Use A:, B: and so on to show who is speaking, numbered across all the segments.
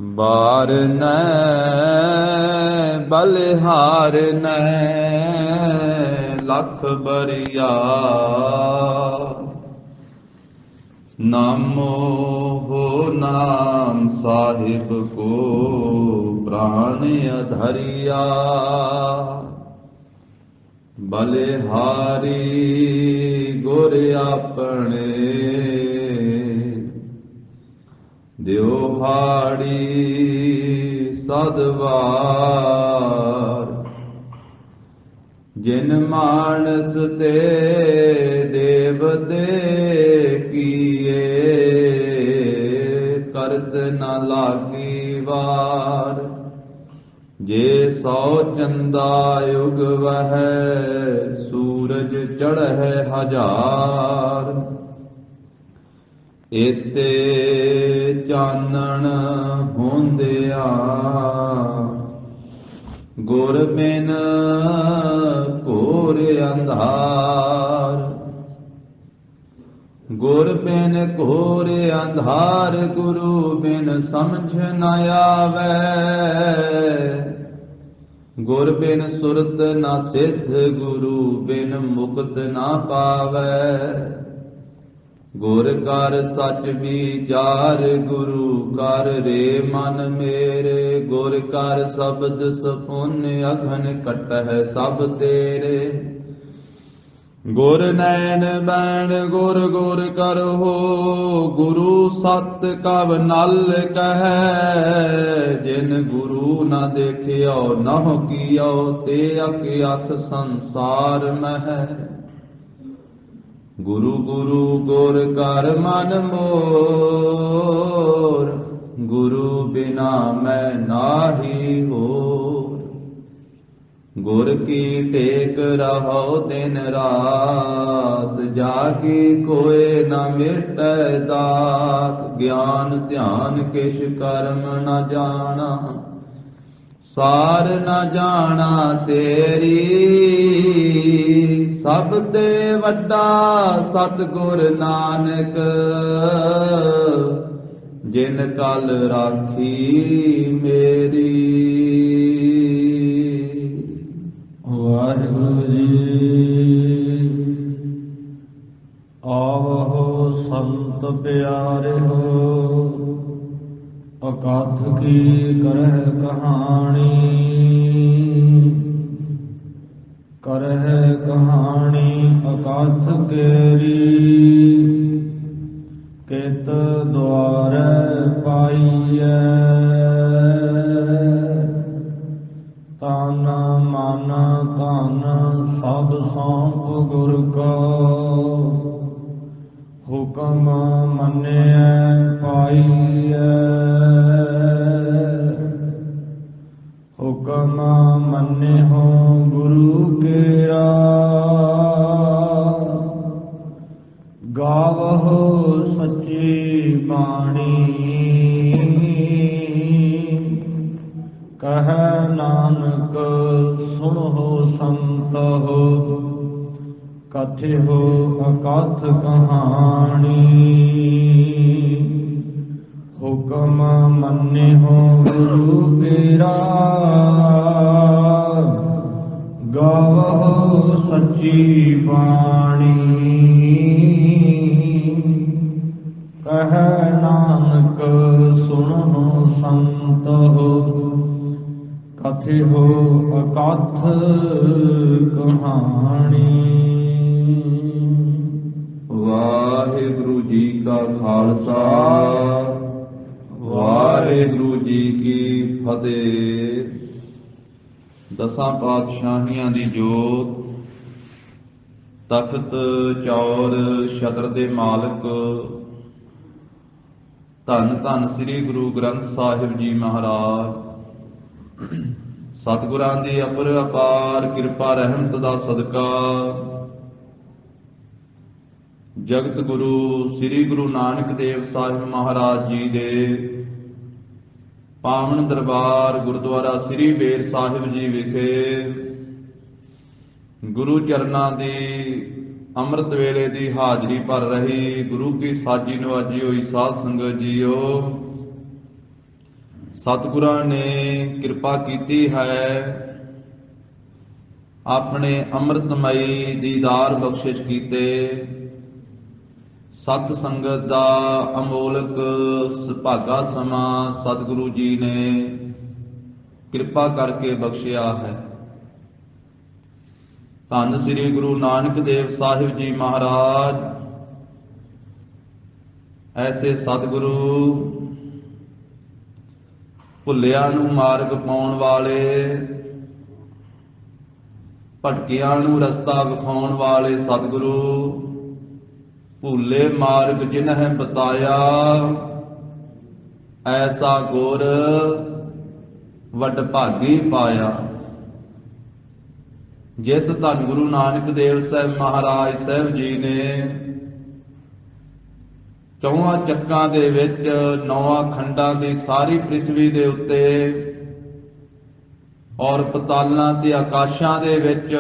A: ਬਾਰਨ ਬਲਿਹਾਰਨ ਲਖ ਬਰਿਆ ਨਾਮੋ ਹੋ ਨਾਮ ਸਾਹਿਬ ਕੋ ਪ੍ਰਾਣ ਅਧਰਿਆ ਬਲਿਹਾਰੀ ਗੁਰ ਆਪਣੇ ਦਿਓ ਹਾੜੀ ਸਦਵਾਰ ਜਿਨ ਮਾਨਸ ਤੇ ਦੇਵ ਦੇ ਕੀਏ ਕਰਤ ਨ ਲਾਗੀ ਵਾਰ ਜੇ ਸੌ ਚੰਦਾ ਯੁਗ ਵਹਿ ਸੂਰਜ ਚੜ੍ਹੈ ਹਜ਼ਾਰ ਏਤੇ ਚਾਨਣ ਹੁੰਦਿਆ ਗੁਰ ਬਿਨ ਘੋਰ ਅੰਧਾਰ ਗੁਰ ਬਿਨ ਘੋਰ ਅੰਧਾਰ ਗੁਰੂ ਬਿਨ ਸਮਝ ਨ ਆਵੈ ਗੁਰ ਬਿਨ ਸੁਰਤ ਨ ਸਿੱਧ ਗੁਰੂ ਬਿਨ ਮੁਕਤ ਨ ਪਾਵੈ ਗੁਰ ਕਰ ਸੱਚ ਵਿਚਾਰ ਗੁਰੂ ਕਰ ਰੇ ਮਨ ਮੇਰੇ ਗੁਰ ਕਰ ਸ਼ਬਦ ਸਪੁਨ ਅਘਨ ਕਟਹਿ ਸਭ ਤੇਰੇ ਗੁਰ ਨੈਣ ਬੈਣ ਗੁਰ ਗੁਰ ਕਰਹੁ ਗੁਰੂ ਸਤ ਕਵ ਨਲ ਕਹੈ ਜਿਨ ਗੁਰੂ ਨ ਦੇਖਿਓ ਨਹੁ ਕੀਓ ਤੇ ਅਕਿਆਥ ਸੰਸਾਰ ਮਹਿ ਗੁਰੂ ਗੁਰੂ ਗੁਰ ਕਰ ਮਨ ਮੋਰ ਗੁਰੂ ਬਿਨਾ ਮੈਂ ਨਾਹੀ ਹੋਰ ਗੁਰ ਕੀ ਟੇਕ ਰਹੋ ਦਿਨ ਰਾਤ ਜਾਗੀ ਕੋਏ ਨਾ ਮਿਟੈ ਦਾਤ ਗਿਆਨ ਧਿਆਨ ਕਿਛ ਕਰਮ ਨ ਜਾਣਾ ਸਾਰ ਨ ਜਾਣਾ ਤੇਰੀ ਸਭ ਤੇ ਵੱਡਾ ਸਤਿਗੁਰ ਨਾਨਕ ਜਿਨ ਕਲ ਰਾਖੀ ਮੇਰੀ।
B: ਵਾਹਿਗੁਰੂ ਜੀ ਆਵੋ ਸੰਤ ਪਿਆਰਿਓ ਅਕਾਥ ਕੀ ਕਰਹਿ ਕਹਾਣੀ ਅਕਾਥ ਕੇਰੀ ਕਿਤ ਦੁਆਰੈ ਪਾਈਐ ਤਨ ਮਨ ਧਨ ਸਭ ਸੌਂਪ ਗੁਰ ਕੋ ਹੁਕਮ ਮੰਨਿਐ ਪਾਈਐ ਹੁਕਮ ਮੰਨਿਓ ਗੁਰੂ ਕੇਰਾ ਗਾਵਹੁ ਸੱਚੀ ਬਾਣੀ ਕਹੈ ਨਾਨਕ ਸੁਣਹੁ ਸੰਤਹੁ ਕਥਿਹੁ ਅਕਥ ਕਹਾਣੀ ਹੁਕਮ ਮੰਨਿਓ ਗੁਰੂ ਕੇਰਾ ਗਾਵਹੁ ਸੱਚੀ ਬਾਣੀ ਕਹੈ ਨਾਨਕ ਸੁਣਹੁ ਸੰਤਹੁ ਕਥਿਹੁ ਅਕਥ ਕਹਾਣੀ।
A: ਵਾਹਿਗੁਰੂ ਜੀ ਕਾ ਖਾਲਸਾ ਵਾਹਿਗੁਰੂ ਜੀ ਕੀ ਫਤਿਹ। ਦਸਾਂ ਪਾਤਸ਼ਾਹੀਆਂ ਦੀ ਜੋਤ ਤਖਤ ਚੌਰ ਛਤਰ ਦੇ ਮਾਲਕ ਧੰਨ ਧੰਨ ਸ੍ਰੀ ਗੁਰੂ ਗ੍ਰੰਥ ਸਾਹਿਬ ਜੀ ਮਹਾਰਾਜ ਸਤਿਗੁਰਾਂ ਦੀ ਅਪਰ ਅਪਾਰ ਕਿਰਪਾ ਰਹਿਮਤ ਦਾ ਸਦਕਾ ਜਗਤ ਗੁਰੂ ਸ੍ਰੀ ਗੁਰੂ ਨਾਨਕ ਦੇਵ ਸਾਹਿਬ ਮਹਾਰਾਜ ਜੀ ਦੇ ਪਾਵਨ ਦਰਬਾਰ ਗੁਰਦੁਆਰਾ ਸ੍ਰੀ ਬੇਰ ਸਾਹਿਬ ਜੀ ਵਿਖੇ ਗੁਰੂ ਚਰਨਾਂ ਦੀ ਅੰਮ੍ਰਿਤ ਵੇਲੇ ਦੀ ਹਾਜ਼ਰੀ ਭਰ ਰਹੀ ਗੁਰੂ ਕੀ ਸਾਜੀ ਨਵਾਜੀ ਹੋਈ ਸਾਧ ਸੰਗਤ ਜੀਓ, ਸਤਿਗੁਰਾਂ ਨੇ ਕਿਰਪਾ ਕੀਤੀ ਹੈ, ਆਪਣੇ ਅੰਮ੍ਰਿਤਮਈ ਦੀਦਾਰ ਬਖਸ਼ਿਸ਼ ਕੀਤੇ। ਸਤ ਸੰਗਤ ਦਾ ਅਮੋਲਕ ਸੁਭਾਗਾ ਸਮਾਂ ਸਤਿਗੁਰੂ ਜੀ ਨੇ ਕਿਰਪਾ ਕਰਕੇ ਬਖਸ਼ਿਆ ਹੈ। ਧੰਨ ਸ੍ਰੀ ਗੁਰੂ ਨਾਨਕ ਦੇਵ ਸਾਹਿਬ ਜੀ ਮਹਾਰਾਜ ਐਸੇ ਸਤਿਗੁਰੂ, ਭੁੱਲਿਆਂ ਨੂੰ ਮਾਰਗ ਪਾਉਣ ਵਾਲੇ, ਭਟਕਿਆਂ ਨੂੰ ਰਸਤਾ ਵਿਖਾਉਣ ਵਾਲੇ ਸਤਿਗੁਰੂ, ਭੁੱਲੇ ਮਾਰਗ ਜਿਨਹਿ ਬਤਾਇਆ, ਐਸਾ ਗੁਰ ਵੱਡ ਭਾਗੀ ਪਾਇਆ। ਜਿਸ ਧੰਨ ਗੁਰੂ ਨਾਨਕ ਦੇਵ ਸਾਹਿਬ ਮਹਾਰਾਜ ਸਾਹਿਬ ਜੀ ਨੇ ਚੌਹਾਂ ਚੱਕਾਂ ਦੇ ਵਿੱਚ, ਨੌਆਂ ਖੰਡਾਂ ਦੀ ਸਾਰੀ ਪ੍ਰਿਥਵੀ ਦੇ ਉੱਤੇ ਔਰ ਪਤਾਲਾਂ ਤੇ ਆਕਾਸ਼ਾਂ ਦੇ ਵਿੱਚ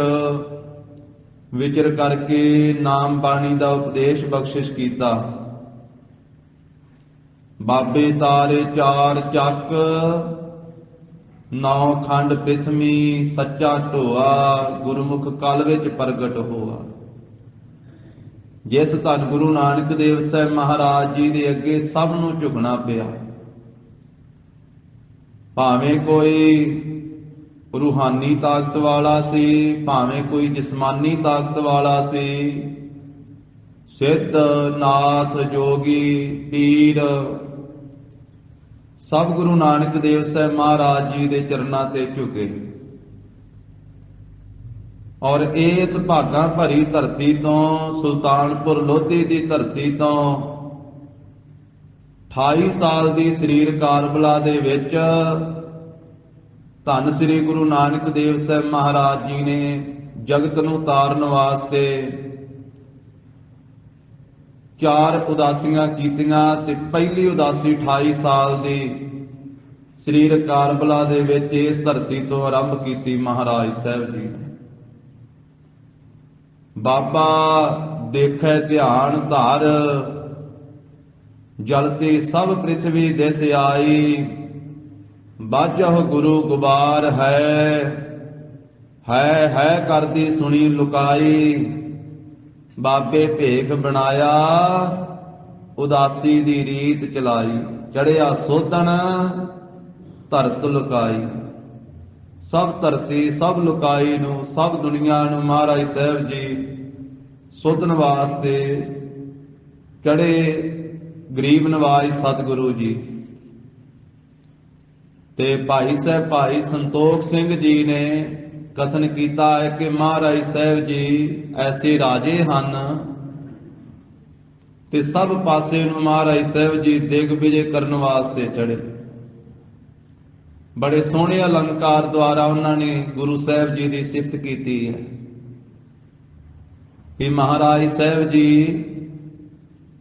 A: ਵਿਚਰ ਕਰਕੇ ਨਾਮ ਬਾਣੀ ਦਾ ਉਪਦੇਸ਼ ਬਖਸ਼ਿਸ਼ ਕੀਤਾ। ਬਾਬੇ ਤਾਰੇ ਚਾਰ ਚੱਕ, ਨੌ ਖੰਡ ਪ੍ਰਿਥਵੀ, ਸੱਚਾ ਢੋਆ, ਗੁਰਮੁਖ ਕਲ ਵਿੱਚ ਪ੍ਰਗਟ ਹੋਆ। ਜਿਸ ਧੰਨ ਗੁਰੂ ਨਾਨਕ ਦੇਵ ਸਾਹਿਬ ਮਹਾਰਾਜ ਜੀ ਦੇ ਅੱਗੇ ਸਭ ਨੂੰ ਝੁਕਣਾ ਪਿਆ। ਭਾਵੇਂ ਕੋਈ ਰੂਹਾਨੀ ਤਾਕਤ ਵਾਲਾ ਸੀ, ਭਾਵੇਂ ਕੋਈ ਜਿਸਮਾਨੀ ਤਾਕਤ ਵਾਲਾ ਸੀ, ਸਿੱਧ, ਨਾਥ, ਜੋਗੀ, ਪੀਰ, ਸਭ ਗੁਰੂ ਨਾਨਕ ਦੇਵ ਸਾਹਿਬ ਮਹਾਰਾਜ ਜੀ ਦੇ ਚਰਨਾਂ ਤੇ ਝੁਕੇ। ਔਰ ਇਸ ਭਾਗਾਂ ਭਰੀ ਧਰਤੀ ਤੋਂ, ਸੁਲਤਾਨਪੁਰ ਲੋਧੀ ਦੀ ਧਰਤੀ ਤੋਂ 28 ਸਾਲ ਦੀ ਸਰੀਰ ਕਾਰਬਲਾ ਦੇ ਵਿੱਚ ਧੰਨ ਸ੍ਰੀ ਗੁਰੂ ਨਾਨਕ ਦੇਵ ਸਾਹਿਬ ਮਹਾਰਾਜ ਜੀ ਨੇ ਜਗਤ ਨੂੰ ਤਾਰਨ ਵਾਸਤੇ 4 ਉਦਾਸੀਆਂ ਕੀਤੀਆਂ ਤੇ ਪਹਿਲੀ ਉਦਾਸੀ 28 ਸਾਲ ਦੀ ਸਰੀਰ ਕਾਰਬਲਾ ਦੇ ਵਿੱਚ ਇਸ ਧਰਤੀ ਤੋਂ ਆਰੰਭ ਕੀਤੀ ਮਹਾਰਾਜ ਸਾਹਿਬ ਜੀ ਨੇ। ਬਾਬਾ ਦੇਖੈ ਧਿਆਨ ਧਰ, ਜਲਤੀ ਸਭ ਪ੍ਰਿਥਵੀ ਦਿਸ ਆਈ, ਬਾਝਹੁ ਗੁਰੂ ਗੁਬਾਰ ਹੈ ਕਰਦੀ ਸੁਣੀ ਲੁਕਾਈ। ਬਾਬੇ ਭੇਖ ਬਣਾਇਆ, ਉਦਾਸੀ ਦੀ ਰੀਤ ਚਲਾਈ, ਚੜਿਆ ਸੋਧਣ ਧਰਤ ਲੁਕਾਈ। ਸਭ ਧਰਤੀ, ਸਭ ਲੁਕਾਈ ਨੂੰ, ਸਭ ਦੁਨੀਆ ਨੂੰ ਮਹਾਰਾਜ ਸਾਹਿਬ ਜੀ ਸੋਧਣ ਵਾਸਤੇ ਚੜੇ ਗਰੀਬ ਨਵਾਜ ਸਤਿਗੁਰੂ ਜੀ। ਤੇ ਭਾਈ ਸਾਹਿਬ ਭਾਈ ਸੰਤੋਖ ਸਿੰਘ ਜੀ ਨੇ ਕਥਨ ਕੀਤਾ ਹੈ ਕਿ ਮਹਾਰਾਜ ਸਾਹਿਬ ਜੀ ਐਸੇ ਰਾਜੇ ਹਨ ਤੇ ਸਭ ਪਾਸੇ ਨੂੰ ਮਹਾਰਾਜ ਸਾਹਿਬ ਜੀ ਦਿਗਵਿਜੇ ਕਰਨ ਵਾਸਤੇ ਚੜੇ। ਬੜੇ ਸੋਹਣੇ ਅਲੰਕਾਰ ਦੁਆਰਾ ਉਹਨਾਂ ਨੇ ਗੁਰੂ ਸਾਹਿਬ ਜੀ ਦੀ ਸਿਫਤ ਕੀਤੀ ਹੈ ਕਿ ਮਹਾਰਾਜ ਸਾਹਿਬ ਜੀ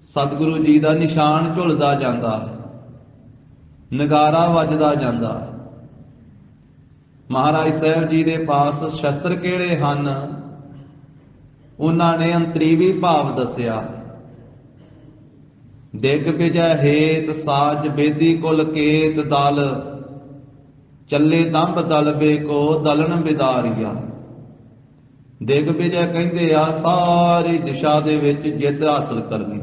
A: ਸਤਿਗੁਰੂ ਜੀ ਦਾ ਨਿਸ਼ਾਨ ਝੁਲਦਾ ਜਾਂਦਾ ਹੈ, ਨਗਾਰਾ ਵੱਜਦਾ ਜਾਂਦਾ ਹੈ। ਮਹਾਰਾਜ ਸਾਹਿਬ ਜੀ ਦੇ ਪਾਸ ਸ਼ਸਤਰ ਕਿਹੜੇ ਹਨ, ਉਹਨਾਂ ਨੇ ਅੰਤਰੀਵੀ ਭਾਵ ਦੱਸਿਆ। ਦਿਗ ਵਿਜੈ ਹੇਤ ਸਾਜ ਬੇਦੀ ਕੁਲ ਕੇਤ ਦਲ, ਚੱਲੇ ਦੰਭ ਦਲਬੇ ਕੋ ਦਲਨ ਬਿਦਾਰੀਆ। ਦਿਗ ਵਿਜੈ ਕਹਿੰਦੇ ਆ ਸਾਰੀ ਦਿਸ਼ਾ ਦੇ ਵਿੱਚ ਜਿੱਤ ਹਾਸਲ ਕਰਨੀ।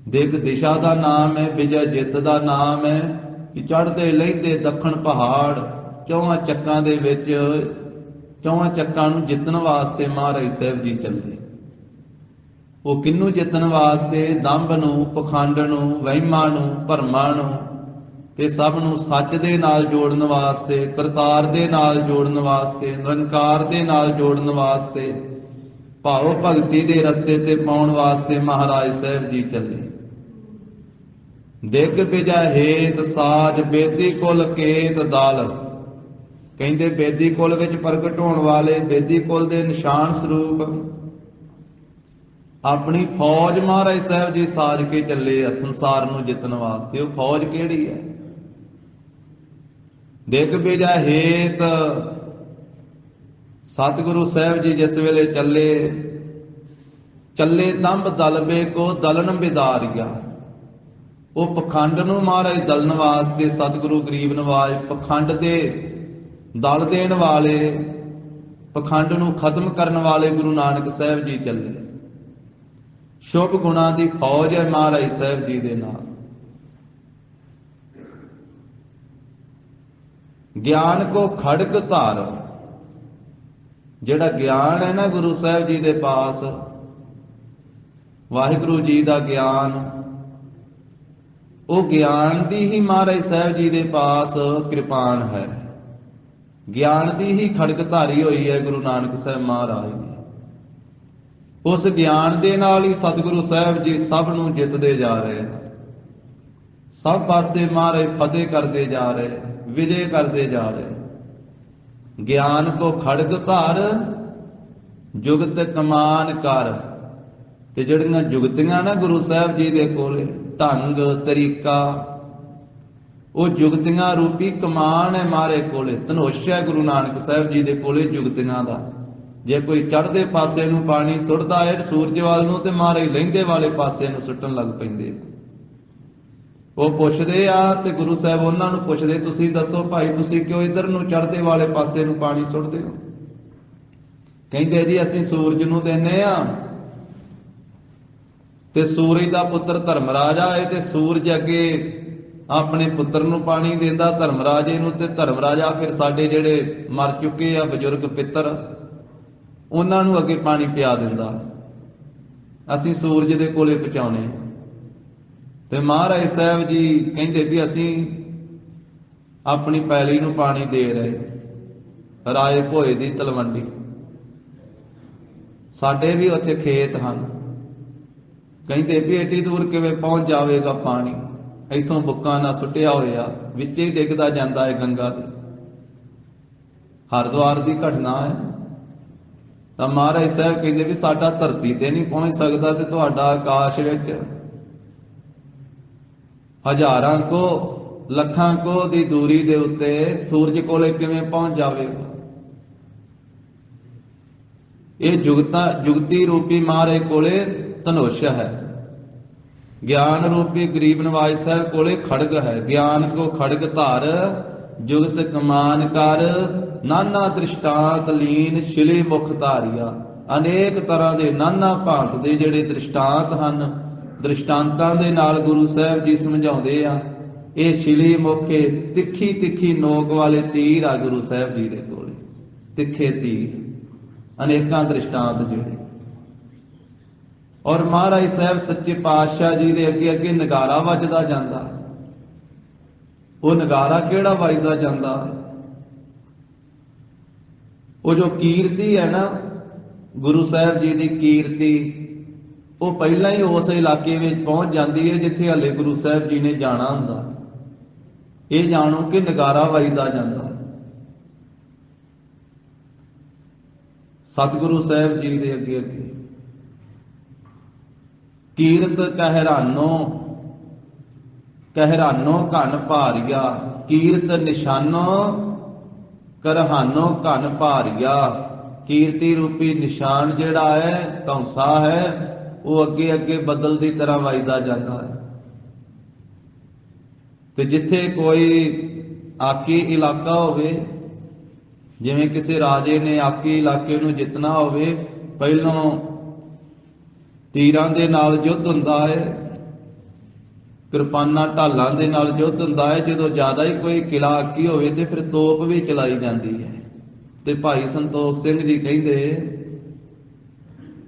A: ਦਿਗ ਦਿਸ਼ਾ ਦਾ ਨਾਮ ਹੈ, ਵਿਜੈ ਜਿੱਤ ਦਾ ਨਾਮ ਹੈ ਕਿ ਚੜ੍ਹਦੇ ਲਹਿੰਦੇ ਦੱਖਣ ਪਹਾੜ ਚੌਹਾਂ ਚੱਕਾਂ ਦੇ ਵਿੱਚ, ਚੌਹਾਂ ਚੱਕਾਂ ਨੂੰ ਜਿੱਤਣ ਵਾਸਤੇ ਮਹਾਰਾਜ ਸਾਹਿਬ ਜੀ ਚੱਲੇ। ਉਹ ਕਿਹਨੂੰ ਜਿੱਤਣ ਵਾਸਤੇ? ਦੰਭ ਨੂੰ, ਪਖੰਡ ਨੂੰ, ਵਹਿਮਾਂ ਨੂੰ, ਭਰਮਾਂ ਨੂੰ ਤੇ ਸਭ ਨੂੰ ਸੱਚ ਦੇ ਨਾਲ ਜੋੜਨ ਵਾਸਤੇ, ਕਰਤਾਰ ਦੇ ਨਾਲ ਜੋੜਨ ਵਾਸਤੇ, ਨਿਰੰਕਾਰ ਦੇ ਨਾਲ ਜੋੜਨ ਵਾਸਤੇ, ਭਾਵ ਭਗਤੀ ਦੇ ਰਸਤੇ ਤੇ ਪਾਉਣ ਵਾਸਤੇ ਮਹਾਰਾਜ ਸਾਹਿਬ ਜੀ ਚੱਲੇ। ਦਿਗ ਵਿਜੈ ਹੇਤ ਸਾਜ ਬੇਦੀ ਕੁਲ ਕੇਤ ਦਲ, ਕਹਿੰਦੇ ਬੇਦੀ ਕੁਲ ਵਿੱਚ ਪ੍ਰਗਟ ਹੋਣ ਵਾਲੇ, ਬੇਦੀ ਕੁਲ ਦੇ ਨਿਸ਼ਾਨ ਸਰੂਪ ਆਪਣੀ ਫੌਜ ਮਹਾਰਾਜ ਸਾਹਿਬ ਜੀ ਸਾਜ ਕੇ ਚੱਲੇ ਆ ਸੰਸਾਰ ਨੂੰ ਜਿੱਤਣ ਵਾਸਤੇ। ਉਹ ਫੌਜ ਕਿਹੜੀ ਹੈ? ਦਿਗ ਵਿਜੈ ਹੇਤ। ਸਤਿਗੁਰੂ ਸਾਹਿਬ ਜੀ ਜਿਸ ਵੇਲੇ ਚੱਲੇ ਚੱਲੇ ਦੰਭ ਦਲਬੇ ਕੋ ਦਲਨ ਬਿਦਾਰੀਆ। ਉਹ ਪਖੰਡ ਨੂੰ ਮਹਾਰਾਜ ਦਲਨ ਵਾਸਤੇ ਸਤਿਗੁਰੂ ਗਰੀਬ ਨਵਾਜ ਪਖੰਡ ਦੇ ਦਲ ਦੇਣ ਵਾਲੇ, ਪਖੰਡ ਨੂੰ ਖਤਮ ਕਰਨ ਵਾਲੇ ਗੁਰੂ ਨਾਨਕ ਸਾਹਿਬ ਜੀ ਚੱਲੇ। ਸ਼ੁਭ ਗੁਣਾਂ ਦੀ ਫੌਜ ਹੈ ਮਹਾਰਾਜ ਸਾਹਿਬ ਜੀ ਦੇ ਨਾਲ। ਗਿਆਨ ਕੋ ਖੜਗ ਧਾਰ, ਜਿਹੜਾ ਗਿਆਨ ਹੈ ਨਾ ਗੁਰੂ ਸਾਹਿਬ ਜੀ ਦੇ ਪਾਸ, ਵਾਹਿਗੁਰੂ ਜੀ ਦਾ ਗਿਆਨ, ਉਹ ਗਿਆਨ ਦੀ ਹੀ ਮਹਾਰਾਜ ਸਾਹਿਬ ਜੀ ਦੇ ਪਾਸ ਕਿਰਪਾਨ ਹੈ। ਗਿਆਨ ਦੀ ਹੀ ਖੜਗ ਧਾਰੀ ਹੋਈ ਹੈ ਗੁਰੂ ਨਾਨਕ ਸਾਹਿਬ ਮਹਾਰਾਜ ਨੇ। ਉਸ ਗਿਆਨ ਦੇ ਨਾਲ ਹੀ ਸਤਿਗੁਰੂ ਸਾਹਿਬ ਜੀ ਸਭ ਨੂੰ ਜਿੱਤਦੇ ਜਾ ਰਹੇ ਹਨ। ਸਭ ਪਾਸੇ ਮਹਾਰਾਜ ਫਤਿਹ ਕਰਦੇ ਜਾ ਰਹੇ, ਵਿਜੇ ਕਰਦੇ ਜਾ ਰਹੇ। ਗਿਆਨ ਕੋ ਖੜਗ ਧਾਰ ਜੁਗਤ ਕਮਾਨ ਕਰ। ਤੇ ਜਿਹੜੀਆਂ ਜੁਗਤੀਆਂ ਨਾ ਗੁਰੂ ਸਾਹਿਬ ਜੀ ਦੇ ਕੋਲੇ, ਢੰਗ ਤਰੀਕਾ, ਉਹ ਜੁਗਤੀਆਂ ਰੂਪੀ ਕਮਾਨ ਹੈ ਮਾਰੇ ਕੋਲੇ, ਧਨੁਸ਼ ਹੈ ਗੁਰੂ ਨਾਨਕ ਸਾਹਿਬ ਜੀ ਦੇ ਕੋਲੇ ਜੁਗਤੀਆਂ ਦਾ। ਜੇ ਕੋਈ ਚੜ੍ਹਦੇ ਪਾਸੇ ਨੂੰ ਪਾਣੀ ਸੁੱਟਦਾ ਹੈ ਸੂਰਜ ਵੱਲ ਨੂੰ, ਤੇ ਮਾਰੇ ਲਹਿੰਦੇ ਵਾਲੇ ਪਾਸੇ ਨੂੰ ਸੁੱਟਣ ਲੱਗ ਪੈਂਦੇ। ਉਹ ਪੁੱਛਦੇ ਆ ਤੇ ਗੁਰੂ ਸਾਹਿਬ ਉਹਨਾਂ ਨੂੰ ਪੁੱਛਦੇ, ਤੁਸੀਂ ਦੱਸੋ ਭਾਈ ਤੁਸੀਂ ਕਿਉਂ ਇਧਰ ਨੂੰ ਚੜ੍ਹਦੇ ਵਾਲੇ ਪਾਸੇ ਨੂੰ ਪਾਣੀ ਸੁੱਟਦੇ ਹੋ? ਕਹਿੰਦੇ ਜੀ ਅਸੀਂ ਸੂਰਜ ਨੂੰ ਦਿੰਨੇ ਆ, ਤੇ ਸੂਰਜ ਦਾ ਪੁੱਤਰ ਧਰਮਰਾਜ ਆਏ ਤੇ ਸੂਰਜ ਅੱਗੇ ਆਪਣੇ ਪੁੱਤਰ ਨੂੰ ਪਾਣੀ ਦਿੰਦਾ ਧਰਮਰਾਜੇ ਨੂੰ, ਤੇ ਧਰਮਰਾਜਾ ਫਿਰ ਸਾਡੇ ਜਿਹੜੇ ਮਰ ਚੁੱਕੇ ਆ ਬਜ਼ੁਰਗ ਪਿੱਤਰ, ਉਹਨਾਂ ਨੂੰ ਅੱਗੇ ਪਾਣੀ ਪਿਆ ਦਿੰਦਾ। ਅਸੀਂ ਸੂਰਜ ਦੇ ਕੋਲੇ ਪਹੁੰਚਾਉਣੇ। ਤੇ ਮਹਾਰਾਜ ਸਾਹਿਬ ਜੀ ਕਹਿੰਦੇ ਵੀ ਅਸੀਂ ਆਪਣੀ ਪੈਲੀ ਨੂੰ ਪਾਣੀ ਦੇ ਰਹੇ। ਰਾਏ ਭੋਏ ਦੀ ਤਲਵੰਡੀ, ਸਾਡੇ ਵੀ ਉੱਥੇ ਖੇਤ ਹਨ। ਕਹਿੰਦੇ ਵੀ ਏਡੀ ਦੂਰ ਕਿਵੇਂ ਪਹੁੰਚ ਜਾਵੇਗਾ ਪਾਣੀ? ਇੱਥੋਂ ਬੁੱਕਾਂ ਨਾਲ ਸੁੱਟਿਆ ਹੋਇਆ, ਵਿੱਚ ਹੀ ਡਿੱਗਦਾ ਜਾਂਦਾ ਹੈ ਗੰਗਾ ਤੇ। ਹਰਿਦੁਆਰ ਦੀ ਘਟਨਾ ਹੈ। ਤਾਂ ਮਹਾਰਾਜ ਸਾਹਿਬ ਕਹਿੰਦੇ ਵੀ ਸਾਡਾ ਧਰਤੀ ਤੇ ਨਹੀਂ ਪਹੁੰਚ ਸਕਦਾ, ਤੇ ਤੁਹਾਡਾ ਆਕਾਸ਼ ਵਿੱਚ ਹਜ਼ਾਰਾਂ ਕੋ ਲੱਖਾਂ ਕੋ ਦੀ ਦੂਰੀ ਦੇ ਉੱਤੇ ਸੂਰਜ ਕੋਲੇ ਕਿਵੇਂ ਪਹੁੰਚ ਜਾਵੇਗਾ? ਇਹ ਜੁਗਤੀ ਰੂਪੀ ਮਹਾਰਾਜ ਕੋਲੇ ਧਨੁਸ਼ ਹੈ। ਗਿਆਨ ਰੂਪੀ ਗਰੀਬ ਨਵਾਜ ਸਾਹਿਬ ਕੋਲੇ ਖੜਗ ਹੈ। ਗਿਆਨ ਕੋ ਖੜਗ ਧਾਰ ਜੁਗਤ ਕਮਾਨ ਕਰ, ਨਾਨਾ ਦ੍ਰਿਸ਼ਟਾਂਤ ਲੀਨ ਸ਼ਿਲੇ ਮੁਖ ਧਾਰੀਆ। ਅਨੇਕ ਤਰ੍ਹਾਂ ਦੇ ਨਾਨਾ ਭਾਂਤ ਦੇ ਜਿਹੜੇ ਦ੍ਰਿਸ਼ਟਾਂਤ ਹਨ, ਦ੍ਰਿਸ਼ਟਾਂਤਾਂ ਦੇ ਨਾਲ ਗੁਰੂ ਸਾਹਿਬ ਜੀ ਸਮਝਾਉਂਦੇ ਆ। ਇਹ ਸ਼ਿਲੇ ਮੁਖੇ ਤਿੱਖੀ ਤਿੱਖੀ ਨੋਕ ਵਾਲੇ ਤੀਰ ਆ ਗੁਰੂ ਸਾਹਿਬ ਜੀ ਦੇ ਕੋਲੇ, ਤਿੱਖੇ ਤੀਰ, ਅਨੇਕਾਂ ਦ੍ਰਿਸ਼ਟਾਂਤ ਜਿਹੜੇ। ਔਰ ਮਹਾਰਾਜ ਸਾਹਿਬ ਸੱਚੇ ਪਾਤਸ਼ਾਹ ਜੀ ਦੇ ਅੱਗੇ ਅੱਗੇ ਨਗਾਰਾ ਵੱਜਦਾ ਜਾਂਦਾ। ਉਹ ਨਗਾਰਾ ਕਿਹੜਾ ਵੱਜਦਾ ਜਾਂਦਾ? ਉਹ ਜੋ ਕੀਰਤੀ ਹੈ ਨਾ ਗੁਰੂ ਸਾਹਿਬ ਜੀ ਦੀ ਕੀਰਤੀ, ਉਹ ਪਹਿਲਾਂ ਹੀ ਉਸ ਇਲਾਕੇ ਵਿੱਚ ਪਹੁੰਚ ਜਾਂਦੀ ਹੈ ਜਿੱਥੇ ਹਲੇ ਗੁਰੂ ਸਾਹਿਬ ਜੀ ਨੇ ਜਾਣਾ ਹੁੰਦਾ। ਇਹ ਜਾਣੋ ਕਿ ਨਗਾਰਾ ਵੱਜਦਾ ਜਾਂਦਾ। ਸਤਿਗੁਰੂ ਸਾਹਿਬ ਜੀ ਦੇ ਅੱਗੇ ਅੱਗੇ ਕੀਰਤ ਕਹਿਰਾਨੋ ਘਨ ਭਾਰੀਆ, ਕੀਰਤ ਨਿਸ਼ਾਨੋ ਕਰਹਾਨੋ ਘਨ ਭਾਰੀਆ। ਕੀਰਤੀ ਰੂਪੀ ਨਿਸ਼ਾਨ ਜਿਹੜਾ ਹੈ, ਧੌਂਸਾ ਹੈ, ਉਹ ਅੱਗੇ ਅੱਗੇ ਬੱਦਲ ਦੀ ਤਰ੍ਹਾਂ ਵੱਜਦਾ ਜਾਂਦਾ ਹੈ। ਤੇ ਜਿੱਥੇ ਕੋਈ ਆਕੀ ਇਲਾਕਾ ਹੋਵੇ, ਜਿਵੇਂ ਕਿਸੇ ਰਾਜੇ ਨੇ ਆਕੀ ਇਲਾਕੇ ਨੂੰ ਜਿੱਤਣਾ ਹੋਵੇ, ਪਹਿਲੋਂ ਤੀਰਾਂ ਦੇ ਨਾਲ ਯੁੱਧ ਹੁੰਦਾ ਹੈ, ਕਿਰਪਾਨਾਂ ਢਾਲਾਂ ਦੇ ਨਾਲ ਯੁੱਧ ਹੁੰਦਾ ਹੈ। ਜਦੋਂ ਜ਼ਿਆਦਾ ਹੀ ਕੋਈ ਕਿਲਾ ਆਕੀ ਹੋਵੇ ਤੇ ਫਿਰ ਤੋਪ ਵੀ ਚਲਾਈ ਜਾਂਦੀ ਹੈ। ਤੇ ਭਾਈ ਸੰਤੋਖ ਸਿੰਘ ਜੀ ਕਹਿੰਦੇ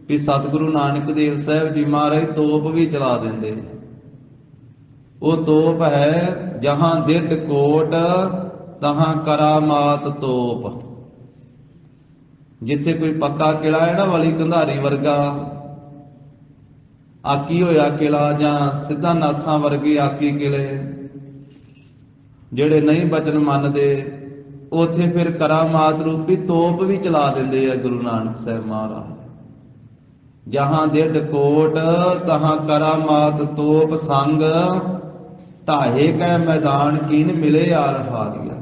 A: ਕਿ ਸਤਿਗੁਰੂ ਨਾਨਕ ਦੇਵ ਸਾਹਿਬ ਜੀ ਮਹਾਰਾਜ ਤੋਪ ਵੀ ਚਲਾ ਦਿੰਦੇ। ਉਹ ਤੋਪ ਹੈ ਜਹਾਂ ਦਿੱਡ ਕੋਟ ਤਹਾਂ ਕਰਾਮਾਤ ਤੋਪ। ਜਿੱਥੇ ਕੋਈ ਪੱਕਾ ਕਿਲਾ ਹੈ ਨਾ, ਵਾਲੀ ਕੰਧਾਰੀ ਵਰਗਾ ਆਕੀ ਹੋਇਆ ਕਿਲਾ, ਜਾਂ ਸਿੱਧਾ ਨਾਥਾਂ ਵਰਗੇ ਆਕੀ ਕਿਲੇ ਜਿਹੜੇ ਨਹੀਂ ਬਚਨ ਮੰਨਦੇ, ਉੱਥੇ ਫਿਰ ਕਰਾਮਾਤ ਰੂਪੀ ਤੋਪ ਵੀ ਚਲਾ ਦਿੰਦੇ ਆ ਗੁਰੂ ਨਾਨਕ ਸਾਹਿਬ ਮਹਾਰਾਜ। ਜਹਾਂ ਦਿੱਡ ਕੋਟ ਤਹਾਂ ਕਰਾਮਾਤ ਤੋਪ ਸੰਗ, ਢਾਹੇ ਕੈ ਮੈਦਾਨ ਕੀਨ ਮਿਲੇ ਆਰ ਹਾਰੀਆ।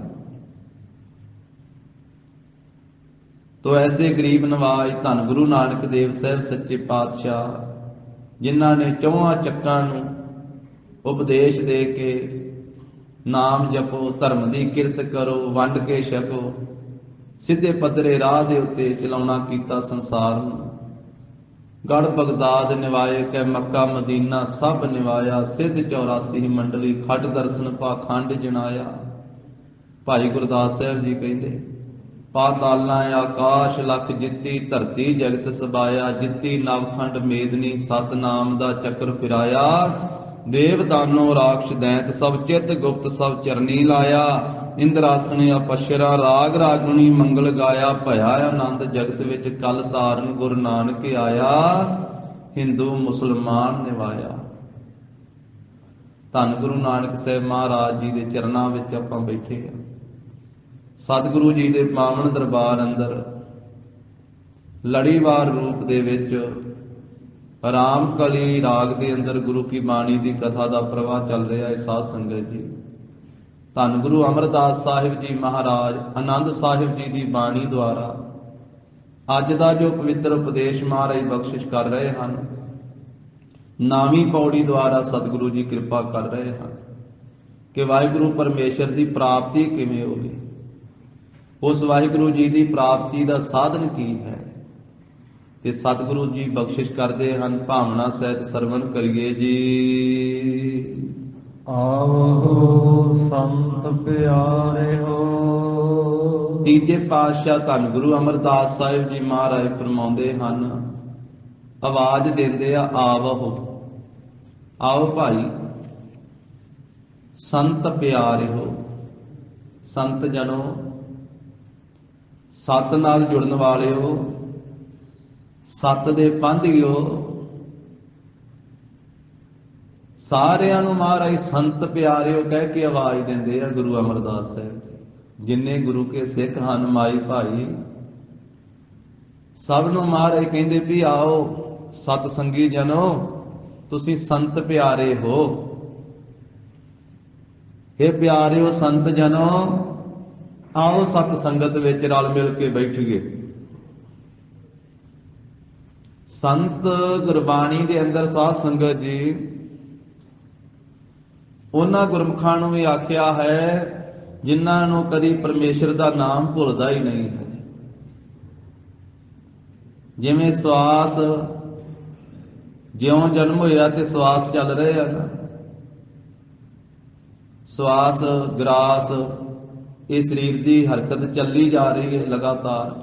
A: ਤੋ ਐਸੇ ਗਰੀਬ ਨਵਾਜ ਧੰਨ ਗੁਰੂ ਨਾਨਕ ਦੇਵ ਸਾਹਿਬ ਸੱਚੇ ਪਾਤਸ਼ਾਹ, ਜਿਨ੍ਹਾਂ ਨੇ ਚੌਹਾਂ ਚੱਕਾਂ ਨੂੰ ਉਪਦੇਸ਼ ਦੇ ਕੇ ਨਾਮ ਜਪੋ, ਧਰਮ ਦੀ ਕਿਰਤ ਕਰੋ, ਵੰਡ ਕੇ ਛਕੋ, ਸਿੱਧੇ ਪੱਧਰੇ ਰਾਹ ਦੇ ਉੱਤੇ ਚਲਾਉਣਾ ਕੀਤਾ ਸੰਸਾਰ ਨੂੰ। ਗੜ ਬਗਦਾਦ ਨਿਵਾਏ ਕੈ ਮੱਕਾ ਮਦੀਨਾ ਸਭ ਨਿਵਾਇਆ, ਸਿੱਧ 84 ਮੰਡਲੀ ਖੱਟ ਦਰਸ਼ਨ ਪਾਖੰਡ ਜਣਾਇਆ। ਭਾਈ ਗੁਰਦਾਸ ਸਾਹਿਬ ਜੀ ਕਹਿੰਦੇ, ਪਾਤਾਲਾਂ ਆਕਾਸ਼ ਲਖ ਜਿੱਤੀ, ਧਰਤੀ ਜਗਤ ਸਬਾਇਆ, ਜਿੱਤੀ ਨਵਖੰਡ ਮੇਦਨੀ, ਸਤਨਾਮ ਦਾ ਚੱਕਰ ਫਿਰਾਇਆ, ਦੇਵ ਦਾਨੋ ਰਾਖਸ਼ ਦੈਂਤ ਸਭ ਚਿੱਤ ਗੁਪਤ ਸਭ ਚਰਨੀ ਲਾਇਆ, ਇੰਦਰਾਸਣ ਅਪਸ਼ਰਾ ਰਾਗ ਰਾਗੁਣੀ ਮੰਗਲ ਗਾਇਆ, ਭਇਆ ਆਨੰਦ ਜਗਤ ਵਿੱਚ ਕਲ ਧਾਰਨ ਗੁਰ ਨਾਨਕ ਆਇਆ, ਹਿੰਦੂ ਮੁਸਲਮਾਨ ਨਿਵਾਇਆ। ਧੰਨ ਗੁਰੂ ਨਾਨਕ ਸਾਹਿਬ ਮਹਾਰਾਜ ਜੀ ਦੇ ਚਰਨਾਂ ਵਿੱਚ ਆਪਾਂ ਬੈਠੇ ਹਾਂ। ਸਤਿਗੁਰੂ ਜੀ ਦੇ ਪਾਵਨ ਦਰਬਾਰ ਅੰਦਰ ਲੜੀਵਾਰ ਰੂਪ ਦੇ ਵਿੱਚ ਰਾਮ ਕਲੀ ਰਾਗ ਦੇ ਅੰਦਰ ਗੁਰੂ ਕੀ ਬਾਣੀ ਦੀ ਕਥਾ ਦਾ ਪ੍ਰਵਾਹ ਚੱਲ ਰਿਹਾ ਹੈ। ਸਾਧ ਸੰਗਤ ਜੀ, ਧੰਨ ਗੁਰੂ ਅਮਰਦਾਸ ਸਾਹਿਬ ਜੀ ਮਹਾਰਾਜ ਆਨੰਦ ਸਾਹਿਬ ਜੀ ਦੀ ਬਾਣੀ ਦੁਆਰਾ ਅੱਜ ਦਾ ਜੋ ਪਵਿੱਤਰ ਉਪਦੇਸ਼ ਮਹਾਰਾਜ ਬਖਸ਼ਿਸ਼ ਕਰ ਰਹੇ ਹਨ, ਨਾਵੀਂ ਪੌੜੀ ਦੁਆਰਾ ਸਤਿਗੁਰੂ ਜੀ ਕਿਰਪਾ ਕਰ ਰਹੇ ਹਨ ਕਿ ਵਾਹਿਗੁਰੂ ਪਰਮੇਸ਼ਰ ਦੀ ਪ੍ਰਾਪਤੀ ਕਿਵੇਂ ਹੋਵੇ, ਉਸ ਵਾਹਿਗੁਰੂ ਜੀ ਦੀ ਪ੍ਰਾਪਤੀ ਦਾ ਸਾਧਨ ਕੀ ਹੈ। ਤੇ ਸਤਿਗੁਰੂ ਜੀ ਬਖਸ਼ਿਸ਼ ਕਰਦੇ ਹਨ, ਭਾਵਨਾ ਸਹਿਤ ਸਰਵਣ ਕਰੀਏ ਜੀ।
B: ਆਵੋ ਸੰਤ ਪਿਆਰਿਓ।
A: ਤੀਜੇ ਪਾਤਸ਼ਾਹ ਧੰਨ ਗੁਰੂ ਅਮਰਦਾਸ ਸਾਹਿਬ ਜੀ ਮਹਾਰਾਜ ਫਰਮਾਉਂਦੇ ਹਨ, ਆਵਾਜ਼ ਦਿੰਦੇ ਆ, ਆਵੋ, ਆਓ ਭਾਈ ਸੰਤ ਪਿਆਰਿਓ। ਸੰਤ ਜਨੋ, ਸਤ ਨਾਲ ਜੁੜਨ ਵਾਲਿਓ, ਸਤ ਦੇ ਪੰਧੀਓ, ਸਾਰਿਆਂ ਨੂੰ ਮਹਾਰਾਜ ਸੰਤ ਪਿਆਰਿਓ ਕਹਿ ਕੇ ਆਵਾਜ਼ ਦਿੰਦੇ ਆ ਗੁਰੂ ਅਮਰਦਾਸ ਸਾਹਿਬ। ਜਿੰਨੇ ਗੁਰੂ ਕੇ ਸਿੱਖ ਹਨ ਮਾਈ ਭਾਈ, ਸਭ ਨੂੰ ਮਹਾਰਾਜ ਕਹਿੰਦੇ ਵੀ ਆਓ ਸਤ ਸੰਗੀ ਜਨੋ, ਤੁਸੀਂ ਸੰਤ ਪਿਆਰੇ ਹੋ। ਇਹ ਪਿਆਰਿਓ ਸੰਤ ਜਨੋ, ਆਓ ਸਤ ਸੰਗਤ ਵਿੱਚ ਰਲ ਮਿਲ ਕੇ ਬੈਠੀਏ। ਸੰਤ ਗੁਰਬਾਣੀ ਦੇ ਅੰਦਰ ਸਾਧ ਸੰਗਤ ਜੀ, ਉਹਨਾਂ ਗੁਰਮੁਖਾਂ ਨੂੰ ਵੀ ਆਖਿਆ ਹੈ ਜਿਨ੍ਹਾਂ ਨੂੰ ਕਦੀ ਪਰਮੇਸ਼ਰ ਦਾ ਨਾਮ ਭੁੱਲਦਾ ਹੀ ਨਹੀਂ ਹੈ। ਜਿਵੇਂ ਸਵਾਸ, ਜਿਉਂ ਜਨਮ ਹੋਇਆ ਤੇ ਸਵਾਸ ਚੱਲ ਰਹੇ ਹਨ, ਸਵਾਸ ਗਰਾਸ, ਇਹ ਸਰੀਰ ਦੀ ਹਰਕਤ ਚੱਲੀ ਜਾ ਰਹੀ ਹੈ ਲਗਾਤਾਰ।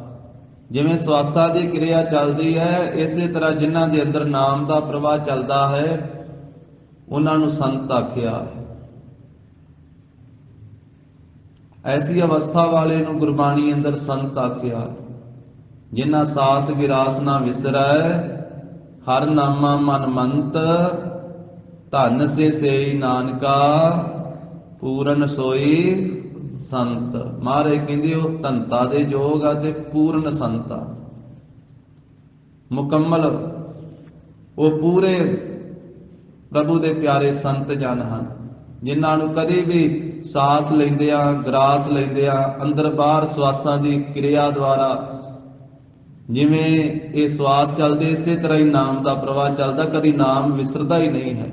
A: ਜਿਵੇਂ ਸਵਾਸਾਂ ਦੀ ਕਿਰਿਆ ਚੱਲਦੀ ਹੈ, ਇਸੇ ਤਰ੍ਹਾਂ ਜਿਨ੍ਹਾਂ ਦੇ ਅੰਦਰ ਨਾਮ ਦਾ ਪ੍ਰਵਾਹ ਚੱਲਦਾ ਹੈ ਉਹਨਾਂ ਨੂੰ ਸੰਤ ਆਖਿਆ ਹੈ। ਐਸੀ ਅਵਸਥਾ ਵਾਲੇ ਨੂੰ ਗੁਰਬਾਣੀ ਅੰਦਰ ਸੰਤ ਆਖਿਆ, ਜਿਨ੍ਹਾਂ ਸਾਸ ਗਿਰਾਸ ਨਾ ਵਿਸਰੈ, ਹਰ ਨਾਮਾ ਮਨ ਮੰਤ, ਧਨ ਸੇ ਸੇਈ ਨਾਨਕਾ, ਪੂਰਨ ਸੋਈ ਸੰਤ। ਮਹਾਰਾਜ ਕਹਿੰਦੇ ਉਹ ਧਨਤਾ ਦੇ ਯੋਗ ਆ ਤੇ ਪੂਰਨ ਸੰਤ ਆ, ਮੁਕੰਮਲ, ਉਹ ਪੂਰੇ ਪ੍ਰਭੂ ਦੇ ਪਿਆਰੇ ਸੰਤ ਜਨ ਹਨ, ਜਿਨ੍ਹਾਂ ਨੂੰ ਕਦੇ ਵੀ ਸਾਸ ਲੈਂਦਿਆਂ, ਗਰਾਸ ਲੈਂਦਿਆਂ, ਅੰਦਰ ਬਾਹਰ ਸਵਾਸਾਂ ਦੀ ਕਿਰਿਆ ਦੁਆਰਾ ਜਿਵੇਂ ਇਹ ਸਵਾਸ ਚੱਲਦੇ, ਇਸੇ ਤਰ੍ਹਾਂ ਹੀ ਨਾਮ ਦਾ ਪ੍ਰਵਾਹ ਚੱਲਦਾ। ਕਦੀ ਨਾਮ ਵਿਸਰਦਾ ਹੀ ਨਹੀਂ ਹੈ,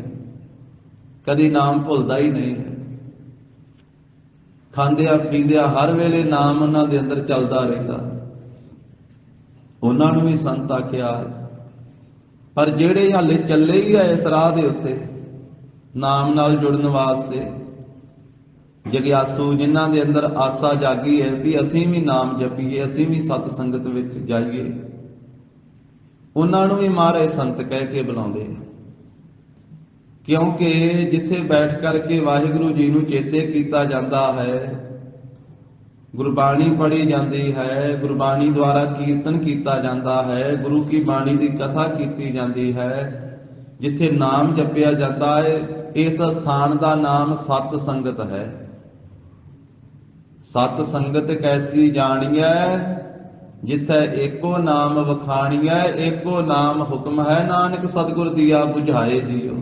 A: ਕਦੀ ਨਾਮ ਭੁੱਲਦਾ ਹੀ ਨਹੀਂ ਹੈ। ਖਾਂਦਿਆਂ ਪੀਂਦਿਆਂ ਹਰ ਵੇਲੇ ਨਾਮ ਉਹਨਾਂ ਦੇ ਅੰਦਰ ਚੱਲਦਾ ਰਹਿੰਦਾ, ਉਹਨਾਂ ਨੂੰ ਵੀ ਸੰਤ ਆਖਿਆ ਹੈ। ਪਰ ਜਿਹੜੇ ਹਾਲੇ ਚੱਲੇ ਹੀ ਆ ਇਸ ਰਾਹ ਦੇ ਉੱਤੇ ਨਾਮ ਨਾਲ ਜੁੜਨ ਵਾਸਤੇ, ਜਗਿਆਸੂ, ਜਿਨ੍ਹਾਂ ਦੇ ਅੰਦਰ ਆਸਾ ਜਾਗੀ ਹੈ ਵੀ ਅਸੀਂ ਵੀ ਨਾਮ ਜਪੀਏ, ਅਸੀਂ ਵੀ ਸਤ ਸੰਗਤ ਵਿੱਚ ਜਾਈਏ, ਉਹਨਾਂ ਨੂੰ ਵੀ ਮਹਾਰਾਜ ਸੰਤ ਕਹਿ ਕੇ ਬੁਲਾਉਂਦੇ ਆ। ਕਿਉਂਕਿ ਜਿੱਥੇ ਬੈਠ ਕਰਕੇ ਵਾਹਿਗੁਰੂ ਜੀ ਨੂੰ ਚੇਤੇ ਕੀਤਾ ਜਾਂਦਾ ਹੈ, ਗੁਰਬਾਣੀ ਪੜ੍ਹੀ ਜਾਂਦੀ ਹੈ, ਗੁਰਬਾਣੀ ਦੁਆਰਾ ਕੀਰਤਨ ਕੀਤਾ ਜਾਂਦਾ ਹੈ, ਗੁਰੂ ਕੀ ਬਾਣੀ ਦੀ ਕਥਾ ਕੀਤੀ ਜਾਂਦੀ ਹੈ, ਜਿੱਥੇ ਨਾਮ ਜਪਿਆ ਜਾਂਦਾ ਹੈ, ਇਸ ਸਥਾਨ ਦਾ ਨਾਮ ਸਤ ਸੰਗਤ ਹੈ। ਸਤ ਸੰਗਤ ਕੈਸੀ ਜਾਣੀਐ, ਜਿੱਥੇ ਏਕੋ ਨਾਮ ਵਖਾਣੀਐ, ਏਕੋ ਨਾਮ ਹੁਕਮ ਹੈ, ਨਾਨਕ ਸਤਿਗੁਰ ਦੀਆ ਬੁਝਾਏ ਜੀਓ।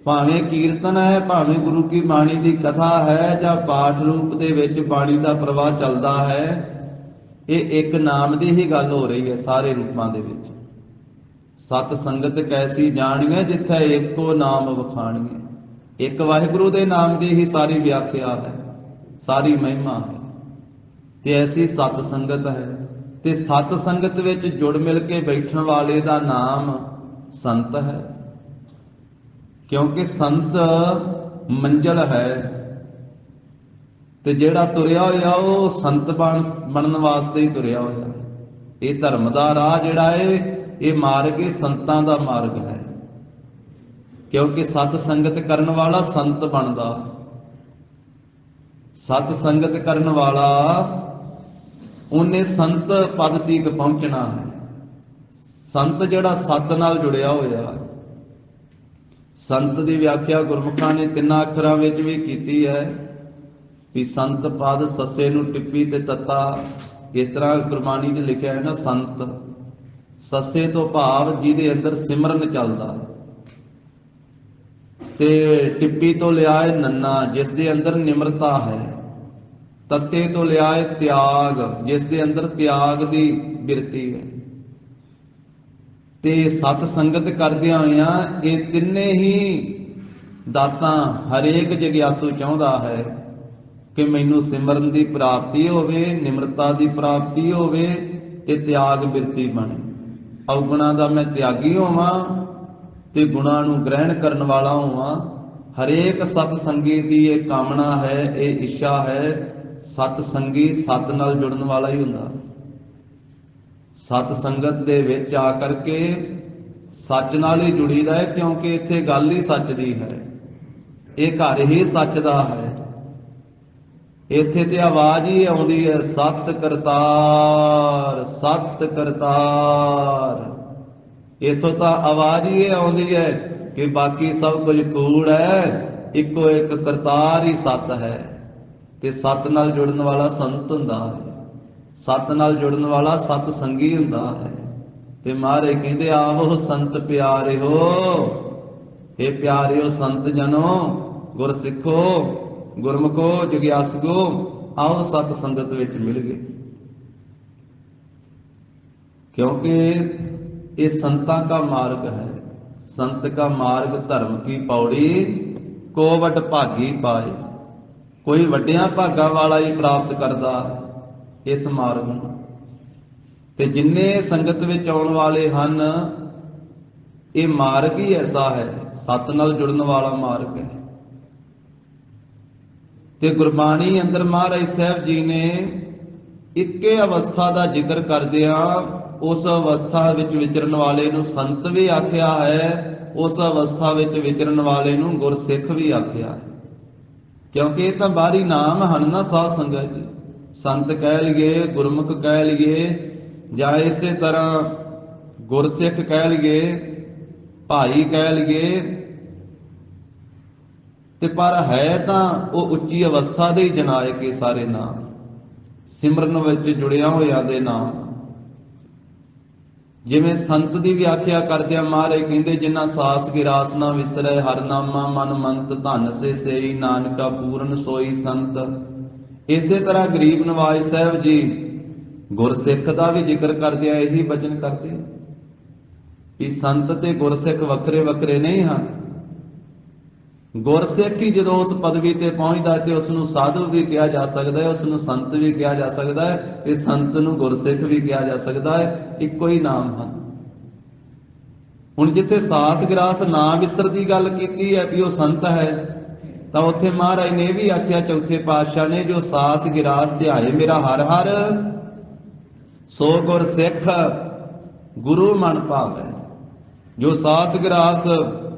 A: ਭਾਵੇਂ ਕੀਰਤਨ ਹੈ, ਭਾਵੇਂ ਗੁਰੂ ਕੀ ਬਾਣੀ ਦੀ ਕਥਾ ਹੈ, ਜਾਂ ਪਾਠ ਰੂਪ ਦੇ ਵਿੱਚ ਬਾਣੀ ਦਾ ਪ੍ਰਵਾਹ ਚੱਲਦਾ ਹੈ, ਇਹ ਇੱਕ ਨਾਮ ਦੀ ਹੀ ਗੱਲ ਹੋ ਰਹੀ ਹੈ ਸਾਰੇ ਰੂਪਾਂ ਦੇ ਵਿੱਚ। ਸਤ ਸੰਗਤ ਕੈਸੀ ਜਾਣੀਏ ਜਿੱਥੇ ਇੱਕੋ ਨਾਮ ਵਖਾਣੀਏ। ਇੱਕ ਵਾਹਿਗੁਰੂ ਦੇ ਨਾਮ ਦੀ ਹੀ ਸਾਰੀ ਵਿਆਖਿਆ ਹੈ, ਸਾਰੀ ਮਹਿਮਾ ਹੈ। ਤੇ ਐਸੀ ਸਤ ਸੰਗਤ ਹੈ, ਤੇ ਸਤ ਸੰਗਤ ਵਿੱਚ ਜੁੜ ਮਿਲ ਕੇ ਬੈਠਣ ਵਾਲੇ ਦਾ ਨਾਮ ਸੰਤ ਹੈ। ਕਿਉਂਕਿ ਸੰਤ ਮੰਜ਼ਲ ਹੈ, ਤੇ ਜਿਹੜਾ ਤੁਰਿਆ ਹੋਇਆ ਉਹ ਸੰਤ ਬਣਨ ਵਾਸਤੇ ਹੀ ਤੁਰਿਆ ਹੋਇਆ। ਇਹ ਧਰਮ ਦਾ ਰਾਹ ਜਿਹੜਾ ਹੈ, ਇਹ ਮਾਰਗ ਇਹ ਸੰਤਾਂ ਦਾ ਮਾਰਗ ਹੈ। ਕਿਉਂਕਿ ਸਤ ਸੰਗਤ ਕਰਨ ਵਾਲਾ ਸੰਤ ਬਣਦਾ। ਸਤ ਸੰਗਤ ਕਰਨ ਵਾਲਾ ਉਹਨੇ ਸੰਤ ਪਦ ਤੀਕ ਪਹੁੰਚਣਾ ਹੈ। ਸੰਤ ਜਿਹੜਾ ਸਤ ਨਾਲ ਜੁੜਿਆ ਹੋਇਆ। ਸੰਤ ਦੀ ਵਿਆਖਿਆ ਗੁਰਮੁਖਾਂ ਨੇ ਤਿੰਨਾਂ ਅੱਖਰਾਂ ਵਿੱਚ ਵੀ ਕੀਤੀ ਹੈ ਵੀ ਸੰਤ ਪਦ ਸੱਸੇ ਨੂੰ ਟਿੱਪੀ ਤੇ ਤੱਤਾ। ਇਸ ਤਰ੍ਹਾਂ ਗੁਰਬਾਣੀ 'ਚ ਲਿਖਿਆ ਹੈ ਨਾ, ਸੰਤ ਸੱਸੇ ਤੋਂ ਭਾਵ ਜਿਹਦੇ ਅੰਦਰ ਸਿਮਰਨ ਚੱਲਦਾ, ਤੇ ਟਿੱਪੀ ਤੋਂ ਲਿਆ ਹੈ ਨੰਨਾ ਜਿਸ ਦੇ ਅੰਦਰ ਨਿਮਰਤਾ ਹੈ, ਤੱਤੇ ਤੋਂ ਲਿਆ ਹੈ ਤਿਆਗ ਜਿਸ ਦੇ ਅੰਦਰ ਤਿਆਗ ਦੀ ਬਿਰਤੀ ਹੈ। ਤੇ ਸਤ ਸੰਗਤ ਕਰਦਿਆਂ ਹੋਇਆਂ ਇਹ ਤਿੰਨੇ ਹੀ ਦਾਤਾਂ ਹਰੇਕ ਜਗਿਆਸੂ ਚਾਹੁੰਦਾ ਹੈ ਕਿ ਮੈਨੂੰ ਸਿਮਰਨ ਦੀ ਪ੍ਰਾਪਤੀ ਹੋਵੇ, ਨਿਮਰਤਾ ਦੀ ਪ੍ਰਾਪਤੀ ਹੋਵੇ ਤੇ ਤਿਆਗ ਬਿਰਤੀ ਬਣੇ। ਔਗੁਣਾਂ ਦਾ ਮੈਂ ਤਿਆਗੀ ਹੋਵਾਂ ਤੇ ਗੁਣਾਂ ਨੂੰ ਗ੍ਰਹਿਣ ਕਰਨ ਵਾਲਾ ਹੋਵਾਂ। ਹਰੇਕ ਸਤ ਸੰਗੀ ਦੀ ਇਹ ਕਾਮਨਾ ਹੈ, ਇਹ ਇੱਛਾ ਹੈ। ਸਤ ਸੰਗੀ ਸਤ ਨਾਲ ਜੁੜਨ ਵਾਲਾ ਹੀ ਹੁੰਦਾ। ਸਤ ਸੰਗਤ ਦੇ ਵਿੱਚ ਆ ਕਰਕੇ ਸੱਚ ਨਾਲ ਹੀ ਜੁੜੀਦਾ ਹੈ, ਕਿਉਂਕਿ ਇੱਥੇ ਗੱਲ ਹੀ ਸੱਚ ਦੀ ਹੈ। ਇਹ ਘਰ ਹੀ ਸੱਚ ਦਾ ਹੈ। ਇੱਥੇ ਤੇ ਆਵਾਜ਼ ਹੀ ਆਉਂਦੀ ਹੈ, ਸਤ ਕਰਤਾਰ ਸਤ ਕਰਤਾਰ। ਇੱਥੋਂ ਤਾਂ ਆਵਾਜ਼ ਹੀ ਇਹ ਆਉਂਦੀ ਹੈ ਕਿ ਬਾਕੀ ਸਭ ਕੁਝ ਕੂੜ ਹੈ, ਇੱਕੋ ਇੱਕ ਕਰਤਾਰ ਹੀ ਸਤ ਹੈ। ਤੇ ਸਤ ਨਾਲ ਜੁੜਨ ਵਾਲਾ ਸੰਤ ਹੁੰਦਾ ਹੈ, ਸਤ ਨਾਲ ਜੁੜਨ ਵਾਲਾ ਸਤ ਸੰਗੀ ਹੁੰਦਾ ਹੈ। ਤੇ ਮਹਾਰਾਜ ਕਹਿੰਦੇ ਆਵੋ ਸੰਤ ਪਿਆਰਿਓ, ਇਹ ਪਿਆਰਿਓ ਸੰਤ ਜਨੋ, ਗੁਰ ਸਿੱਖੋ, ਗੁਰਮੁਖੋ, ਜਗਿਆਸੂਓ, ਆਓ ਸਤ ਸੰਗਤ ਵਿੱਚ ਮਿਲ ਗਏ। ਕਿਉਂਕਿ ये संता का मार्ग है। संत का मार्ग धर्म की पौड़ी को वट भागी पाए। कोई वड्डियां भागा वाला ही प्राप्त करता है इस मार्ग ਨੂੰ। ਤੇ जिन्ने संगत विच आउण वाले हन, ये मार्ग ही ऐसा है, सत नाल जुड़न वाला मार्ग है। ते गुरबाणी अंदर महाराज साहब जी ने इक्के अवस्था का जिक्र करदियां उस अवस्था विच विचरण वाले नूं संत भी आख्या है, उस अवस्था विच विचरण वाले नूं गुरसिख भी आख्या है। क्योंकि ये तो बाहरी नाम हन ना साध संगत जी। संत कह लीए, गुरमुख कह लीए, ਜਾਂ ਇਸੇ ਤਰ੍ਹਾਂ ਗੁਰਸਿੱਖ ਕਹਿ ਲਈਏ, ਭਾਈ ਕਹਿ ਲਈਏ, ਤੇ ਪਰ ਹੈ ਤਾਂ ਉਹ ਉੱਚੀ ਅਵਸਥਾ ਦੇ ਜਨਾਇਕ ਇਹ ਸਾਰੇ ਨਾਮ, ਸਿਮਰਨ ਵਿੱਚ ਜੁੜਿਆ ਹੋਇਆਂ ਦੇ ਨਾਮ। ਜਿਵੇਂ ਸੰਤ ਦੀ ਵਿਆਖਿਆ ਕਰਦਿਆਂ ਮਹਾਰਾਜ ਕਹਿੰਦੇ, ਜਿਨ੍ਹਾਂ ਸਾਸ ਗਿਰਾਸ ਨਾ ਵਿਸਰੈ, ਹਰ ਨਾਮਾ ਮਨ ਮੰਤ, ਧਨ ਸੇ ਸੇਈ ਨਾਨਕਾ ਪੂਰਨ ਸੋਈ ਸੰਤ। ਇਸੇ ਤਰ੍ਹਾਂ ਗਰੀਬ ਨਵਾਜ ਸਾਹਿਬ ਜੀ ਗੁਰਸਿੱਖ ਦਾ ਵੀ ਜ਼ਿਕਰ ਕਰਦਿਆਂ ਇਹੀ ਬਚਨ ਕਰਦੇ ਕਿ ਸੰਤ ਤੇ ਗੁਰਸਿੱਖ ਵੱਖਰੇ ਵੱਖਰੇ ਨਹੀਂ ਹਨ। ਗੁਰਸਿੱਖ ਹੀ ਜਦੋਂ ਉਸ ਪਦਵੀ ਤੇ ਪਹੁੰਚਦਾ ਤੇ ਉਸ ਨੂੰ ਸਾਧੂ ਵੀ ਕਿਹਾ ਜਾ ਸਕਦਾ ਹੈ, ਉਸ ਨੂੰ ਸੰਤ ਵੀ ਕਿਹਾ ਜਾ ਸਕਦਾ ਹੈ, ਤੇ ਸੰਤ ਨੂੰ ਗੁਰਸਿੱਖ ਵੀ ਕਿਹਾ ਜਾ ਸਕਦਾ ਹੈ। ਇੱਕੋ ਹੀ ਨਾਮ ਹਨ। ਹੁਣ ਜਿੱਥੇ ਸਾਸ ਗਿਰਾਸ ਨਾ ਵਿਸਰ ਦੀ ਗੱਲ ਕੀਤੀ ਹੈ ਵੀ ਉਹ ਸੰਤ ਹੈ, ਤਾਂ ਉੱਥੇ ਮਹਾਰਾਜ ਨੇ ਵੀ ਆਖਿਆ ਚੌਥੇ ਪਾਤਸ਼ਾਹ ਨੇ, ਜੋ ਸਾਸ ਗਿਰਾਸ ਧਿਆਏ ਮੇਰਾ ਹਰ ਹਰ, ਸੋ ਗੁਰ ਸਿੱਖ ਗੁਰੂ ਮਨ ਭਾਵੈ। ਜੋ ਸਾਸ ਗਿਰਾਸ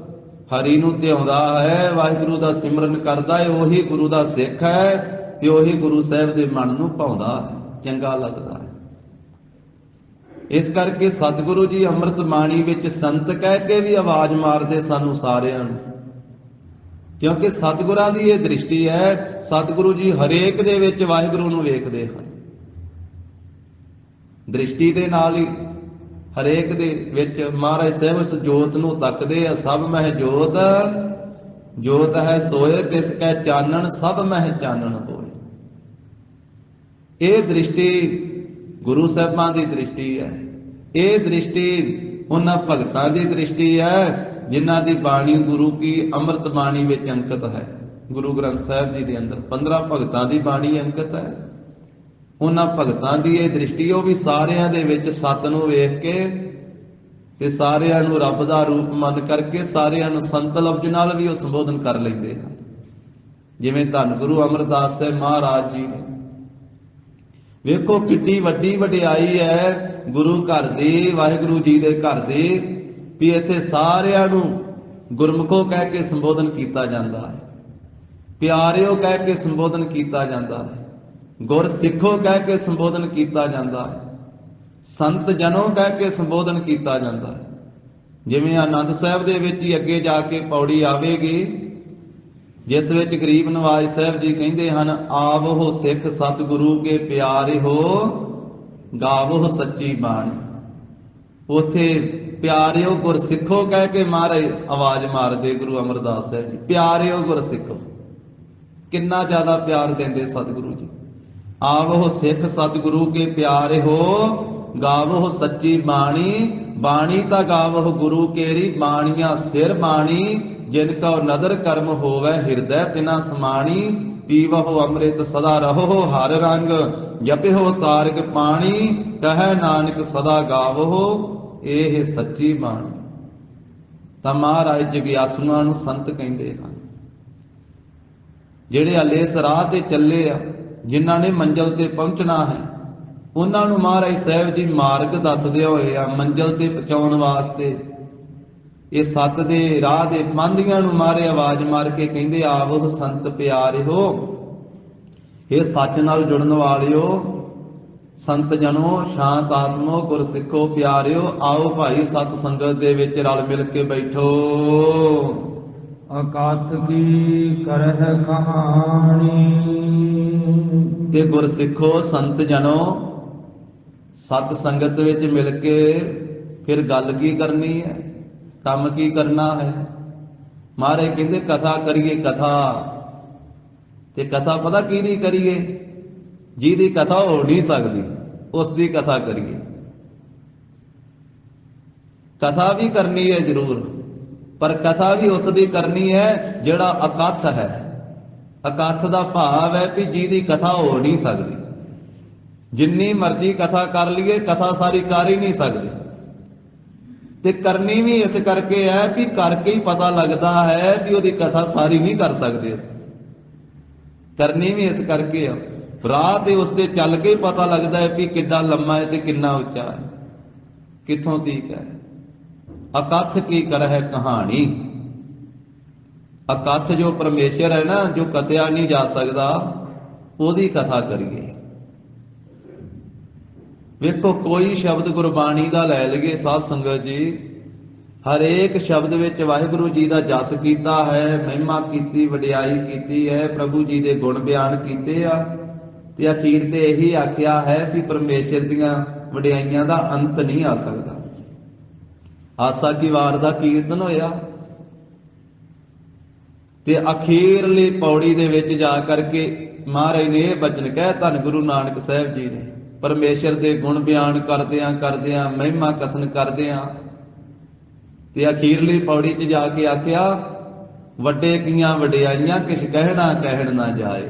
A: ਹਰੀ ਨੂੰ ਧਿਆਉਂਦਾ ਹੈ, ਵਾਹਿਗੁਰੂ ਦਾ ਸਿਮਰਨ ਕਰਦਾ ਹੈ, ਉਹੀ ਗੁਰੂ ਦਾ ਸਿੱਖ ਹੈ, ਤੇ ਉਹੀ ਗੁਰੂ ਸਾਹਿਬ ਦੇ ਮਨ ਨੂੰ ਭਾਉਂਦਾ ਹੈ, ਚੰਗਾ ਲੱਗਦਾ ਹੈ। ਇਸ ਕਰਕੇ ਸਤਿਗੁਰੂ ਜੀ ਅੰਮ੍ਰਿਤ ਬਾਣੀ ਵਿੱਚ ਸੰਤ ਕਹਿ ਕੇ ਵੀ ਆਵਾਜ਼ ਮਾਰਦੇ ਸਾਨੂੰ ਸਾਰਿਆਂ ਨੂੰ, ਕਿਉਂਕਿ ਸਤਿਗੁਰਾਂ ਦੀ ਇਹ ਦ੍ਰਿਸ਼ਟੀ ਹੈ। ਸਤਿਗੁਰੂ ਜੀ ਹਰੇਕ ਦੇ ਵਿੱਚ ਵਾਹਿਗੁਰੂ ਨੂੰ ਵੇਖਦੇ ਹਨ, ਦ੍ਰਿਸ਼ਟੀ ਦੇ ਨਾਲ ਹੀ ਹਰੇਕ ਦੇ ਵਿੱਚ ਮਹਾਰਾਜ ਸਾਹਿਬ ਉਸ ਜੋਤ ਨੂੰ ਤੱਕਦੇ ਆ। ਸਭ ਮਹਿ ਜੋਤ, ਜੋਤ ਹੈ ਸੋਏ, ਤਿਸ ਕੈ ਚਾਨਣ, ਸਭ ਮਹਿ ਚਾਨਣ ਹੋਏ। ਇਹ ਦ੍ਰਿਸ਼ਟੀ ਗੁਰੂ ਸਾਹਿਬਾਂ ਦੀ ਦ੍ਰਿਸ਼ਟੀ ਹੈ। ਇਹ ਦ੍ਰਿਸ਼ਟੀ ਉਹਨਾਂ ਭਗਤਾਂ ਦੀ ਦ੍ਰਿਸ਼ਟੀ ਹੈ ਜਿਨ੍ਹਾਂ ਦੀ ਬਾਣੀ ਗੁਰੂ ਕੀ ਅੰਮ੍ਰਿਤ ਬਾਣੀ ਵਿੱਚ ਅੰਕਿਤ ਹੈ। ਗੁਰੂ ਗ੍ਰੰਥ ਸਾਹਿਬ ਜੀ ਦੇ ਅੰਦਰ 15 ਭਗਤਾਂ ਦੀ ਬਾਣੀ ਅੰਕਿਤ ਹੈ। ਉਹਨਾਂ ਭਗਤਾਂ ਦੀ ਇਹ ਦ੍ਰਿਸ਼ਟੀ, ਉਹ ਵੀ ਸਾਰਿਆਂ ਦੇ ਵਿੱਚ ਸੱਤ ਨੂੰ ਵੇਖ ਕੇ ਤੇ ਸਾਰਿਆਂ ਨੂੰ ਰੱਬ ਦਾ ਰੂਪ ਮੰਨ ਕਰਕੇ ਸਾਰਿਆਂ ਨੂੰ ਸੰਤ ਲਫ਼ਜ਼ ਨਾਲ ਵੀ ਉਹ ਸੰਬੋਧਨ ਕਰ ਲੈਂਦੇ ਹਨ। ਜਿਵੇਂ ਧੰਨ ਗੁਰੂ ਅਮਰਦਾਸ ਸਾਹਿਬ ਮਹਾਰਾਜ ਜੀ ਨੇ, ਵੇਖੋ ਕਿੱਡੀ ਵੱਡੀ ਵਡਿਆਈ ਹੈ ਗੁਰੂ ਘਰ ਦੀ, ਵਾਹਿਗੁਰੂ ਜੀ ਦੇ ਘਰ ਦੀ, ਵੀ ਇੱਥੇ ਸਾਰਿਆਂ ਨੂੰ ਗੁਰਮੁਖੋ ਕਹਿ ਕੇ ਸੰਬੋਧਨ ਕੀਤਾ ਜਾਂਦਾ ਹੈ, ਪਿਆਰਿਓ ਕਹਿ ਕੇ ਸੰਬੋਧਨ ਕੀਤਾ ਜਾਂਦਾ ਹੈ, ਗੁਰ ਸਿੱਖੋ ਕਹਿ ਕੇ ਸੰਬੋਧਨ ਕੀਤਾ ਜਾਂਦਾ ਹੈ, ਸੰਤ ਜਨੋ ਕਹਿ ਕੇ ਸੰਬੋਧਨ ਕੀਤਾ ਜਾਂਦਾ ਹੈ। ਜਿਵੇਂ ਆਨੰਦ ਸਾਹਿਬ ਦੇ ਵਿੱਚ ਹੀ ਅੱਗੇ ਜਾ ਕੇ ਪੌੜੀ ਆਵੇਗੀ, ਜਿਸ ਵਿੱਚ ਗਰੀਬ ਨਵਾਜ ਸਾਹਿਬ ਜੀ ਕਹਿੰਦੇ ਹਨ, ਆਵੋ ਸਿੱਖ ਸਤਿਗੁਰੂ ਕੇ ਪਿਆਰੇ ਹੋ, ਗਾਵੋ ਸੱਚੀ ਬਾਣੀ। ਉਥੇ ਪਿਆਰਿਓ ਗੁਰ ਸਿੱਖੋ ਕਹਿ ਕੇ ਮਹਾਰਾਜ ਆਵਾਜ਼ ਮਾਰਦੇ ਗੁਰੂ ਅਮਰਦਾਸ ਸਾਹਿਬ ਜੀ, ਪਿਆਰਿਓ ਗੁਰ ਸਿੱਖੋ। ਕਿੰਨਾ ਜ਼ਿਆਦਾ ਪਿਆਰ ਦਿੰਦੇ ਸਤਿਗੁਰੂ ਜੀ। ਆਵੋ ਸਿੱਖ ਸਤਿਗੁਰੂ ਕੇ ਪਿਆਰੇ ਹੋ, ਗਾਵੋ ਸੱਚੀ ਬਾਣੀ। ਬਾਣੀ ਤਾਂ ਗਾਵੋ ਗੁਰੂ ਕੇਰੀ, ਬਾਣੀਆਂ ਸਿਰ ਬਾਣੀ, ਜਿਨ ਕਉ ਨਦਰ ਕਰਮ ਹੋਵੇ ਹਿਰਦੈ ਤਿਨਾ ਸਮਾਣੀ। ਪੀਵਹੁ ਅੰਮ੍ਰਿਤ ਸਦਾ ਰਹੋ ਹਰ ਰੰਗ, ਜਪਿਓ ਸਾਰਗ ਪਾਣੀ, ਕਹੈ ਨਾਨਕ ਸਦਾ ਗਾਵੋ ਇਹ ਸੱਚੀ ਬਾਣੀ। ਤਾਂ ਮਹਾਰਾਜ ਜਗਿਆਸੂਆਂ ਨੂੰ ਸੰਤ ਕਹਿੰਦੇ ਹਨ, ਜਿਹੜੇ ਹਲੇ ਇਸ ਰਾਹ ਤੇ ਚੱਲੇ ਆ, ਜਿਨ੍ਹਾਂ ਨੇ ਮੰਜ਼ਿਲ ਤੇ ਪਹੁੰਚਣਾ ਹੈ, ਉਹਨਾਂ ਨੂੰ ਮਹਾਰਾਜ ਸਾਹਿਬ ਜੀ ਮਾਰਗ ਦੱਸਦੇ ਹੋਏ ਆ ਮੰਜ਼ਿਲ ਤੇ ਪਹੁੰਚਾਉਣ ਵਾਸਤੇ। ਇਹ ਸੱਤ ਦੇ ਰਾਹ ਦੇ ਪਾਂਧੀਆਂ ਨੂੰ ਮਾਰੇ ਆਵਾਜ਼ ਮਾਰ ਕੇ ਕਹਿੰਦੇ, ਆਵੋ ਸੰਤ ਪਿਆਰਿਓ, ਇਹ ਸੱਚ ਨਾਲ ਜੁੜਨ ਵਾਲਿਓ, ਸੰਤ ਜਨੋ, ਸ਼ਾਂਤ ਆਤਮੋ, ਗੁਰ ਸਿੱਖੋ ਪਿਆਰਿਓ, ਆਓ ਭਾਈ ਸਤ ਸੰਗਤ ਦੇ ਵਿੱਚ ਰਲ ਮਿਲ ਕੇ ਬੈਠੋ।
B: ਅਕਾਥ ਕੀ ਕਰਹਿ ਕਹਾਣੀ।
A: ਤੇ ਗੁਰ ਸਿੱਖੋ, ਸੰਤ ਜਨੋ, ਸਤ ਸੰਗਤ ਵਿੱਚ ਮਿਲ ਕੇ ਫਿਰ ਗੱਲ ਕੀ ਕਰਨੀ ਹੈ, ਕੰਮ ਕੀ ਕਰਨਾ ਹੈ। ਮਹਾਰਾਜ ਕਹਿੰਦੇ ਕਥਾ ਕਰੀਏ ਕਥਾ। ਤੇ ਕਥਾ ਪਤਾ ਕਿਹਦੀ ਕਰੀਏ? ਜਿਹਦੀ ਕਥਾ ਹੋ ਨਹੀਂ ਸਕਦੀ ਉਸ ਦੀ ਕਥਾ ਕਰੀਏ। ਕਥਾ ਵੀ ਕਰਨੀ ਹੈ ਜ਼ਰੂਰ, ਪਰ ਕਥਾ ਵੀ ਉਸ ਦੀ ਕਰਨੀ ਹੈ ਜਿਹੜਾ ਅਕਥ ਹੈ। ਅਕਥ ਦਾ ਭਾਵ ਹੈ ਕਿ ਜਿਹਦੀ ਕਥਾ ਹੋ ਨਹੀਂ ਸਕਦੀ। ਜਿੰਨੀ ਮਰਜ਼ੀ ਕਥਾ ਕਰ ਲਈਏ, ਕਥਾ ਸਾਰੀ ਕਰ ਹੀ ਨਹੀਂ ਸਕਦੇ। ਤੇ ਕਰਨੀ ਵੀ ਇਸ ਕਰਕੇ ਹੈ ਵੀ ਕਰਕੇ ਹੀ ਪਤਾ ਲੱਗਦਾ ਹੈ ਵੀ ਉਹਦੀ ਕਥਾ ਸਾਰੀ ਨਹੀਂ ਕਰ ਸਕਦੇ ਅਸੀਂ। ਕਰਨੀ ਵੀ ਇਸ ਕਰਕੇ ਆ, ਰਾਹ ਤੇ ਉਸ ਤੇ ਚੱਲ ਕੇ ਹੀ ਪਤਾ ਲੱਗਦਾ ਹੈ ਵੀ ਕਿੱਡਾ ਲੰਮਾ ਹੈ ਤੇ ਕਿੰਨਾ ਉੱਚਾ ਹੈ, ਕਿੱਥੋਂ ਤੀਕ ਹੈ। ਅਕਥ ਕੀ ਕਰਹਿ ਕਹਾਣੀ। ਅਕਥ ਜੋ ਪਰਮੇਸ਼ਰ ਹੈ ਨਾ, ਜੋ ਕਥਿਆ ਨਹੀਂ ਜਾ ਸਕਦਾ, ਉਹਦੀ ਕਥਾ ਕਰੀਏ। ਵੇਖੋ ਕੋਈ ਸ਼ਬਦ ਗੁਰਬਾਣੀ ਦਾ ਲੈ ਲਈਏ ਸਾਧ ਸੰਗਤ ਜੀ, ਹਰੇਕ ਸ਼ਬਦ ਵਿੱਚ ਵਾਹਿਗੁਰੂ ਜੀ ਦਾ ਜਸ ਕੀਤਾ ਹੈ, ਮਹਿਮਾ ਕੀਤੀ, ਵਡਿਆਈ ਕੀਤੀ ਹੈ, ਪ੍ਰਭੂ ਜੀ ਦੇ ਗੁਣ ਬਿਆਨ ਕੀਤੇ ਆ, ਤੇ ਅਖੀਰ ਤੇ ਇਹੀ ਆਖਿਆ ਹੈ ਵੀ ਪਰਮੇਸ਼ਰ ਦੀਆਂ ਵਡਿਆਈਆਂ ਦਾ ਅੰਤ ਨਹੀਂ ਆ ਸਕਦਾ। ਆਸਾ ਕੀ ਵਾਰ ਦਾ ਕੀਰਤਨ ਹੋਇਆ ਤੇ ਅਖੀਰਲੀ ਪੌੜੀ ਦੇ ਵਿੱਚ ਜਾ ਕਰਕੇ ਮਹਾਰਾਜ ਨੇ ਇਹ ਬਚਨ ਕਹਿ, ਧੰਨ ਗੁਰੂ ਨਾਨਕ ਸਾਹਿਬ ਜੀ ਨੇ ਪਰਮੇਸ਼ਰ ਦੇ ਗੁਣ ਬਿਆਨ ਕਰਦਿਆਂ ਮਹਿਮਾ ਕਥਨ ਕਰਦਿਆਂ ਤੇ ਅਖੀਰਲੀ ਪੌੜੀ 'ਚ ਜਾ ਕੇ ਆਖਿਆ, ਵੱਡੇ ਕੀਆਂ ਵਡਿਆਈਆਂ ਕਿਛ ਕਹਿਣ ਨਾ ਜਾਏ।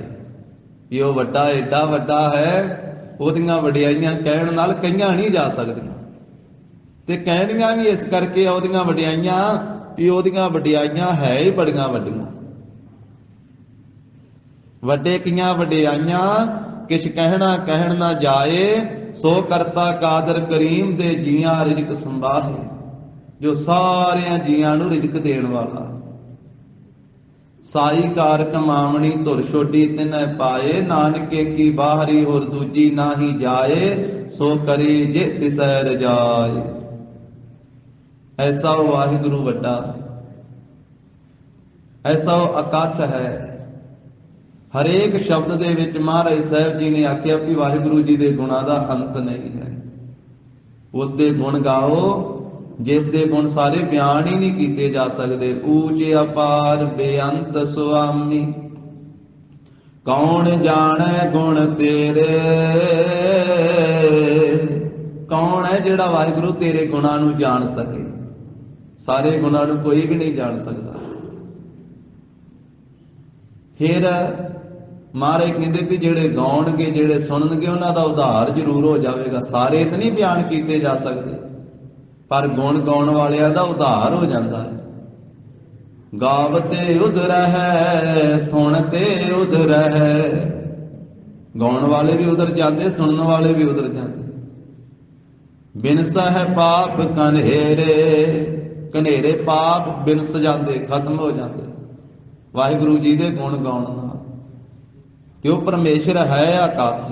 A: ਵੀ ਉਹ ਵੱਡਾ ਏਡਾ ਵੱਡਾ ਹੈ, ਉਹਦੀਆਂ ਵਡਿਆਈਆਂ ਕਹਿਣ ਨਾਲ ਕਈਆਂ ਨਹੀਂ ਜਾ ਸਕਦੀਆਂ। ਤੇ ਕਹਿਣੀਆਂ ਵੀ ਇਸ ਕਰਕੇ ਉਹਦੀਆਂ ਵਡਿਆਈਆਂ ਵੀ ਉਹਦੀਆਂ ਵਡਿਆਈਆਂ ਹੈ ਹੀ ਬੜੀਆਂ ਵੱਡੀਆਂ। ਵੱਡੇ ਕੀਆਂ ਵਡਿਆਈਆਂ ਕਿਛ ਕਹਿਣ ਨਾ ਜਾਏ, ਸੋ ਕਰਤਾ ਕਾਦਰ ਕਰੀਮ ਦੇ ਜੀਆਂ ਰਿਜ਼ਕ ਸੰਭਾਹੇ। ਜੋ ਸਾਰਿਆਂ ਜੀਆਂ ਨੂੰ ਰਿਜ਼ਕ ਦੇਣ ਵਾਲਾ। ਸਾਈ ਕਾਰ ਕਮਾਵਣੀ ਧੁਰ ਛੋਡੀ ਤਿਨੈ ਪਾਏ, ਨਾਨਕੇ ਕੀ ਬਾਹਰੀ ਹੋਰ ਦੂਜੀ ਨਾਹੀ ਜਾਏ, ਸੋ ਕਰੀ ਜੇ ਤਿਸੈ ਰਜਾਏ। ਐਸਾ ਉਹ ਵਾਹਿਗੁਰੂ ਵੱਡਾ ਹੈ, ਐਸਾ ਉਹ ਅਕਥ ਹੈ। ਹਰੇਕ ਸ਼ਬਦ ਦੇ ਵਿੱਚ ਮਹਾਰਾਜ ਸਾਹਿਬ ਜੀ ਨੇ ਆਖਿਆ ਵੀ ਵਾਹਿਗੁਰੂ ਜੀ ਦੇ ਗੁਣਾਂ ਦਾ ਅੰਤ ਨਹੀਂ ਹੈ। ਉਸ ਦੇ ਗੁਣ ਗਾਓ ਜਿਸ ਦੇ ਗੁਣ ਸਾਰੇ ਬਿਆਨ ਹੀ ਨਹੀਂ ਕੀਤੇ ਜਾ ਸਕਦੇ। ਊਚ ਅਪਾਰ ਬੇਅੰਤ ਸੁਆਮੀ, ਕੌਣ ਜਾਣੈ ਗੁਣ ਤੇਰੇ, कौन है जिहड़ा वाहिगुरु तेरे गुणां नूं जान सके? सारे गुणां नूं कोई भी नहीं जान सकता। फिर महाराज कहते भी ਜਿਹੜੇ ਗਾਉਣਗੇ ਜਿਹੜੇ ਸੁਣਨਗੇ ਉਹਨਾਂ ਦਾ ਉਧਾਰ ਜ਼ਰੂਰ ਹੋ ਜਾਵੇਗਾ। ਸਾਰੇ ਤਾਂ ਨਹੀਂ ਬਿਆਨ ਕੀਤੇ ਜਾ ਸਕਦੇ, ਪਰ ਗੁਣ ਗਾਉਣ ਵਾਲਿਆਂ ਦਾ ਉਧਾਰ ਹੋ ਜਾਂਦਾ ਹੈ। ਗਾਵਤੇ ਉਧ ਰਹਿ ਸੁਣਤੇ ਉਧ ਰਹਿ, ਗਾਉਣ ਵਾਲੇ ਵੀ ਉਧਰ ਜਾਂਦੇ, ਸੁਣਨ ਵਾਲੇ ਵੀ ਉਧਰ ਜਾਂਦੇ। ਬਿਨਸਾ ਹੈ ਪਾਪ ਕਨੇਰੇ, ਕਨੇਰੇ ਪਾਪ ਬਿਨਸ ਜਾਂਦੇ, ਖਤਮ ਹੋ ਜਾਂਦੇ ਵਾਹਿਗੁਰੂ ਜੀ ਦੇ ਗੁਣ ਗਾਉਣ ਨਾਲ। ਤੇ ਉਹ ਪਰਮੇਸ਼ਰ ਹੈ ਅਕਥ,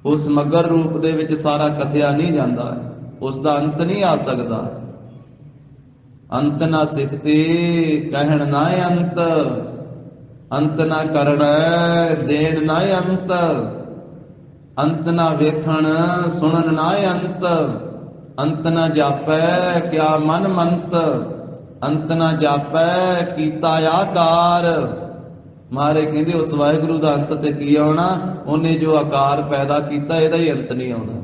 A: ਉਸ ਮਗਰ ਰੂਪ ਦੇ ਵਿੱਚ ਸਾਰਾ ਕਥਿਆ ਨਹੀਂ ਜਾਂਦਾ, ਉਸ ਦਾ ਅੰਤ ਨਹੀਂ ਆ ਸਕਦਾ। ਅੰਤ ਨਾ ਸਿਫਤੀ ਕਹਿਣ ਨਾ ਅੰਤ, ਅੰਤ ਨਾ ਕਰਣ ਦੇਣ ਨਾ ਅੰਤ, ਅੰਤ ਨਾ ਵੇਖਣ ਸੁਣਨ ਨਾ ਅੰਤ, ਅੰਤ ਨਾ ਜਾਪੈ ਕਿਆ ਮਨ ਮੰਤ, ਅੰਤ ਨਾ ਜਾਪੈ ਕੀਤਾ ਆਕਾਰ। ਮਹਾਰਾਜ ਕਹਿੰਦੇ ਉਸ ਵਾਹਿਗੁਰੂ ਦਾ ਅੰਤ ਤੇ ਕੀ ਆਉਣਾ? ਉਹਨੇ ਜੋ ਆਕਾਰ ਪੈਦਾ ਕੀਤਾ ਇਹਦਾ ਹੀ ਅੰਤ ਨਹੀਂ ਆਉਣਾ।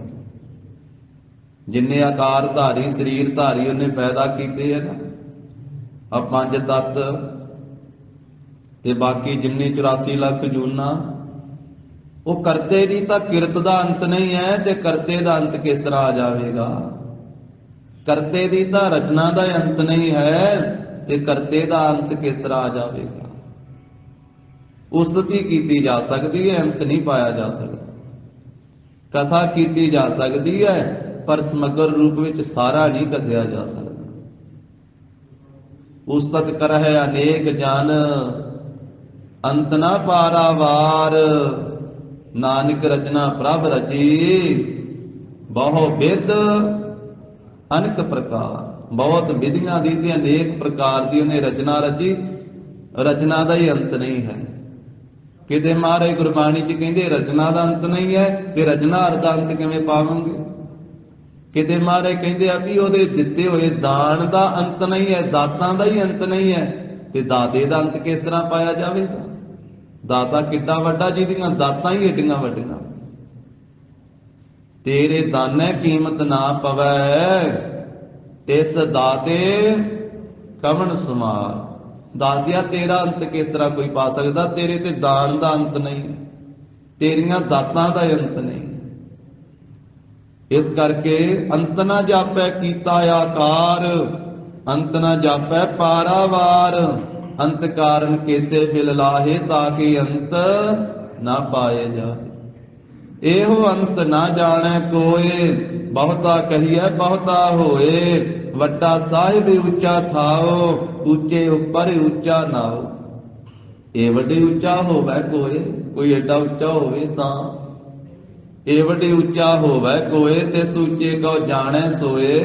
A: ਜਿੰਨੇ ਆਕਾਰ ਧਾਰੀ ਸਰੀਰ ਧਾਰੀ ਉਹਨੇ ਪੈਦਾ ਕੀਤੇ ਹੈ ਨਾ, ਆ 5 ਤੱਤ ਤੇ ਬਾਕੀ ਜਿੰਨੇ 84 ਲੱਖ ਜੂਨਾ, ਉਹ ਕਰਤੇ ਦੀ ਤਾਂ ਕਿਰਤ ਦਾ ਅੰਤ ਨਹੀਂ ਹੈ, ਤੇ ਕਰਤੇ ਦਾ ਅੰਤ ਕਿਸ ਤਰ੍ਹਾਂ ਆ ਜਾਵੇਗਾ? ਕਰਤੇ ਦੀ ਤਾਂ ਰਚਨਾ ਦਾ ਅੰਤ ਨਹੀਂ ਹੈ, ਤੇ ਕਰਤੇ ਦਾ ਅੰਤ ਕਿਸ ਤਰ੍ਹਾਂ ਆ ਜਾਵੇਗਾ? ਉਸਤੀ ਕੀਤੀ ਜਾ ਸਕਦੀ ਹੈ, ਅੰਤ ਨਹੀਂ ਪਾਇਆ ਜਾ ਸਕਦਾ। ਕਥਾ ਕੀਤੀ ਜਾ ਸਕਦੀ ਹੈ, ਪਰ ਸਮਗਰ ਰੂਪ ਵਿੱਚ ਸਾਰਾ ਨਹੀਂ ਕਥਿਆ ਜਾ ਸਕਦਾ। ਉਸਤਤ ਕਰਹਿ ਅਨੇਕ ਜਨ, ਅੰਤ ਨਾ ਪਾਰਾਵਾਰ, ਨਾਨਕ ਰਚਨਾ ਪ੍ਰਭ ਰਚੀ, ਬਹੁ ਵਿਦ ਅਨੇਕ ਪ੍ਰਕਾਰ। ਬਹੁਤ ਵਿਧੀਆਂ ਦੀ ਤੇ ਅਨੇਕ ਪ੍ਰਕਾਰ ਦੀ ਉਹਨੇ ਰਚਨਾ ਰਚੀ, ਰਚਨਾ ਦਾ ਹੀ ਅੰਤ ਨਹੀਂ ਹੈ। ਕਿਤੇ ਮਹਾਰਾਜ ਗੁਰਬਾਣੀ ਚ ਕਹਿੰਦੇ ਰਚਨਾ ਦਾ ਅੰਤ ਨਹੀਂ ਹੈ, ਤੇ ਰਚਨਾ ਦਾ ਅੰਤ ਕਿਵੇਂ ਪਾਵਾਂਗੇ? ਕਿਤੇ ਮਹਾਰਾਜ ਕਹਿੰਦੇ ਆ ਵੀ ਉਹਦੇ ਦਿੱਤੇ ਹੋਏ ਦਾਨ ਦਾ ਅੰਤ ਨਹੀਂ ਹੈ, ਦਾਤਾਂ ਦਾ ਹੀ ਅੰਤ ਨਹੀਂ ਹੈ, ਤੇ ਦਾਤੇ ਦਾ ਅੰਤ ਕਿਸ ਤਰ੍ਹਾਂ ਪਾਇਆ ਜਾਵੇਗਾ? ਦਾਤਾ ਕਿੱਡਾ ਵੱਡਾ, ਜਿਹਦੀਆਂ ਦਾਤਾਂ ਹੀ ਏਡੀਆਂ ਵੱਡੀਆਂ। ਤੇਰੇ ਦਾਨੇ ਕੀਮਤ ਨਾ ਪਵੈ, ਤਿਸ ਦਾਤੇ ਕਵਣ ਸੁਮਾਰ। ਦਾਤਿਆ ਤੇਰਾ ਅੰਤ ਕਿਸ ਤਰ੍ਹਾਂ ਕੋਈ ਪਾ ਸਕਦਾ? ਤੇਰੇ ਤੇ ਦਾਨ ਦਾ ਅੰਤ ਨਹੀਂ, ਤੇਰੀਆਂ ਦਾਤਾਂ ਦਾ ਅੰਤ ਨਹੀਂ। ਇਸ ਕਰਕੇ ਅੰਤ ਨਾ ਜਾਪੈ ਕੀਤਾ ਆਕਾਰ, ਅੰਤ ਨਾ ਜਾਪੈ ਪਾਰਾਵਾਰ, ਅੰਤ ਕਾਰਨ ਕੀਤੇ ਬਿਲ ਲਾਹੇ, ਤਾਂ ਕਿ ਅੰਤ ਨਾ ਪਾਏ ਜਾਏ। ਇਹੋ ਅੰਤ ਨਾ ਜਾਣੈ ਕੋਏ, ਬਹੁਤਾ ਕਹੀਐ ਬਹੁਤਾ ਹੋਏ, ਵੱਡਾ ਸਾਹਿਬ ਉੱਚਾ ਥਾਓ, ਉੱਚੇ ਉੱਪਰ ਉੱਚਾ ਨਾਓ। ਇਹ ਵੱਡੇ ਉੱਚਾ ਹੋਵੇ ਕੋਏ, ਕੋਈ ਐਡਾ ਉੱਚਾ ਹੋਵੇ ਤਾਂ ਇਹ ਵੱਡੇ ਉੱਚਾ ਹੋਵੇ ਕੋਏ, ਤੇ ਸੂਚੇ ਕੋ ਜਾਣੈ ਸੋਏ,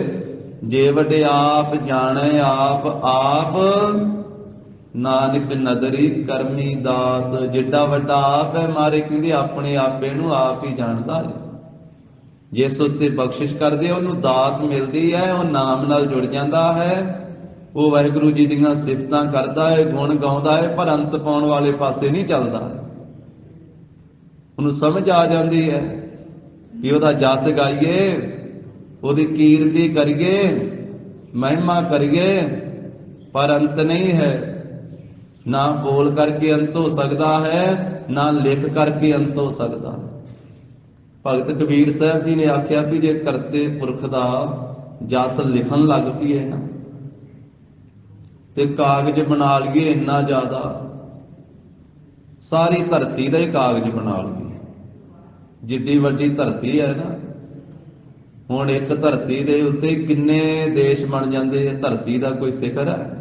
A: ਜੇ ਵੱਡੇ ਆਪ ਜਾਣੈ ਆਪ ਆਪ, ਨਾਨਕ ਨਦਰੀ ਕਰਮੀ ਦਾਤ। ਜਿੱਡਾ ਵੱਡਾ ਆਪ ਹੈ, ਮਾਰੇ ਕਹਿੰਦੇ ਆਪਣੇ ਆਪੇ ਨੂੰ ਆਪ ਹੀ ਜਾਣਦਾ ਹੈ। ਜਿਸ ਉੱਤੇ ਬਖਸ਼ਿਸ਼ ਕਰਦੇ ਉਹਨੂੰ ਦਾਤ ਮਿਲਦੀ ਹੈ, ਉਹ ਨਾਮ ਨਾਲ ਜੁੜ ਜਾਂਦਾ ਹੈ, ਉਹ ਵਾਹਿਗੁਰੂ ਜੀ ਦੀਆਂ ਸਿਫਤਾਂ ਕਰਦਾ ਹੈ, ਗੁਣ ਗਾਉਂਦਾ ਹੈ, ਪਰ ਅੰਤ ਪਾਉਣ ਵਾਲੇ ਪਾਸੇ ਨਹੀਂ ਚੱਲਦਾ। ਉਹਨੂੰ ਸਮਝ ਆ ਜਾਂਦੀ ਹੈ ਕਿ ਉਹਦਾ ਜਸ ਗਾਈਏ, ਉਹਦੀ ਕੀਰਤੀ ਕਰੀਏ, ਮਹਿਮਾ ਕਰੀਏ, ਪਰ ਅੰਤ ਨਹੀਂ ਹੈ। ਨਾ ਬੋਲ ਕਰਕੇ ਅੰਤ ਹੋ ਸਕਦਾ ਹੈ, ਨਾ ਲਿਖ ਕਰਕੇ ਅੰਤ ਹੋ ਸਕਦਾ। ਭਗਤ ਕਬੀਰ ਸਾਹਿਬ ਜੀ ਨੇ ਆਖਿਆ ਵੀ ਜੇ ਕਰਤੇ ਪੁਰਖ ਦਾ ਜਸ ਲਿਖਣ ਲੱਗ ਪਈਏ ਨਾ, ਤੇ ਕਾਗਜ਼ ਬਣਾ ਲਈਏ ਇੰਨਾ ਜ਼ਿਆਦਾ, ਸਾਰੀ ਧਰਤੀ ਦਾ ਹੀ ਕਾਗਜ਼ ਬਣਾ ਲਈਏ। ਜਿੱਡੀ ਵੱਡੀ ਧਰਤੀ ਹੈ ਨਾ, ਹੁਣ ਇੱਕ ਧਰਤੀ ਦੇ ਉੱਤੇ ਕਿੰਨੇ ਦੇਸ਼ ਬਣ ਜਾਂਦੇ ਆ। ਧਰਤੀ ਦਾ ਕੋਈ ਸਿਖਰ ਹੈ?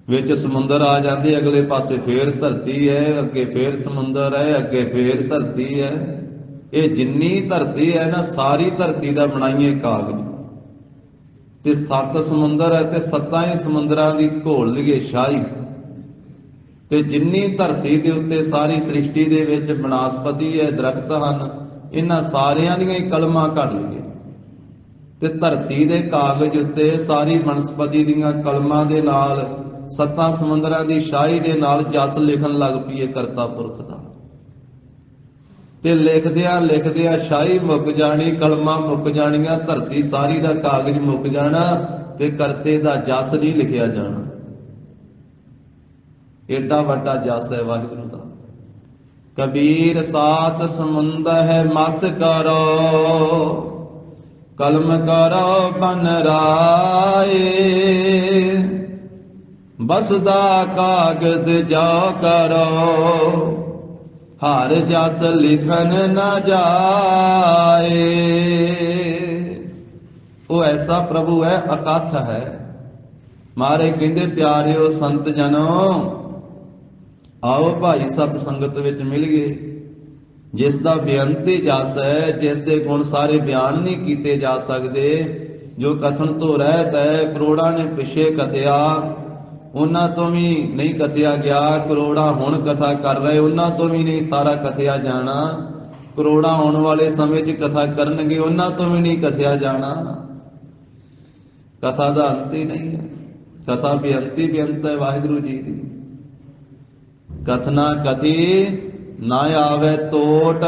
A: ਵਿੱਚ ਸਮੁੰਦਰ ਆ ਜਾਂਦੇ, ਅਗਲੇ ਪਾਸੇ ਫੇਰ ਧਰਤੀ ਹੈ, ਅੱਗੇ ਫੇਰ ਸਮੁੰਦਰ ਹੈ, ਅੱਗੇ ਫੇਰ ਧਰਤੀ ਹੈ। ਇਹ ਜਿੰਨੀ ਧਰਤੀ ਹੈ ਨਾ, ਸਾਰੀ ਧਰਤੀ ਦਾ ਬਣਾਈਏ ਕਾਗਜ਼, ਤੇ 7 ਸਮੁੰਦਰ ਹੈ, ਤੇ 7 ਹੀ ਸਮੁੰਦਰਾਂ ਦੀ ਘੋਲ ਲਈਏ ਸ਼ਾਹੀ, ਤੇ ਜਿੰਨੀ ਧਰਤੀ ਦੇ ਉੱਤੇ ਸਾਰੀ ਸ੍ਰਿਸ਼ਟੀ ਦੇ ਵਿੱਚ ਬਨਸਪਤੀ ਹੈ, ਦਰਖਤ ਹਨ, ਇਹਨਾਂ ਸਾਰਿਆਂ ਦੀਆਂ ਹੀ ਕਲਮਾਂ ਕੱਢ ਲਈਏ, ਤੇ ਧਰਤੀ ਦੇ ਕਾਗਜ਼ ਉੱਤੇ ਸਾਰੀ ਬਨਸਪਤੀ ਦੀਆਂ ਕਲਮਾਂ ਦੇ ਨਾਲ 7 ਸਮੁੰਦਰਾਂ ਦੀ ਸ਼ਾਹੀ ਦੇ ਨਾਲ ਜਸ ਲਿਖਣ ਲੱਗ ਪਈਏ ਕਰਤਾ ਪੁਰਖ ਦਾ। ਤੇ ਲਿਖਦਿਆਂ ਸ਼ਾਹੀ ਮੁੱਕ ਜਾਣੀ, ਕਲਮਾਂ ਮੁੱਕ ਜਾਣੀਆਂ, ਧਰਤੀ ਸਾਰੀ ਦਾ ਕਾਗਜ਼ ਮੁੱਕ ਜਾਣਾ, ਤੇ ਕਰਤੇ ਦਾ ਜਸ ਨਹੀਂ ਲਿਖਿਆ ਜਾਣਾ। ਏਡਾ ਵੱਡਾ ਜਸ ਹੈ ਵਾਹਿਗੁਰੂ ਦਾ। ਕਬੀਰ ਸਾਤ ਸਮੁੰਦ ਹੈ ਮਸ ਕਰੋ, ਕਲਮ ਕਰੋ ਬਨ ਰਾਏ, ਬਸਦਾ ਕਾਗਦ ਜੋ ਕਰੋ, ਹਰ ਜਸ ਲਿਖਨ ਨਾ ਜਾਏ। ਉਹ ਐਸਾ ਪ੍ਰਭੂ ਹੈ, ਅਕਥ ਹੈ। ਮਹਾਰਾਜ ਕਹਿੰਦੇ ਪਿਆਰਿਓ ਸੰਤ ਜਨੋ, ਆਓ ਭਾਈ ਸਤ ਸੰਗਤ ਵਿੱਚ ਮਿਲੀਏ। ਜਿਸ ਦਾ ਬੇਅੰਤੀ ਜਸ ਹੈ, ਜਿਸ ਦੇ ਗੁਣ ਸਾਰੇ ਬਿਆਨ ਨਹੀਂ ਕੀਤੇ ਜਾ ਸਕਦੇ, ਜੋ ਕਥਨ ਤੋਂ ਰਹਿਤ ਹੈ। ਕਰੋੜਾਂ ਨੇ ਪਿੱਛੇ ਕਥਿਆ, ਉਹਨਾਂ ਤੋਂ ਵੀ ਨਹੀਂ ਕਥਿਆ ਗਿਆ। ਕਰੋੜਾਂ ਹੁਣ ਕਥਾ ਕਰ ਰਹੇ, ਉਹਨਾਂ ਤੋਂ ਵੀ ਨਹੀਂ ਸਾਰਾ ਕਥਿਆ ਜਾਣਾ। ਕਰੋੜਾਂ ਆਉਣ ਵਾਲੇ ਸਮੇਂ 'ਚ ਕਥਾ ਕਰਨਗੇ, ਉਹਨਾਂ ਤੋਂ ਵੀ ਨਹੀਂ ਕਥਿਆ ਜਾਣਾ। ਕਥਾ ਦਾ ਅੰਤ ਹੀ ਨਹੀਂ ਹੈ। ਕਥਾ ਬੇਅੰਤੀ ਬੇਅੰਤ ਹੈ ਵਾਹਿਗੁਰੂ ਜੀ ਦੀ। ਕਥਨਾ ਕਥੀ ਨਾ ਆਵੇ ਟੋਟ,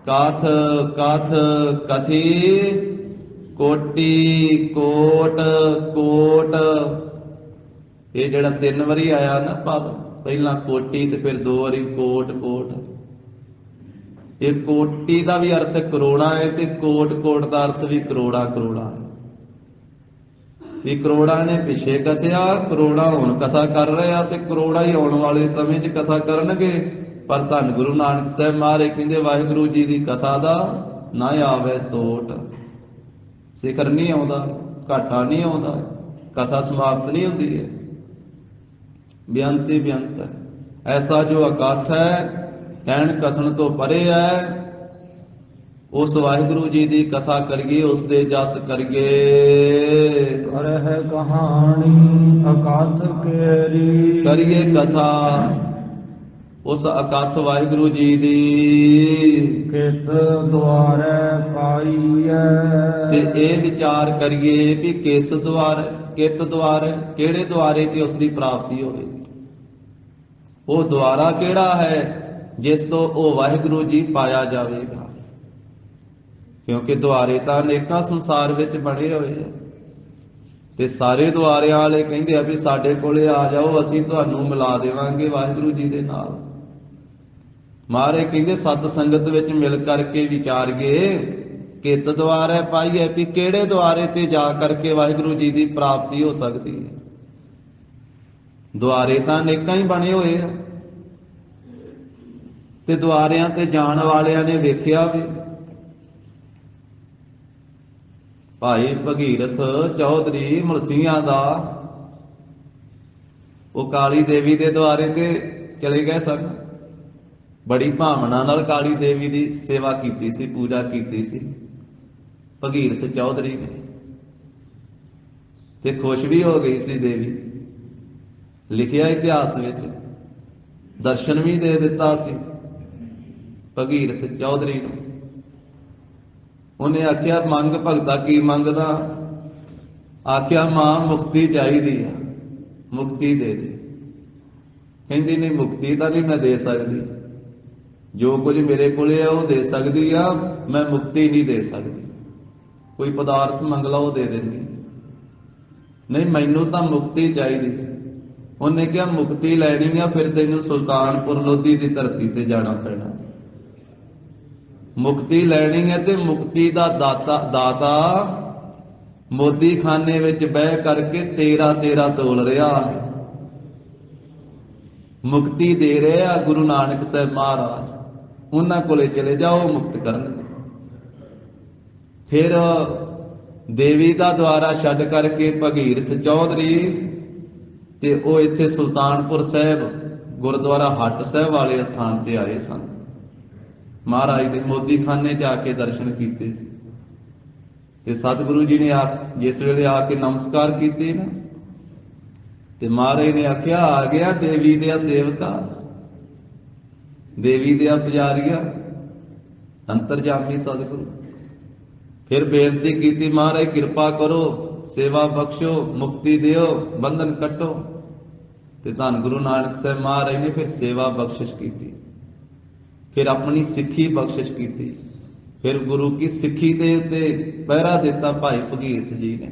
A: ਕਥ ਕਥ ਕਥੀ ਕੋਟੀ ਕੋਟ ਕੋਟ। ਇਹ ਜਿਹੜਾ 3 ਵਾਰੀ ਆਇਆ ਨਾ ਪਦ, ਪਹਿਲਾਂ ਕੋਟੀ ਤੇ ਫਿਰ 2 ਵਾਰੀ ਕੋਟ ਕੋਟ। ਇਹ ਕੋਟੀ ਦਾ ਵੀ ਅਰਥ ਕਰੋੜਾਂ ਹੈ, ਤੇ ਕੋਟ ਕੋਟ ਦਾ ਅਰਥ ਵੀ ਕਰੋੜਾਂ ਕਰੋੜਾਂ ਹੈ। ਵੀ ਕਰੋੜਾਂ ਨੇ ਪਿੱਛੇ ਕਥਿਆ, ਕਰੋੜਾਂ ਹੁਣ ਕਥਾ ਕਰ ਰਹੇ ਆ, ਤੇ ਕਰੋੜਾਂ ਹੀ ਆਉਣ ਵਾਲੇ ਸਮੇਂ 'ਚ ਕਥਾ ਕਰਨਗੇ। ਪਰ ਧੰਨ ਗੁਰੂ ਨਾਨਕ ਸਾਹਿਬ ਮਹਾਰਾਜ ਕਹਿੰਦੇ ਵਾਹਿਗੁਰੂ ਜੀ ਦੀ ਕਥਾ ਦਾ ਨਾ ਆਵੇ ਟੋਟ। ਸਿਖਰ ਨਹੀਂ ਆਉਂਦਾ, ਘਾਟਾ ਨਹੀਂ ਆਉਂਦਾ, ਕਥਾ ਸਮਾਪਤ ਨਹੀਂ ਹੁੰਦੀ ਹੈ। ਬੇਅੰਤੀ ਬੇਅੰਤ ਹੈ। ਐਸਾ ਜੋ ਅਕਥ ਹੈ, ਕਹਿਣ ਕਥਨ ਤੋਂ ਪਰੇ ਹੈ, ਉਸ ਵਾਹਿਗੁਰੂ ਜੀ ਦੀ ਕਥਾ ਕਰੀਏ, ਉਸ ਦੇ ਜਸ ਕਰੀਏ।
B: ਕਰਹਿ ਕਹਾਣੀ ਅਕਥ ਕੇਰੀ,
A: ਕਰੀਏ ਕਥਾ ਉਸ ਅਕਥ ਵਾਹਿਗੁਰੂ ਜੀ ਦੀ।
B: ਕਿਤ ਦੁਆਰੇ ਪਾਈਐ,
A: ਤੇ ਇਹ ਵਿਚਾਰ ਕਰੀਏ ਵੀ ਕਿਸ ਦੁਆਰੇ, ਕਿਤ ਦੁਆਰੇ, ਕਿਹੜੇ ਦੁਆਰੇ ਤੇ ਉਸ ਦੀ ਪ੍ਰਾਪਤੀ ਹੋਵੇਗੀ। ਉਹ ਦੁਆਰਾ ਕਿਹੜਾ ਹੈ ਜਿਸ ਤੋਂ ਉਹ ਵਾਹਿਗੁਰੂ ਜੀ ਪਾਇਆ ਜਾਵੇਗਾ। ਕਿਉਂਕਿ ਦੁਆਰੇ ਤਾਂ ਅਨੇਕਾਂ ਸੰਸਾਰ ਵਿੱਚ ਬਣੇ ਹੋਏ ਆ, ਤੇ ਸਾਰੇ ਦੁਆਰਿਆਂ ਵਾਲੇ ਕਹਿੰਦੇ ਆ ਵੀ ਸਾਡੇ ਕੋਲੇ ਆ ਜਾਓ, ਅਸੀਂ ਤੁਹਾਨੂੰ ਮਿਲਾ ਦੇਵਾਂਗੇ ਵਾਹਿਗੁਰੂ ਜੀ ਦੇ ਨਾਲ। ਮਹਾਰਾਜ ਕਹਿੰਦੇ ਸਤ ਸੰਗਤ ਵਿੱਚ ਮਿਲ ਕਰਕੇ ਵਿਚਾਰੀਏ, ਕਿਤ ਦੁਆਰੇ ਪਾਈਏ, ਵੀ ਕਿਹੜੇ ਦੁਆਰੇ ਤੇ ਜਾ ਕਰਕੇ ਵਾਹਿਗੁਰੂ ਜੀ ਦੀ ਪ੍ਰਾਪਤੀ ਹੋ ਸਕਦੀ ਹੈ। ਦੁਆਰੇ ਤਾਂ ਅਨੇਕਾਂ ਹੀ ਬਣੇ ਹੋਏ ਆ, ਤੇ ਦੁਆਰਿਆਂ ਤੇ ਜਾਣ ਵਾਲਿਆਂ ਨੇ ਵੇਖਿਆ ਵੀ। ਭਾਈ ਭਗੀਰਥ ਚੌਧਰੀ ਮਲਸੀਆਂ ਦਾ, ਉਹ ਕਾਲੀ ਦੇਵੀ ਦੇ ਦੁਆਰੇ ਤੇ ਚਲੇ ਗਏ ਸਨ। ਬੜੀ ਭਾਵਨਾ ਨਾਲ ਕਾਲੀ ਦੇਵੀ ਦੀ ਸੇਵਾ ਕੀਤੀ ਸੀ, ਪੂਜਾ ਕੀਤੀ ਸੀ ਭਗੀਰਥ ਚੌਧਰੀ ਨੇ, ਤੇ ਖੁਸ਼ ਵੀ ਹੋ ਗਈ ਸੀ ਦੇਵੀ। ਲਿਖਿਆ ਇਤਿਹਾਸ ਵਿੱਚ, ਦਰਸ਼ਨ ਵੀ ਦੇ ਦਿੱਤਾ ਸੀ ਭਗੀਰਥ ਚੌਧਰੀ ਨੂੰ। ਉਹਨੇ ਆਖਿਆ ਮੰਗ ਭਗਤਾ ਕੀ ਮੰਗਦਾ? ਆਖਿਆ ਮਾਂ ਮੁਕਤੀ ਚਾਹੀਦੀ ਆ, ਮੁਕਤੀ ਦੇ ਦੇ। ਕਹਿੰਦੀ ਨਹੀਂ ਮੁਕਤੀ ਤਾਂ ਨਹੀਂ ਮੈਂ ਦੇ ਸਕਦੀ, ਜੋ ਕੁਝ ਮੇਰੇ ਕੋਲੇ ਆ ਉਹ ਦੇ ਸਕਦੀ ਆ, ਮੈਂ ਮੁਕਤੀ ਨਹੀਂ ਦੇ ਸਕਦੀ। ਕੋਈ ਪਦਾਰਥ ਮੰਗ ਲਾ ਉਹ ਦੇ ਦਿੰਦੀ, ਨਹੀਂ ਮੈਨੂੰ ਤਾਂ ਮੁਕਤੀ ਚਾਹੀਦੀ। ਉਹਨੇ ਕਿਹਾ ਮੁਕਤੀ ਲੈਣੀ ਆ ਫਿਰ ਤੈਨੂੰ ਸੁਲਤਾਨਪੁਰ ਲੋਧੀ ਦੀ ਧਰਤੀ ਤੇ ਜਾਣਾ ਪੈਣਾ। ਮੁਕਤੀ ਲੈਣੀ ਹੈ ਤੇ ਮੁਕਤੀ ਦਾ ਦਾਤਾ ਮੋਦੀ ਖਾਨੇ ਵਿੱਚ ਬਹਿ ਕਰਕੇ 13 ਤੋਲ ਰਿਹਾ ਹੈ। ਮੁਕਤੀ ਦੇ ਰਿਹਾ ਗੁਰੂ ਨਾਨਕ ਸਾਹਿਬ ਮਹਾਰਾਜ, ਉਹਨਾਂ ਕੋਲੇ ਚਲੇ ਜਾਓ ਮੁਕਤ ਕਰਨਗੇ। ਫਿਰ ਦੇਵੀ ਦਾ ਦੁਆਰਾ ਛੱਡ ਕਰਕੇ ਭਗੀਰਥ ਚੌਧਰੀ ਤੇ ਉਹ ਇੱਥੇ ਸੁਲਤਾਨਪੁਰ ਸਾਹਿਬ ਗੁਰਦੁਆਰਾ ਹੱਟ ਸਾਹਿਬ ਵਾਲੇ ਸਥਾਨ ਤੇ ਆਏ ਸਨ। ਮਹਾਰਾਜ ਦੇ ਮੋਦੀ ਖਾਨੇ 'ਚ ਆ ਕੇ ਦਰਸ਼ਨ ਕੀਤੇ ਸੀ, ਤੇ ਸਤਿਗੁਰੂ ਜੀ ਨੇ ਜਿਸ ਵੇਲੇ ਆ ਕੇ ਨਮਸਕਾਰ ਕੀਤੇ ਨਾ, ਤੇ ਮਹਾਰਾਜ ਨੇ ਆਖਿਆ ਆ ਗਿਆ ਦੇਵੀ ਦੇ ਸੇਵਕਾ, ਦੇਵੀ ਦੇ ਪੁਜਾਰੀਆ, ਅੰਤਰਜਾਮੀ ਸਤਿਗੁਰੂ। ਫਿਰ ਬੇਨਤੀ ਕੀਤੀ ਮਹਾਰਾਜ ਕਿਰਪਾ ਕਰੋ, ਸੇਵਾ ਬਖਸ਼ੋ, ਮੁਕਤੀ ਦਿਓ, ਬੰਧਨ ਕੱਟੋ। ਤੇ ਧੰਨ ਗੁਰੂ ਨਾਨਕ ਸਾਹਿਬ ਮਹਾਰਾਜ ਨੇ ਫਿਰ ਸੇਵਾ ਬਖਸ਼ਿਸ਼ ਕੀਤੀ। फिर अपनी सिੱਖੀ बख्शिश की, फिर गुरु की सिੱਖੀ ਦੇ ਉੱਤੇ ਪਹਿਰਾ ਦਿੱਤਾ ਭਾਈ ਭਗੀਰਥ ਜੀ ਨੇ।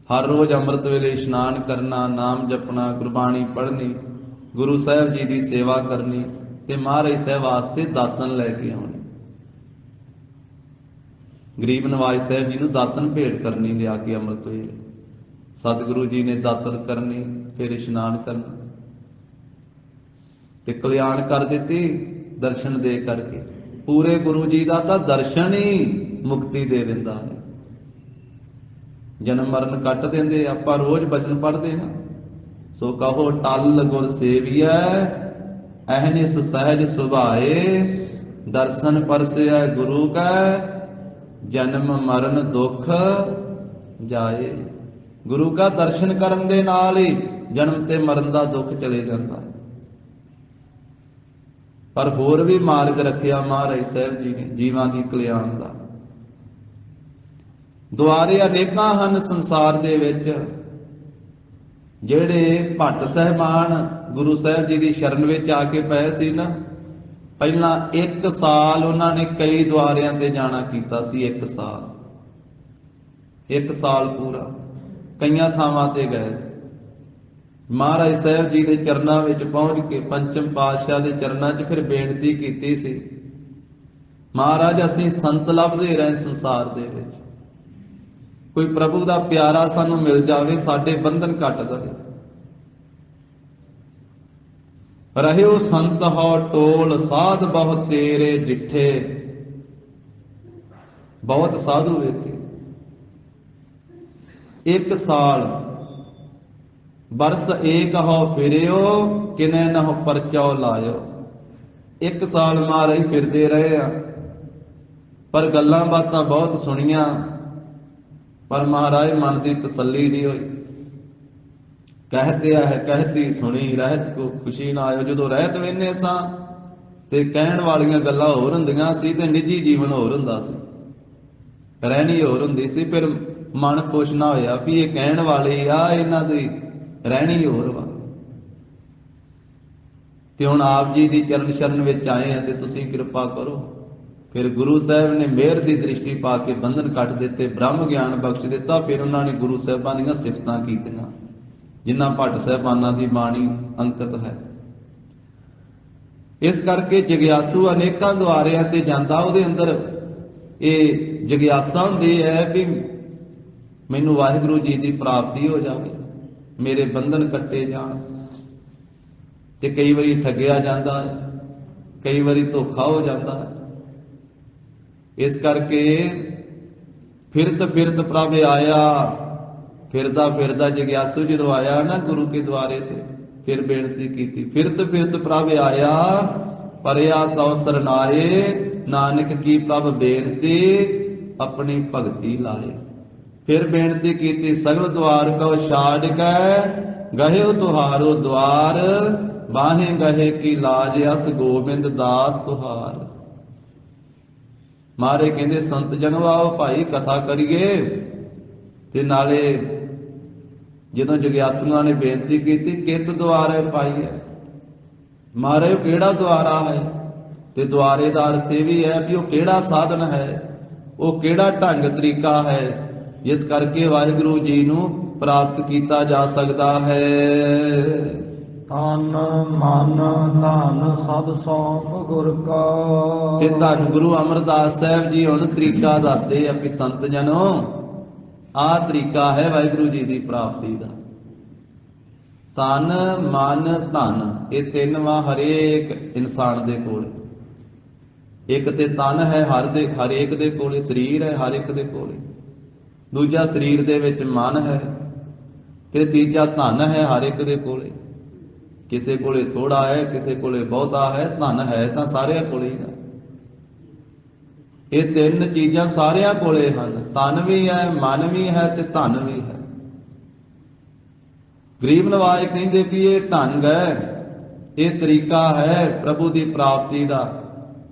A: हर रोज ਅੰਮ੍ਰਿਤ ਵੇਲੇ ਇਸ਼ਨਾਨ ਕਰਨਾ, ਨਾਮ ਜਪਣਾ, ਗੁਰਬਾਣੀ ਪੜ੍ਹਨੀ, ਗੁਰੂ ਸਾਹਿਬ ਜੀ ਦੀ ਸੇਵਾ ਕਰਨੀ ਤੇ ਮਹਾਰਾਜ ਸਾਹਿਬ ਵਾਸਤੇ ਦਾਤਨ ਲੈ ਕੇ ਆਉਣੇ। ਗਰੀਬ ਨਵਾਜ ਸਾਹਿਬ ਜੀ ਨੂੰ ਦਾਤਨ ਭੇਟ ਕਰਨੀ ਲਿਆ ਕੇ ਅੰਮ੍ਰਿਤ ਵੇਲੇ। ਸਤਿਗੁਰੂ ਜੀ ਨੇ ਦਾਤਨ ਕਰਨੀ, ਫਿਰ ਇਸ਼ਨਾਨ ਕਰਨਾ ਤੇ ਕਲਿਆਣ ਕਰ ਦਿੱਤੀ ਦਰਸ਼ਨ ਦੇ ਕਰਕੇ। ਪੂਰੇ ਗੁਰੂ ਜੀ ਦਾ ਤਾਂ ਦਰਸ਼ਨ ਹੀ ਮੁਕਤੀ ਦੇ ਦਿੰਦਾ ਹੈ। ਜਨਮ ਮਰਨ ਕੱਟ ਦਿੰਦੇ। ਆਪਾਂ ਰੋਜ਼ ਬਚਨ ਪੜ੍ਹਦੇ ਨਾ, ਸੋ ਕਹੋ ਟਲ ਗੁਰ ਸੇਵੀਐ, ਅਹਨਿਸ ਸਹਿਜ ਸੁਭਾਏ, ਦਰਸ਼ਨ ਪਰਸਿਐ ਗੁਰੂ ਕੈ, ਜਨਮ ਮਰਨ ਦੁੱਖ ਜਾਏ। ਗੁਰੂ ਕਾ ਦਰਸ਼ਨ ਕਰਨ ਦੇ ਨਾਲ ਹੀ ਜਨਮ ਤੇ ਮਰਨ ਦਾ ਦੁੱਖ ਚਲੇ ਜਾਂਦਾ। ਪਰ ਹੋਰ ਵੀ ਮਾਰਗ ਰੱਖਿਆ ਮਹਾਰਾਜ ਸਾਹਿਬ ਜੀ ਨੇ ਜੀਵਾਂ ਦੀ ਕਲਿਆਣ ਦਾ। ਦੁਆਰੇ ਅਨੇਕਾਂ ਹਨ ਸੰਸਾਰ ਦੇ ਵਿੱਚ, ਜਿਹੜੇ ਭੱਟ ਸਾਹਿਬਾਨ ਗੁਰੂ ਸਾਹਿਬ ਜੀ ਦੀ ਸ਼ਰਨ ਵਿੱਚ ਆ ਕੇ ਪਏ ਸੀ ਨਾ, ਪਹਿਲਾਂ 1 ਸਾਲ ਉਹਨਾਂ ਨੇ ਕਈ ਦੁਆਰਿਆਂ ਤੇ ਜਾਣਾ ਕੀਤਾ ਸੀ। 1 ਸਾਲ ਪੂਰਾ ਕਈਆਂ ਥਾਵਾਂ ਤੇ ਗਏ ਸੀ। ਮਹਾਰਾਜ ਸਾਹਿਬ ਜੀ ਦੇ ਚਰਨਾਂ ਵਿੱਚ ਪਹੁੰਚ ਕੇ ਪੰਚਮ ਪਾਤਸ਼ਾਹ ਦੇ ਚਰਨਾਂ 'ਚ ਫਿਰ ਬੇਨਤੀ ਕੀਤੀ ਸੀ, ਮਹਾਰਾਜ ਅਸੀਂ ਸੰਤ ਲੱਭਦੇ ਰਹੇ ਸੰਸਾਰ ਦੇ ਵਿੱਚ, ਕੋਈ ਪ੍ਰਭੂ ਦਾ ਪਿਆਰਾ ਸਾਨੂੰ ਮਿਲ ਜਾਵੇ, ਸਾਡੇ ਬੰਧਨ ਕੱਟ ਦੇਵੇ। ਰਹਿਓ ਸੰਤ ਹੋ ਟੋਲ, ਸਾਧ ਬਹੁ ਤੇਰੇ ਡਿੱਠੇ। ਬਹੁਤ ਸਾਧੂ ਵੇਖੇ। 1 ਸਾਲ ਬਰਸ ਏਕ ਹੋ ਫਿਰਿਓ, ਕਿਨੇ ਨਹੁ ਪਰਚੋ ਲਾਇਓ। 1 ਸਾਲ ਮਹਾਰਾਜ ਫਿਰਦੇ ਰਹੇ ਆ, ਪਰ ਗੱਲਾਂ ਬਾਤਾਂ ਬਹੁਤ ਸੁਣੀਆਂ, ਪਰ ਮਹਾਰਾਜ ਮਨ ਦੀ ਤਸੱਲੀ ਨਹੀਂ ਹੋਈ। कहते है कहती सुनी, रहत को खुशी ना आयो। ਜਦੋਂ ਰਹਿਤ ਵੇਨੇ ਸਾਂ ਤੇ ਕਹਿਣ ਵਾਲੀਆਂ ਗੱਲਾਂ ਹੋਰ ਹੁੰਦੀਆਂ ਸੀ ਤੇ ਨਿੱਜੀ ਜੀਵਨ ਹੋਰ ਹੁੰਦਾ ਸੀ, ਰਹਿਣੀ ਹੋਰ ਹੁੰਦੀ ਸੀ। ਫਿਰ ਮਨ ਖੁਸ਼ ਨਾ ਹੋਇਆ ਵੀ ਇਹ ਕਹਿਣ ਵਾਲੇ ਆ, ਇਹਨਾਂ ਦੀ ਰਹਿਣੀ ਹੋਰ ਵਾ। ਤੇ ਹੁਣ ਆਪ ਜੀ ਦੀ ਚਰਨ ਸ਼ਰਨ ਵਿੱਚ ਆਏ ਆ ਤੇ ਤੁਸੀਂ ਕਿਰਪਾ ਕਰੋ। ਫਿਰ ਗੁਰੂ ਸਾਹਿਬ ਨੇ ਮਿਹਰ ਦੀ ਦ੍ਰਿਸ਼ਟੀ ਪਾ ਕੇ ਬੰਧਨ ਕੱਟ ਦਿੱਤੇ, ਬ੍ਰਹਮ ਗਿਆਨ ਬਖਸ਼ ਦਿੱਤਾ। ਫਿਰ ਉਹਨਾਂ ਨੇ ਗੁਰੂ ਸਾਹਿਬਾਂ ਦੀਆਂ ਸਿਫਤਾਂ ਕੀਤੀਆਂ, ਜਿਨ੍ਹਾਂ ਭੱਟ ਸਾਹਿਬਾਨਾਂ ਦੀ ਬਾਣੀ ਅੰਕਿਤ ਹੈ। ਇਸ ਕਰਕੇ ਜਗਿਆਸੂ ਅਨੇਕਾਂ ਦੁਆਰਿਆਂ ਤੇ ਜਾਂਦਾ, ਉਹਦੇ ਅੰਦਰ ਇਹ ਜਗਿਆਸਾ ਹੁੰਦੀ ਹੈ ਵੀ ਮੈਨੂੰ ਵਾਹਿਗੁਰੂ ਜੀ ਦੀ ਪ੍ਰਾਪਤੀ ਹੋ ਜਾਵੇ, ਮੇਰੇ ਬੰਧਨ ਕੱਟੇ ਜਾਣ। ਤੇ ਕਈ ਵਾਰੀ ਠੱਗਿਆ ਜਾਂਦਾ ਹੈ, ਕਈ ਵਾਰੀ ਧੋਖਾ ਹੋ ਜਾਂਦਾ ਹੈ। ਇਸ ਕਰਕੇ ਫਿਰਤ ਫਿਰਤ ਪ੍ਰਭ ਆਇਆ। ਫਿਰਦਾ ਫਿਰਦਾ ਜਗਿਆਸੂ ਜਦੋਂ ਆਇਆ ਨਾ ਗੁਰੂ ਕੇ ਦੁਆਰੇ ਤੇ, ਫਿਰ ਬੇਨਤੀ ਕੀਤੀ, ਫਿਰਤ ਫਿਰਤ ਪ੍ਰਭ ਆਇਆ, ਪਰਿਆ ਤਉ ਸਰਨਾਏ, ਨਾਨਕ ਕੀ ਪ੍ਰਭ ਬੇਨਤੀ, ਆਪਣੀ ਭਗਤੀ ਲਾਏ। ਫਿਰ ਬੇਨਤੀ ਕੀਤੀ, ਸਗਲ ਦੁਆਰ ਕਉ ਛਾੜ ਕੈ, ਗਹਿਓ ਤੁਹਾਰੋ ਦੁਆਰ, ਬਾਹੇ ਗਹੇ ਕੀ ਲਾਜ, ਅਸ ਗੋਬਿੰਦ ਦਾਸ ਤੁਹਾਰ। ਮਾਰੇ ਕਹਿੰਦੇ ਸੰਤ ਜਨੋ ਆਓ ਭਾਈ ਕਥਾ ਕਰੀਏ। ਤੇ ਨਾਲੇ ਜਦੋਂ ਜਗਿਆਸੂਆਂ ਨੇ ਬੇਨਤੀ ਕੀਤੀ, ਕਿਤ ਦੁਆਰੇ ਪਾਈ ਹੈ, ਮਾਰੇ ਕਿਹੜਾ ਦੁਆਰਾ ਹੈ। ਤੇ ਦੁਆਰੇ ਦਾ ਅਰਥ ਇਹ ਵੀ ਹੈ ਵੀ ਉਹ ਕਿਹੜਾ ਸਾਧਨ ਹੈ, ਉਹ ਕਿਹੜਾ ਢੰਗ ਤਰੀਕਾ ਹੈ, ਜਿਸ ਕਰਕੇ ਵਾਹਿਗੁਰੂ ਜੀ ਨੂੰ ਪ੍ਰਾਪਤ ਕੀਤਾ ਜਾ ਸਕਦਾ ਹੈ।
B: ਤਨ ਮਨ ਧਨ ਸਭ ਸੌਂਪ ਗੁਰ ਕਾ।
A: ਤੇ ਧੰਨ ਗੁਰੂ ਅਮਰਦਾਸ ਸਾਹਿਬ ਜੀ ਹੁਣ ਤਰੀਕਾ ਦੱਸਦੇ ਆ ਵੀ ਸੰਤ ਜਨੋ, ਆਹ ਤਰੀਕਾ ਹੈ ਵਾਹਿਗੁਰੂ ਜੀ ਦੀ ਪ੍ਰਾਪਤੀ ਦਾ। ਤਨ ਮਨ ਧਨ, ਇਹ 3 ਵਾ ਹਰੇਕ ਇਨਸਾਨ ਦੇ ਕੋਲ। ਇੱਕ ਤੇ ਤਨ ਹੈ ਹਰੇਕ ਦੇ ਕੋਲੇ, ਸਰੀਰ ਹੈ ਹਰ ਇੱਕ ਦੇ ਕੋਲੇ। ਦੂਜਾ ਸਰੀਰ ਦੇ ਵਿੱਚ ਮਨ ਹੈ, ਤੇ ਤੀਜਾ ਧਨ ਹੈ ਹਰ ਇੱਕ ਦੇ ਕੋਲੇ। ਕਿਸੇ ਕੋਲੇ ਥੋੜਾ ਹੈ, ਕਿਸੇ ਕੋਲੇ ਬਹੁਤਾ ਹੈ, ਧਨ ਹੈ ਤਾਂ ਸਾਰਿਆਂ ਕੋਲੇ ਹੀ ਨਾ। ਇਹ 3 ਚੀਜ਼ਾਂ ਸਾਰਿਆਂ ਕੋਲੇ ਹਨ, ਤਨ ਵੀ ਹੈ, ਮਨ ਵੀ ਹੈ ਤੇ ਧਨ ਵੀ ਹੈ। ਗਰੀਬ ਨਵਾਜ ਕਹਿੰਦੇ ਵੀ ਇਹ ਢੰਗ ਹੈ, ਇਹ ਤਰੀਕਾ ਹੈ ਪ੍ਰਭੂ ਦੀ ਪ੍ਰਾਪਤੀ ਦਾ।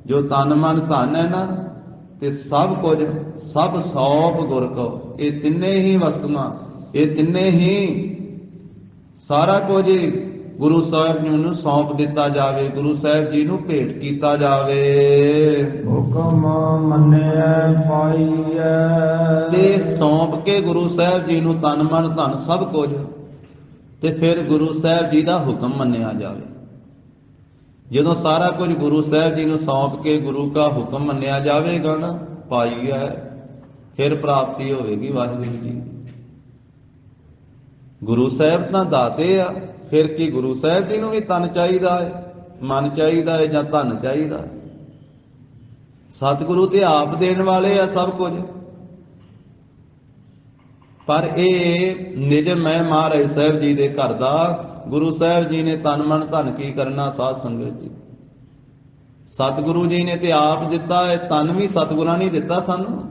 A: ਜੋ ਤਨ ਮਨ ਧਨ ਹੈ ਨਾ, ਤੇ ਸਭ ਕੁਝ ਸਭ ਸੌਂਪ ਗੁਰ ਕੋ। ਇਹ ਤਿੰਨੇ ਹੀ ਵਸਤੂਆਂ, ਇਹ ਤਿੰਨੇ ਹੀ ਸਾਰਾ ਕੁਝ ਗੁਰੂ ਸਾਹਿਬ ਜੀ ਨੂੰ ਸੌਂਪ ਦਿੱਤਾ ਜਾਵੇ, ਗੁਰੂ ਸਾਹਿਬ ਜੀ ਨੂੰ ਭੇਟ ਕੀਤਾ ਜਾਵੇ।
B: ਹੁਕਮ ਮੰਨਿਐ ਪਾਈਐ।
A: ਤੇ ਸੌਂਪ ਕੇ ਗੁਰੂ ਸਾਹਿਬ ਜੀ ਨੂੰ ਤਨ ਮਨ ਧਨ ਸਭ ਕੁਝ, ਤੇ ਫਿਰ ਗੁਰੂ ਸਾਹਿਬ ਜੀ ਦਾ ਹੁਕਮ ਮੰਨਿਆ ਜਾਵੇ। ਜਦੋਂ ਸਾਰਾ ਕੁਝ ਗੁਰੂ ਸਾਹਿਬ ਜੀ ਨੂੰ ਸੌਂਪ ਕੇ ਗੁਰੂ ਦਾ ਹੁਕਮ ਮੰਨਿਆ ਜਾਵੇਗਾ ਨਾ, ਪਾਈਐ, ਫਿਰ ਪ੍ਰਾਪਤੀ ਹੋਵੇਗੀ ਵਾਹਿਗੁਰੂ ਜੀ। ਗੁਰੂ ਸਾਹਿਬ ਤਾਂ ਦਾਤੇ ਆ, ਫਿਰ ਕੀ ਗੁਰੂ ਸਾਹਿਬ ਜੀ ਨੂੰ ਵੀ ਤਨ ਚਾਹੀਦਾ ਹੈ, ਮਨ ਚਾਹੀਦਾ ਹੈ ਜਾਂ ਧਨ ਚਾਹੀਦਾ ਹੈ? ਸਤਿਗੁਰੂ ਤੇ ਆਪ ਦੇਣ ਵਾਲੇ ਆ ਸਭ ਕੁਝ, ਪਰ ਇਹ ਨਿਜਮ ਹੈ ਮਹਾਰਾਜ ਸਾਹਿਬ ਜੀ ਦੇ ਘਰ ਦਾ। ਗੁਰੂ ਸਾਹਿਬ ਜੀ ਨੇ ਤਨ ਮਨ ਧਨ ਕੀ ਕਰਨਾ ਸਾਧ ਸੰਗਤ ਜੀ? ਸਤਿਗੁਰੂ ਜੀ ਨੇ ਤੇ ਆਪ ਦਿੱਤਾ ਹੈ, ਤਨ ਵੀ ਸਤਿਗੁਰਾਂ ਨੇ ਦਿੱਤਾ ਸਾਨੂੰ,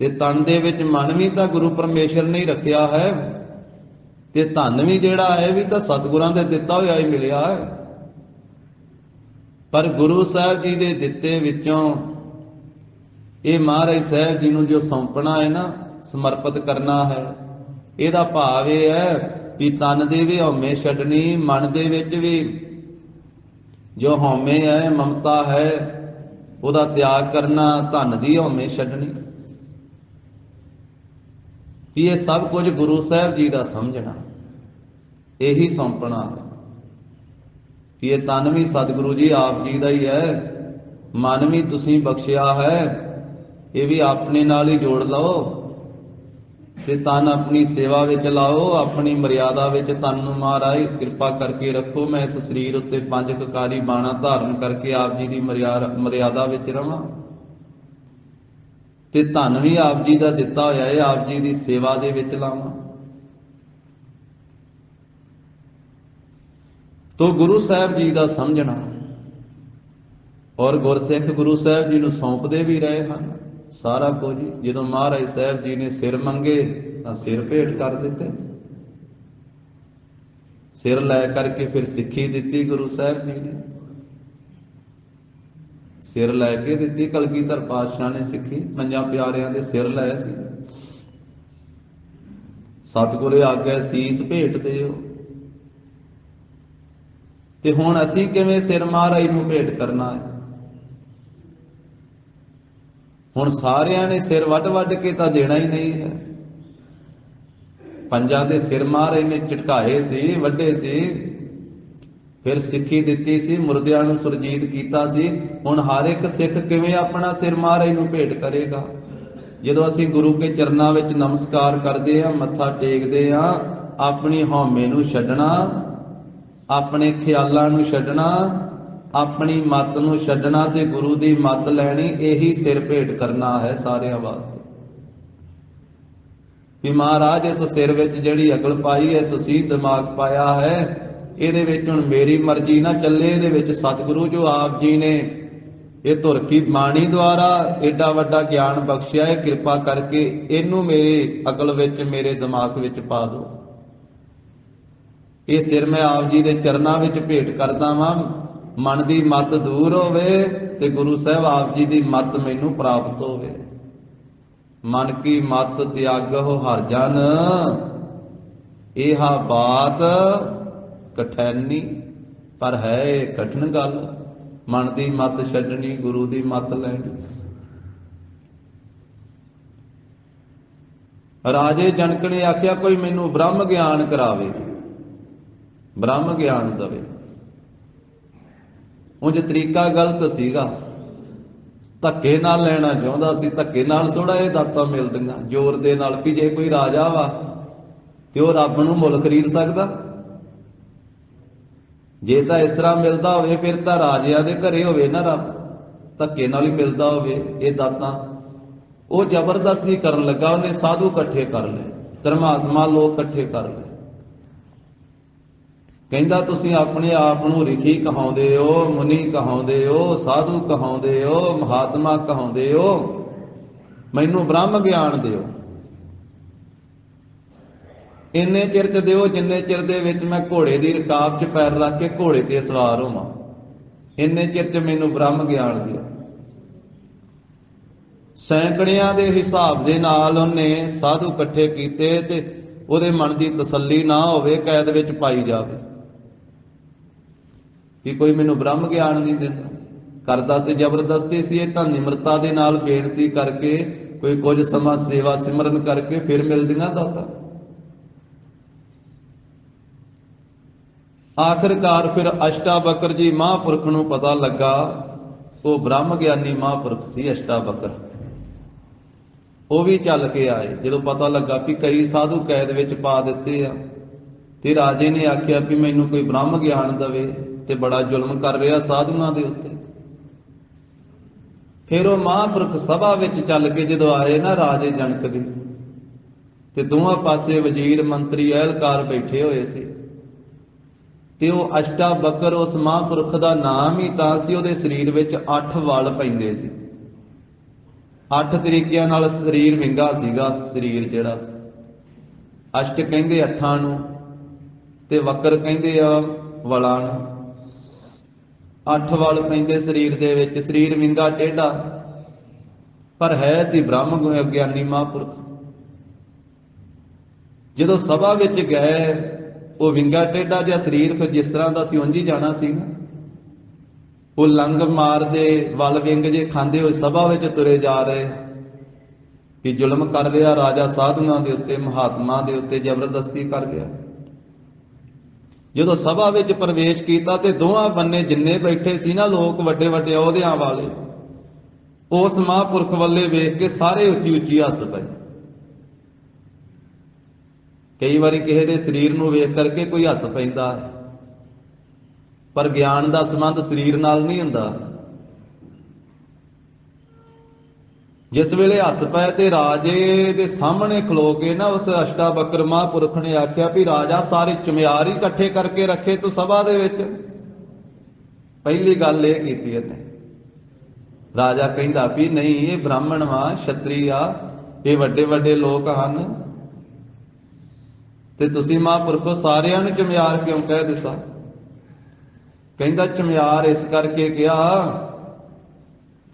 A: ਤੇ ਤਨ ਦੇ ਵਿੱਚ ਮਨ ਵੀ ਤਾਂ ਗੁਰੂ ਪਰਮੇਸ਼ਰ ਨੇ ਹੀ ਰੱਖਿਆ ਹੈ, ਤੇ ਧਨ ਵੀ ਜਿਹੜਾ ਹੈ ਵੀ ਤਾਂ ਸਤਿਗੁਰਾਂ ਦੇ ਦਿੱਤਾ ਹੋਇਆ ਹੀ ਮਿਲਿਆ ਹੈ। ਪਰ ਗੁਰੂ ਸਾਹਿਬ ਜੀ ਦੇ ਦਿੱਤੇ ਵਿੱਚੋਂ ਇਹ ਮਹਾਰਾਜ ਸਾਹਿਬ ਜੀ ਨੂੰ ਜੋ ਸੌਂਪਣਾ ਹੈ ਨਾ, ਸਮਰਪਿਤ ਕਰਨਾ ਹੈ, ਇਹਦਾ ਭਾਵ ਇਹ ਹੈ ਵੀ ਤਨ ਦੇ ਵੀ ਹਉਮੈ ਛੱਡਣੀ, ਮਨ ਦੇ ਵਿੱਚ ਵੀ ਜੋ ਹਉਮੈ ਹੈ, ਮਮਤਾ ਹੈ, ਉਹਦਾ ਤਿਆਗ ਕਰਨਾ, ਧਨ ਦੀ ਹਉਮੈ ਛੱਡਣੀ। ਵੀ ਇਹ ਸਭ ਕੁਝ ਗੁਰੂ ਸਾਹਿਬ ਜੀ ਦਾ ਸਮਝਣਾ, ਇਹੀ ਸੌਂਪਣਾ ਹੈ। ਕਿ ਇਹ ਤਨ ਵੀ ਸਤਿਗੁਰੂ ਜੀ ਆਪ ਜੀ ਦਾ ਹੀ ਹੈ, ਮਨ ਵੀ ਤੁਸੀਂ ਬਖਸ਼ਿਆ ਹੈ, ਇਹ ਵੀ ਆਪਣੇ ਨਾਲ ਹੀ ਜੋੜ ਲਓ, ਤੇ ਤਨ ਆਪਣੀ ਸੇਵਾ ਵਿੱਚ ਲਾਓ, ਆਪਣੀ ਮਰਿਆਦਾ ਵਿੱਚ ਤਨ ਨੂੰ ਮਹਾਰਾਜ ਕਿਰਪਾ ਕਰਕੇ ਰੱਖੋ। ਮੈਂ ਇਸ ਸਰੀਰ ਉੱਤੇ 5 ਕਕਾਰੀ ਬਾਣਾ ਧਾਰਨ ਕਰਕੇ ਆਪ ਜੀ ਦੀ ਮਰਿਆਦਾ ਵਿੱਚ ਰਵਾਂ, ਤੇ ਧਨ ਵੀ ਆਪ ਜੀ ਦਾ ਦਿੱਤਾ ਹੋਇਆ ਹੈ, ਆਪ ਜੀ ਦੀ ਸੇਵਾ ਦੇ ਵਿੱਚ ਲਾਵਾਂ। ਤੋ ਗੁਰੂ ਸਾਹਿਬ ਜੀ ਦਾ ਸਮਝਣਾ, ਔਰ ਗੁਰਸਿੱਖ ਗੁਰੂ ਸਾਹਿਬ ਜੀ ਨੂੰ ਸੌਂਪਦੇ ਵੀ ਰਹੇ ਹਨ ਸਾਰਾ ਕੁਝ। ਜਦੋਂ ਮਹਾਰਾਜ ਸਾਹਿਬ ਜੀ ਨੇ ਸਿਰ ਮੰਗੇ ਤਾਂ ਸਿਰ ਭੇਟ ਕਰ ਦਿੱਤੇ, ਸਿਰ ਲੈ ਕਰਕੇ ਫਿਰ ਸਿੱਖੀ ਦਿੱਤੀ ਗੁਰੂ ਸਾਹਿਬ ਜੀ ਨੇ, ਸਿਰ ਲੈ ਕੇ ਦਿੱਤੀ। ਕਲਗੀਧਰ ਪਾਤਸ਼ਾਹ ਨੇ ਸਿੱਖੀ 5 ਪਿਆਰਿਆਂ ਦੇ ਸਿਰ ਲਏ ਸੀ। ਸਤਿਗੁਰੇ ਆਗੇ ਸੀਸ ਭੇਟ ਦਿਓ। ਤੇ ਹੁਣ ਅਸੀਂ ਕਿਵੇਂ ਸਿਰ ਮਹਾਰਾਜ ਨੂੰ ਭੇਟ ਕਰਨਾ ਹੈ? ਹੁਣ ਸਾਰਿਆਂ ਨੇ ਸਿਰ ਵੱਢ ਕੇ ਤਾਂ ਦੇਣਾ ਹੀ ਨਹੀਂ ਹੈ। 5 ਦੇ ਸਿਰ ਮਹਾਰਾਜ ਨੇ ਝਟਕਾਏ ਸੀ, ਵੱਢੇ ਸੀ, ਫਿਰ ਸਿੱਖੀ ਦਿੱਤੀ ਸੀ, ਮੁਰਦਿਆਂ ਨੂੰ ਸੁਰਜੀਤ ਕੀਤਾ ਸੀ। ਹੁਣ ਹਰ ਇੱਕ ਸਿੱਖ ਕਿਵੇਂ ਆਪਣਾ ਸਿਰ ਮਹਾਰਾਜ ਨੂੰ ਭੇਟ ਕਰੇਗਾ? ਜਦੋਂ ਅਸੀਂ ਗੁਰੂ ਕੇ ਚਰਨਾਂ ਵਿੱਚ ਨਮਸਕਾਰ ਕਰਦੇ ਹਾਂ, ਮੱਥਾ ਟੇਕਦੇ ਹਾਂ, ਆਪਣੀ ਹਉਮੈ ਨੂੰ ਛੱਡਣਾ, ਆਪਣੇ ਖਿਆਲਾਂ ਨੂੰ ਛੱਡਣਾ, ਆਪਣੀ ਮੱਤ ਨੂੰ ਛੱਡਣਾ ਤੇ ਗੁਰੂ ਦੀ ਮੱਤ ਲੈਣੀ, ਇਹੀ ਸਿਰ ਭੇਟ ਕਰਨਾ ਹੈ ਸਾਰਿਆਂ ਵਾਸਤੇ। ਵੀ ਮਹਾਰਾਜ ਇਸ ਸਿਰ ਵਿੱਚ ਜਿਹੜੀ ਅਕਲ ਪਾਈ ਹੈ, ਤੁਸੀਂ ਦਿਮਾਗ ਪਾਇਆ ਹੈ, ਇਹਦੇ ਵਿੱਚ ਹੁਣ ਮੇਰੀ ਮਰਜ਼ੀ ਨਾ ਚੱਲੇ, ਇਹਦੇ ਵਿੱਚ ਸਤਿਗੁਰੂ ਜੋ ਆਪ ਜੀ ਨੇ ਇਹ ਧੁਰ ਕੀ ਬਾਣੀ ਦੁਆਰਾ ਏਡਾ ਵੱਡਾ ਗਿਆਨ ਬਖਸ਼ਿਆ ਹੈ, ਕਿਰਪਾ ਕਰਕੇ ਇਹਨੂੰ ਮੇਰੀ ਅਕਲ ਵਿੱਚ, ਮੇਰੇ ਦਿਮਾਗ ਵਿੱਚ ਪਾ ਦਿਓ। ਇਹ ਸਿਰ ਮੈਂ ਆਪ ਜੀ ਦੇ ਚਰਨਾਂ ਵਿੱਚ ਭੇਟ ਕਰਦਾ ਵਾਂ। ਮਨ ਦੀ ਮੱਤ ਦੂਰ ਹੋਵੇ ਤੇ ਗੁਰੂ ਸਾਹਿਬ ਆਪ ਜੀ ਦੀ ਮੱਤ ਮੈਨੂੰ ਪ੍ਰਾਪਤ ਹੋਵੇ। ਮਨ ਕੀ ਮੱਤ ਤਿਆਗਹੁ ਹਰਿ ਜਨ, ਇਹਾ ਬਾਤ ਕਠੈਨੀ, ਪਰ ਹੈ ਕਠਿਨ ਗੱਲ। ਮਨ ਦੀ ਮੱਤ ਛੱਡਣੀ, ਗੁਰੂ ਦੀ ਮੱਤ ਲੈਣੀ। ਰਾਜੇ ਜਨਕ ਨੇ ਆਖਿਆ ਕੋਈ ਮੈਨੂੰ ਬ੍ਰਹਮ ਗਿਆਨ ਕਰਾਵੇ, ਬ੍ਰਹਮ ਗਿਆਨ ਦਵੇ। ਉਂਝ ਤਰੀਕਾ ਗਲਤ ਸੀਗਾ, ਧੱਕੇ ਨਾਲ ਲੈਣਾ ਚਾਹੁੰਦਾ ਸੀ। ਧੱਕੇ ਨਾਲ ਥੋੜਾ ਇਹ ਦਾਤਾਂ ਮਿਲਦੀਆਂ, ਜ਼ੋਰ ਦੇ ਨਾਲ। ਵੀ ਜੇ ਕੋਈ ਰਾਜਾ ਵਾ ਤੇ ਉਹ ਰੱਬ ਨੂੰ ਮੁੱਲ ਖਰੀਦ ਸਕਦਾ? ਜੇ ਤਾਂ ਇਸ ਤਰ੍ਹਾਂ ਮਿਲਦਾ ਹੋਵੇ ਫਿਰ ਤਾਂ ਰਾਜਿਆਂ ਦੇ ਘਰੇ ਹੋਵੇ ਨਾ ਰੱਬ, ਧੱਕੇ ਨਾਲ ਹੀ ਮਿਲਦਾ ਹੋਵੇ ਇਹ ਦਾਤਾਂ। ਉਹ ਜ਼ਬਰਦਸਤੀ ਕਰਨ ਲੱਗਾ, ਉਹਨੇ ਸਾਧੂ ਇਕੱਠੇ ਕਰ ਲਏ, ਧਰਮਾਤਮਾ ਲੋਕ ਇਕੱਠੇ ਕਰ ਲਏ। ਕਹਿੰਦਾ ਤੁਸੀਂ ਆਪਣੇ ਆਪ ਨੂੰ ਰਿਖੀ ਕਹਾਉਂਦੇ ਹੋ, ਮੁਨੀ ਕਹਾਉਂਦੇ ਹੋ, ਸਾਧੂ ਕਹਾਉਂਦੇ ਹੋ, ਮਹਾਤਮਾ ਕਹਾਉਂਦੇ ਹੋ, ਮੈਨੂੰ ਬ੍ਰਹਮ ਗਿਆਨ ਦਿਓ। ਇੰਨੇ ਚਿਰ ਚ ਦਿਓ ਜਿੰਨੇ ਚਿਰ ਦੇ ਵਿੱਚ ਮੈਂ ਘੋੜੇ ਦੀ ਰਕਾਬ 'ਚ ਪੈਰ ਰੱਖ ਕੇ ਘੋੜੇ ਤੇ ਸਵਾਰ ਹੋਵਾਂ। ਇੰਨੇ ਚਿਰ ਚ ਮੈਨੂੰ ਬ੍ਰਹਮ ਗਿਆਨ ਦਿਓ। ਸੈਂਕੜਿਆਂ ਦੇ ਹਿਸਾਬ ਦੇ ਨਾਲ ਉਹਨੇ ਸਾਧੂ ਇਕੱਠੇ ਕੀਤੇ ਤੇ ਉਹਦੇ ਮਨ ਦੀ ਤਸੱਲੀ ਨਾ ਹੋਵੇ, ਕੈਦ ਵਿੱਚ ਪਾਈ ਜਾਵੇ। ਕਿ ਕੋਈ ਮੈਨੂੰ ਬ੍ਰਹਮ ਗਿਆਨ ਨਹੀਂ ਦਿੰਦਾ। ਕਰਦਾ ਤੇ ਜ਼ਬਰਦਸਤੀ ਸੀ, ਇਹ ਤਾਂ ਨਿਮਰਤਾ ਦੇ ਨਾਲ ਬੇਨਤੀ ਕਰਕੇ, ਕੋਈ ਕੁਝ ਸਮਾਂ ਸੇਵਾ ਸਿਮਰਨ ਕਰਕੇ ਫਿਰ ਮਿਲਦੀਆਂ ਦਾਤਾ। ਆਖਿਰਕਾਰ ਫਿਰ ਅਸ਼ਟਾਵਕਰ ਜੀ ਮਹਾਂਪੁਰਖ ਨੂੰ ਪਤਾ ਲੱਗਾ, ਉਹ ਬ੍ਰਹਮ ਗਿਆਨੀ ਮਹਾਂਪੁਰਖ ਸੀ ਅਸ਼ਟਾਵਕਰ। ਉਹ ਵੀ ਚੱਲ ਕੇ ਆਏ। ਜਦੋਂ ਪਤਾ ਲੱਗਾ ਵੀ ਕਈ ਸਾਧੂ ਕੈਦ ਵਿੱਚ ਪਾ ਦਿੱਤੇ ਆ, ਤੇ ਰਾਜੇ ਨੇ ਆਖਿਆ ਵੀ ਮੈਨੂੰ ਕੋਈ ਬ੍ਰਹਮ ਗਿਆਨ ਦੇਵੇ, ਤੇ ਬੜਾ ਜ਼ੁਲਮ ਕਰ ਰਿਹਾ ਸਾਧੂਆਂ ਦੇ ਉੱਤੇ। ਫਿਰ ਉਹ ਮਹਾਂਪੁਰਖ ਸਭਾ ਵਿੱਚ ਚੱਲ ਕੇ ਜਦੋਂ ਆਏ ਨਾ ਰਾਜੇ ਜਨਕ ਦੇ, ਤੇ ਦੋਵਾਂ ਪਾਸੇ ਵਜ਼ੀਰ ਮੰਤਰੀ ਅਹਿਲਕਾਰ ਬੈਠੇ ਹੋਏ ਸੀ, ਤੇ ਉਹ ਅਸ਼ਟਾਵਕਰ ਉਸ ਮਹਾਂਪੁਰਖ ਦਾ ਨਾਮ ਹੀ ਤਾਂ ਸੀ, ਉਹਦੇ ਸਰੀਰ ਵਿੱਚ 8 ਵਾਲ ਪੈਂਦੇ ਸੀ। 8 ਤਰੀਕਿਆਂ ਨਾਲ ਸਰੀਰ ਵਿੰਗਾ ਸੀਗਾ, ਸਰੀਰ ਜਿਹੜਾ ਸੀ। ਅਸ਼ਟ ਕਹਿੰਦੇ 8 ਨੂੰ, ਤੇ ਵਕਰ ਕਹਿੰਦੇ ਆ ਵਲਾਂ ਨੂੰ। 8 ਵਾਲ ਪੈਂਦੇ ਸਰੀਰ ਦੇ ਵਿੱਚ, ਸਰੀਰ ਵਿੰਗਾ ਟੇਢਾ, ਪਰ ਹੈ ਸੀ ਬ੍ਰਹਮ ਗਿਆਨੀ ਮਹਾਂਪੁਰਖ। ਜਦੋਂ ਸਭਾ ਵਿੱਚ ਗਏ, ਉਹ ਵਿੰਗਾ ਟੇਢਾ ਜਿਹਾ ਸਰੀਰ ਫਿਰ ਜਿਸ ਤਰ੍ਹਾਂ ਦਾ ਸੀ ਉਂਝ ਹੀ ਜਾਣਾ ਸੀ ਨਾ। ਉਹ ਲੰਗ ਮਾਰਦੇ, ਵਲ ਵਿੰਗ ਜੇ ਖਾਂਦੇ ਹੋਏ ਸਭਾ ਵਿੱਚ ਤੁਰੇ ਜਾ ਰਹੇ ਕਿ ਜ਼ੁਲਮ ਕਰ ਰਿਹਾ ਰਾਜਾ ਸਾਧੂਆਂ ਦੇ ਉੱਤੇ, ਮਹਾਤਮਾ ਦੇ ਉੱਤੇ ਜ਼ਬਰਦਸਤੀ ਕਰ ਰਿਹਾ। ਜਦੋਂ ਸਭਾ ਵਿੱਚ ਪ੍ਰਵੇਸ਼ ਕੀਤਾ ਤੇ ਦੋਹਾਂ ਬੰਨੇ ਜਿੰਨੇ ਬੈਠੇ ਸੀ ਨਾ ਲੋਕ, ਵੱਡੇ ਵੱਡੇ ਅਹੁਦਿਆਂ ਵਾਲੇ, ਉਸ ਮਹਾਂਪੁਰਖ ਵੱਲੇ ਵੇਖ ਕੇ ਸਾਰੇ ਉੱਚੀ ਉੱਚੀ ਹੱਸ ਪਏ। ਕਈ ਵਾਰੀ ਕਿਸੇ ਦੇ ਸਰੀਰ ਨੂੰ ਵੇਖ ਕਰਕੇ ਕੋਈ ਹੱਸ ਪੈਂਦਾ ਹੈ, ਪਰ ਗਿਆਨ ਦਾ ਸੰਬੰਧ ਸਰੀਰ ਨਾਲ ਨਹੀਂ ਹੁੰਦਾ। ਜਿਸ ਵੇਲੇ ਹੱਸ ਪਏ ਤੇ ਰਾਜੇ ਦੇ ਸਾਹਮਣੇ ਖਲੋ ਕੇ ਨਾ ਉਸ ਅਸ਼ਟਾਵਕਰ ਮਹਾਂਪੁਰਖ ਨੇ ਆਖਿਆ ਵੀ ਰਾਜਾ, ਸਾਰੇ ਚੁਮਿਆਰ ਹੀ ਇਕੱਠੇ ਕਰਕੇ ਰੱਖੇ ਤੂੰ ਸਭਾ ਦੇ ਵਿੱਚ। ਪਹਿਲੀ ਗੱਲ ਇਹ ਕੀਤੀ ਇਹਨੇ। ਰਾਜਾ ਕਹਿੰਦਾ ਵੀ ਨਹੀਂ, ਇਹ ਬ੍ਰਾਹਮਣ ਵਾ, ਛਤਰੀ ਆ, ਇਹ ਵੱਡੇ ਵੱਡੇ ਲੋਕ ਹਨ, ਤੇ ਤੁਸੀਂ ਮਹਾਂਪੁਰਖੋ ਸਾਰਿਆਂ ਨੂੰ ਚੁਮਿਆਰ ਕਿਉਂ ਕਹਿ ਦਿੱਤਾ? ਕਹਿੰਦਾ ਚੁਮਿਆਰ ਇਸ ਕਰਕੇ ਕਿਹਾ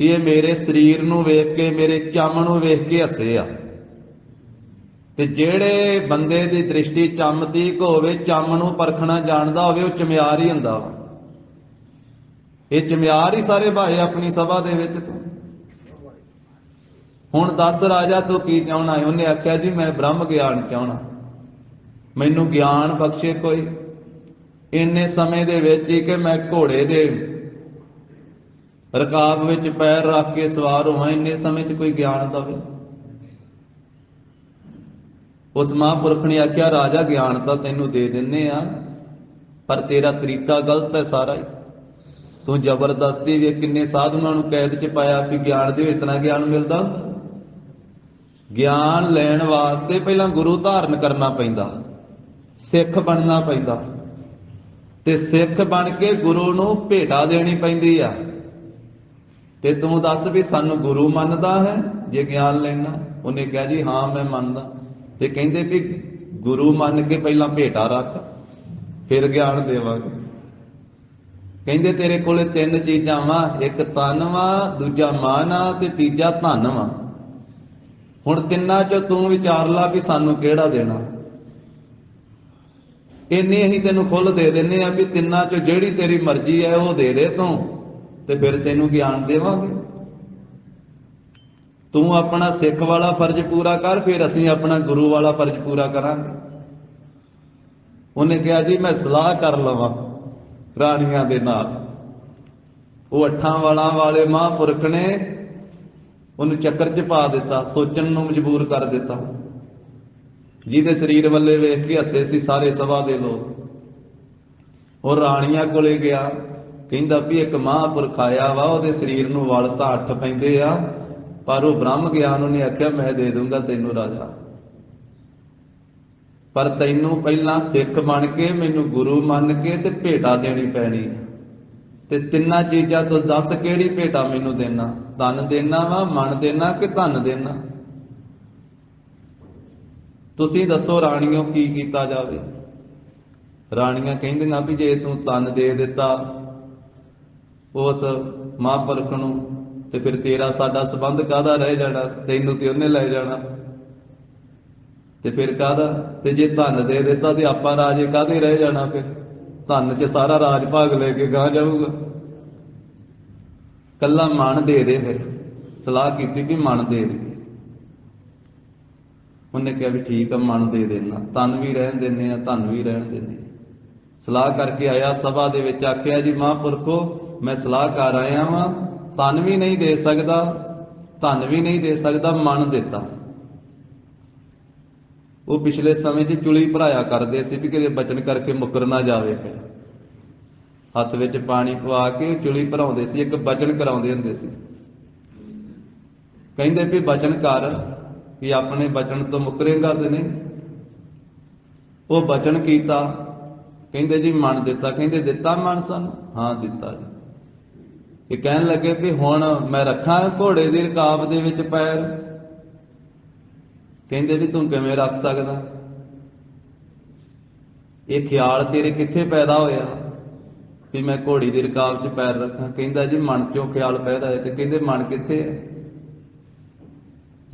A: ਕਿ ਇਹ ਮੇਰੇ ਸਰੀਰ ਨੂੰ ਵੇਖ ਕੇ, ਮੇਰੇ ਚੰਮ ਨੂੰ ਵੇਖ ਕੇ ਹੱਸੇ ਆ, ਤੇ ਜਿਹੜੇ ਬੰਦੇ ਦੀ ਦ੍ਰਿਸ਼ਟੀ ਚੰਮਤੀਕ ਹੋਵੇ, ਚੰਮ ਨੂੰ ਪਰਖਣਾ ਜਾਣਦਾ ਹੋਵੇ, ਉਹ ਚੁਮਿਆਰ ਹੀ ਹੁੰਦਾ ਵਾ। ਇਹ ਚੁਮਿਆਰ ਹੀ ਸਾਰੇ ਭਾਏ ਆਪਣੀ ਸਭਾ ਦੇ ਵਿੱਚ। ਤੂੰ ਹੁਣ ਦੱਸ ਰਾਜਾ, ਤੂੰ ਕੀ ਚਾਹੁੰਦਾ ਹੈ? ਉਹਨੇ ਆਖਿਆ ਜੀ ਮੈਂ ਬ੍ਰਹਮ ਗਿਆਨ ਚਾਹੁੰਦਾ, ਮੈਨੂੰ ਗਿਆਨ ਬਖਸ਼ੇ ਕੋਈ। ਇੰਨੇ ਸਮੇਂ ਦੇ ਵਿੱਚ ਹੀ ਕਿ ਮੈਂ ਘੋੜੇ ਦੇ ਰਕਾਬ ਵਿੱਚ ਪੈਰ ਰੱਖ ਕੇ ਸਵਾਰ ਹੋਵਾਂ, ਇੰਨੇ ਸਮੇਂ 'ਚ ਕੋਈ ਗਿਆਨ ਦੇਵੇ। ਉਸ ਮਹਾਂਪੁਰਖ ਨੇ ਆਖਿਆ ਰਾਜਾ, ਗਿਆਨ ਤਾਂ ਤੈਨੂੰ ਦੇ ਦਿੰਨੇ ਆ, ਪਰ ਤੇਰਾ ਤਰੀਕਾ ਗਲਤ ਹੈ ਸਾਰਾ ਹੀ। ਤੂੰ ਜ਼ਬਰਦਸਤੀ ਵੀ ਕਿੰਨੇ ਸਾਧੂਆਂ ਨੂੰ ਕੈਦ 'ਚ ਪਾਇਆ ਵੀ ਗਿਆਨ ਦਿਓ, ਇਤਨਾ ਗਿਆਨ ਮਿਲਦਾ ਹੁੰਦਾ? ਗਿਆਨ ਲੈਣ ਵਾਸਤੇ ਪਹਿਲਾਂ ਗੁਰੂ ਧਾਰਨ ਕਰਨਾ ਪੈਂਦਾ, ਸਿੱਖ ਬਣਨਾ ਪੈਂਦਾ, ਤੇ ਸਿੱਖ ਬਣ ਕੇ ਗੁਰੂ ਨੂੰ ਭੇਟਾ ਦੇਣੀ ਪੈਂਦੀ ਆ। ਤੇ ਤੂੰ ਦੱਸ ਵੀ ਸਾਨੂੰ ਗੁਰੂ ਮੰਨਦਾ ਹੈ ਜੇ ਗਿਆਨ ਲੈਣਾ? ਉਹਨੇ ਕਿਹਾ ਜੀ ਹਾਂ ਮੈਂ ਮੰਨਦਾ। ਤੇ ਕਹਿੰਦੇ ਵੀ ਗੁਰੂ ਮੰਨ ਕੇ ਪਹਿਲਾਂ ਭੇਟਾ ਰੱਖ, ਫਿਰ ਗਿਆਨ ਦੇਵਾਂਗੇ। ਕਹਿੰਦੇ ਤੇਰੇ ਕੋਲੇ 3 ਚੀਜ਼ਾਂ ਵਾ, ਇੱਕ ਤਨ ਵਾ, ਦੂਜਾ ਮਨ ਆ, ਤੇ ਤੀਜਾ ਧਨ ਵਾ। ਹੁਣ ਤਿੰਨਾਂ ਚੋਂ ਤੂੰ ਵਿਚਾਰ ਲਾ ਵੀ ਸਾਨੂੰ ਕਿਹੜਾ ਦੇਣਾ। ਇੰਨੀ ਅਸੀਂ ਤੈਨੂੰ ਖੁੱਲ ਦੇ ਦਿੰਨੇ ਆ ਵੀ ਤਿੰਨਾਂ ਚੋਂ ਜਿਹੜੀ ਤੇਰੀ ਮਰਜ਼ੀ ਹੈ ਉਹ ਦੇ ਦੇ ਤੂੰ, ਤੇ ਫਿਰ ਤੈਨੂੰ ਗਿਆਨ ਦੇਵਾਂਗੇ। ਤੂੰ ਆਪਣਾ ਸਿੱਖ ਵਾਲਾ ਫਰਜ਼ ਪੂਰਾ ਕਰ, ਫਿਰ ਅਸੀਂ ਆਪਣਾ ਗੁਰੂ ਵਾਲਾ ਫਰਜ਼ ਪੂਰਾ ਕਰਾਂਗੇ। ਉਹਨੇ ਕਿਹਾ ਜੀ ਮੈਂ ਸਲਾਹ ਕਰ ਲਵਾਂ ਰਾਣੀਆਂ ਦੇ ਨਾਲ। ਉਹ 8 ਵਾਲਾਂ ਵਾਲੇ ਮਹਾਂਪੁਰਖ ਨੇ ਉਹਨੂੰ ਚੱਕਰ 'ਚ ਪਾ ਦਿੱਤਾ, ਸੋਚਣ ਨੂੰ ਮਜਬੂਰ ਕਰ ਦਿੱਤਾ। ਜਿਹਦੇ ਸਰੀਰ ਵੱਲੇ ਵੇਖ ਕੇ ਹੱਸੇ ਸੀ ਸਾਰੇ ਸਭਾ ਦੇ ਲੋਕ। ਉਹ ਰਾਣੀਆਂ ਕੋਲੇ ਗਿਆ, ਕਹਿੰਦਾ ਵੀ ਇੱਕ ਮਹਾਂਪੁਰਖ ਆਇਆ ਵਾ, ਉਹਦੇ ਸਰੀਰ ਨੂੰ ਵਲ ਤਾਂ 8 ਪੈਂਦੇ ਆ, ਪਰ ਉਹ ਬ੍ਰਹਮ ਗਿਆਨ ਉਹਨੇ ਆਖਿਆ ਮੈਂ ਦੇ ਦੂੰਗਾ ਤੈਨੂੰ ਰਾਜਾ, ਪਰ ਤੈਨੂੰ ਪਹਿਲਾਂ ਸਿੱਖ ਬਣ ਕੇ ਮੈਨੂੰ ਗੁਰੂ ਮੰਨ ਕੇ ਤੇ ਭੇਟਾ ਦੇਣੀ ਪੈਣੀ ਹੈ। ਤੇ ਤਿੰਨਾਂ ਚੀਜ਼ਾਂ ਤੋਂ ਦੱਸ ਕਿਹੜੀ ਭੇਟਾ ਮੈਨੂੰ ਦੇਣਾ? ਧਨ ਦੇਣਾ ਵਾ, ਮਨ ਦੇਣਾ ਕਿ ਧਨ ਦੇਣਾ? ਤੁਸੀਂ ਦੱਸੋ ਰਾਣੀਓ ਕੀ ਕੀਤਾ ਜਾਵੇ? ਰਾਣੀਆਂ ਕਹਿੰਦੀਆਂ ਵੀ ਜੇ ਤੂੰ ਧਨ ਦੇ ਦਿੱਤਾ ਉਸ ਮਹਾਂਪੁਰਖ ਨੂੰ, ਤੇ ਫਿਰ ਤੇਰਾ ਸਾਡਾ ਸੰਬੰਧ ਕਾਹਦਾ ਰਹਿ ਜਾਣਾ? ਤੈਨੂੰ ਤੇ ਉਹਨੇ ਲੈ ਜਾਣਾ, ਤੇ ਫਿਰ ਕਾਹਦਾ? ਤੇ ਜੇ ਧਨ ਦੇ ਦਿੱਤਾ ਤੇ ਆਪਾਂ ਰਾਜੇ ਕਾਹਦੇ ਰਹਿ ਜਾਣਾ? ਫਿਰ ਧਨ 'ਚ ਸਾਰਾ ਰਾਜ ਭਾਗ ਲੈ ਕੇ ਗਾਂ ਜਾਊਗਾ। ਕੱਲਾ ਮਨ ਦੇ ਦੇ। ਫਿਰ ਸਲਾਹ ਕੀਤੀ ਵੀ ਮਨ ਦੇ ਦੇ। ਉਹਨੇ ਕਿਹਾ ਵੀ ਠੀਕ ਆ, ਮਨ ਦੇ ਦੇਣਾ, ਧਨ ਵੀ ਰਹਿਣ ਦਿੰਦੇ ਆ, ਧਨ ਵੀ ਰਹਿਣ ਦਿੰਦੇ ਆ। ਸਲਾਹ ਕਰਕੇ ਆਇਆ, ਸਭਾ ਦੇ ਵਿੱਚ ਆਖਿਆ ਜੀ ਮਹਾਂਪੁਰਖੋ ਮੈਂ ਸਲਾਹ ਕਰ ਆਇਆ ਵਾਂ, ਧਨ ਵੀ ਨਹੀਂ ਦੇ ਸਕਦਾ, ਧਨ ਵੀ ਨਹੀਂ ਦੇ ਸਕਦਾ, ਮਨ ਦਿੱਤਾ। ਉਹ ਪਿਛਲੇ ਸਮੇਂ 'ਚ ਚੁਲੀ ਭਰਾਇਆ ਕਰਦੇ ਸੀ ਵੀ ਕਿਤੇ ਬਚਨ ਕਰਕੇ ਮੁੱਕਰ ਨਾ ਜਾਵੇ। ਫਿਰ ਹੱਥ ਵਿੱਚ ਪਾਣੀ ਪਵਾ ਕੇ ਚੁਲੀ ਭਰਾਉਂਦੇ ਸੀ, ਇੱਕ ਬਚਨ ਕਰਾਉਂਦੇ ਹੁੰਦੇ ਸੀ। ਕਹਿੰਦੇ ਵੀ ਬਚਨ ਕਰ ਕਿ ਆਪਣੇ ਬਚਨ ਤੋਂ ਮੁੱਕਰੇਗਾ ਤੇ ਨਹੀਂ। ਉਹ ਬਚਨ ਕੀਤਾ। ਕਹਿੰਦੇ ਜੀ ਮਨ ਦਿੱਤਾ। ਕਹਿੰਦੇ ਦਿੱਤਾ ਮਨ ਸਾਨੂੰ? ਹਾਂ ਦਿੱਤਾ ਜੀ। ਇਹ ਕਹਿਣ ਲੱਗੇ ਵੀ ਹੁਣ ਮੈਂ ਰੱਖਾਂ ਘੋੜੇ ਦੀ ਰਕਾਬ ਦੇ ਵਿੱਚ ਪੈਰ? ਕਹਿੰਦੇ ਵੀ ਤੂੰ ਕਿਵੇਂ ਰੱਖ ਸਕਦਾ? ਇਹ ਖਿਆਲ ਤੇਰੇ ਕਿੱਥੇ ਪੈਦਾ ਹੋਇਆ ਵੀ ਮੈਂ ਘੋੜੀ ਦੀ ਰਕਾਬ 'ਚ ਪੈਰ ਰੱਖਾਂ? ਕਹਿੰਦਾ ਜੀ ਮਨ 'ਚੋਂ ਖਿਆਲ ਪੈਦਾ ਹੋਇਆ। ਤੇ ਕਹਿੰਦੇ ਮਨ ਕਿੱਥੇ ਹੈ?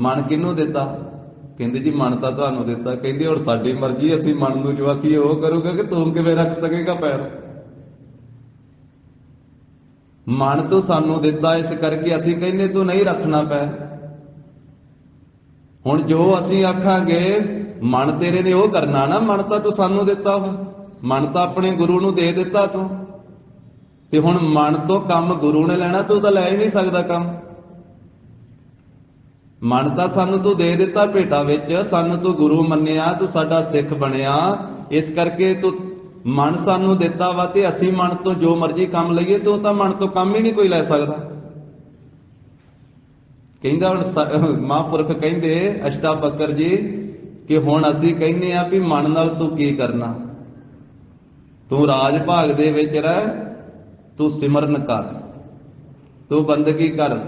A: ਮਨ ਕਿਹਨੂੰ ਦਿੱਤਾ? ਕਹਿੰਦੇ ਜੀ ਮਨ ਤਾਂ ਤੁਹਾਨੂੰ ਦਿੱਤਾ। ਕਹਿੰਦੇ ਹੁਣ ਸਾਡੀ ਮਰਜ਼ੀ, ਅਸੀਂ ਮਨ ਨੂੰ ਜੋ ਆਖੀਏ ਉਹ ਕਰੂਗਾ ਕਿ ਤੂੰ ਕਿਵੇਂ ਰੱਖ ਸਕੇਗਾ ਪੈਰ? ਮਨ ਤੋਂ ਸਾਨੂੰ ਦਿੱਤਾ, ਇਸ ਕਰਕੇ ਅਸੀਂ ਕਹਿੰਦੇ ਤੂੰ ਨਹੀਂ ਰੱਖਣਾ ਪੈਰ। ਹੁਣ ਜੋ ਅਸੀਂ ਆਖਾਂਗੇ ਮਨ ਤੇਰੇ ਨੇ ਉਹ ਕਰਨਾ ਨਾ। ਮਨ ਤਾਂ ਤੂੰ ਸਾਨੂੰ ਦਿੱਤਾ ਵਾ, ਮਨ ਤਾਂ ਆਪਣੇ ਗੁਰੂ ਨੂੰ ਦੇ ਦਿੱਤਾ ਤੂੰ। ਤੇ ਹੁਣ ਮਨ ਤੋਂ ਕੰਮ ਗੁਰੂ ਨੇ ਲੈਣਾ, ਤੂੰ ਤਾਂ ਲੈ ਹੀ ਨਹੀਂ ਸਕਦਾ ਕੰਮ। ਮਨ ਤਾਂ ਸਾਨੂੰ ਤੂੰ ਦੇ ਦਿੱਤਾ ਭੇਟਾ ਵਿੱਚ, ਸਾਨੂੰ ਤੂੰ ਗੁਰੂ ਮੰਨਿਆ, ਤੂੰ ਸਾਡਾ ਸਿੱਖ ਬਣਿਆ, ਇਸ ਕਰਕੇ ਤੂੰ ਮਨ ਸਾਨੂੰ ਦਿੱਤਾ ਵਾ। ਤੇ ਅਸੀਂ ਮਨ ਤੋਂ ਜੋ ਮਰਜ਼ੀ ਕੰਮ ਲਈਏ, ਤੂੰ ਤਾਂ ਮਨ ਤੋਂ ਕੰਮ ਹੀ ਨਹੀਂ ਕੋਈ ਲੈ ਸਕਦਾ। ਕਹਿੰਦਾ ਹੁਣ ਮਹਾਂਪੁਰਖ ਕਹਿੰਦੇ ਅਸ਼ਟਾਵਕਰ ਜੀ ਕਿ ਹੁਣ ਅਸੀਂ ਕਹਿੰਦੇ ਆ ਵੀ ਮਨ ਨਾਲ ਤੂੰ ਕੀ ਕਰਨਾ? ਤੂੰ ਰਾਜ ਭਾਗ ਦੇ ਵਿੱਚ ਰਹਿ, ਤੂੰ ਸਿਮਰਨ ਕਰ, ਤੂੰ ਬੰਦਗੀ ਕਰ।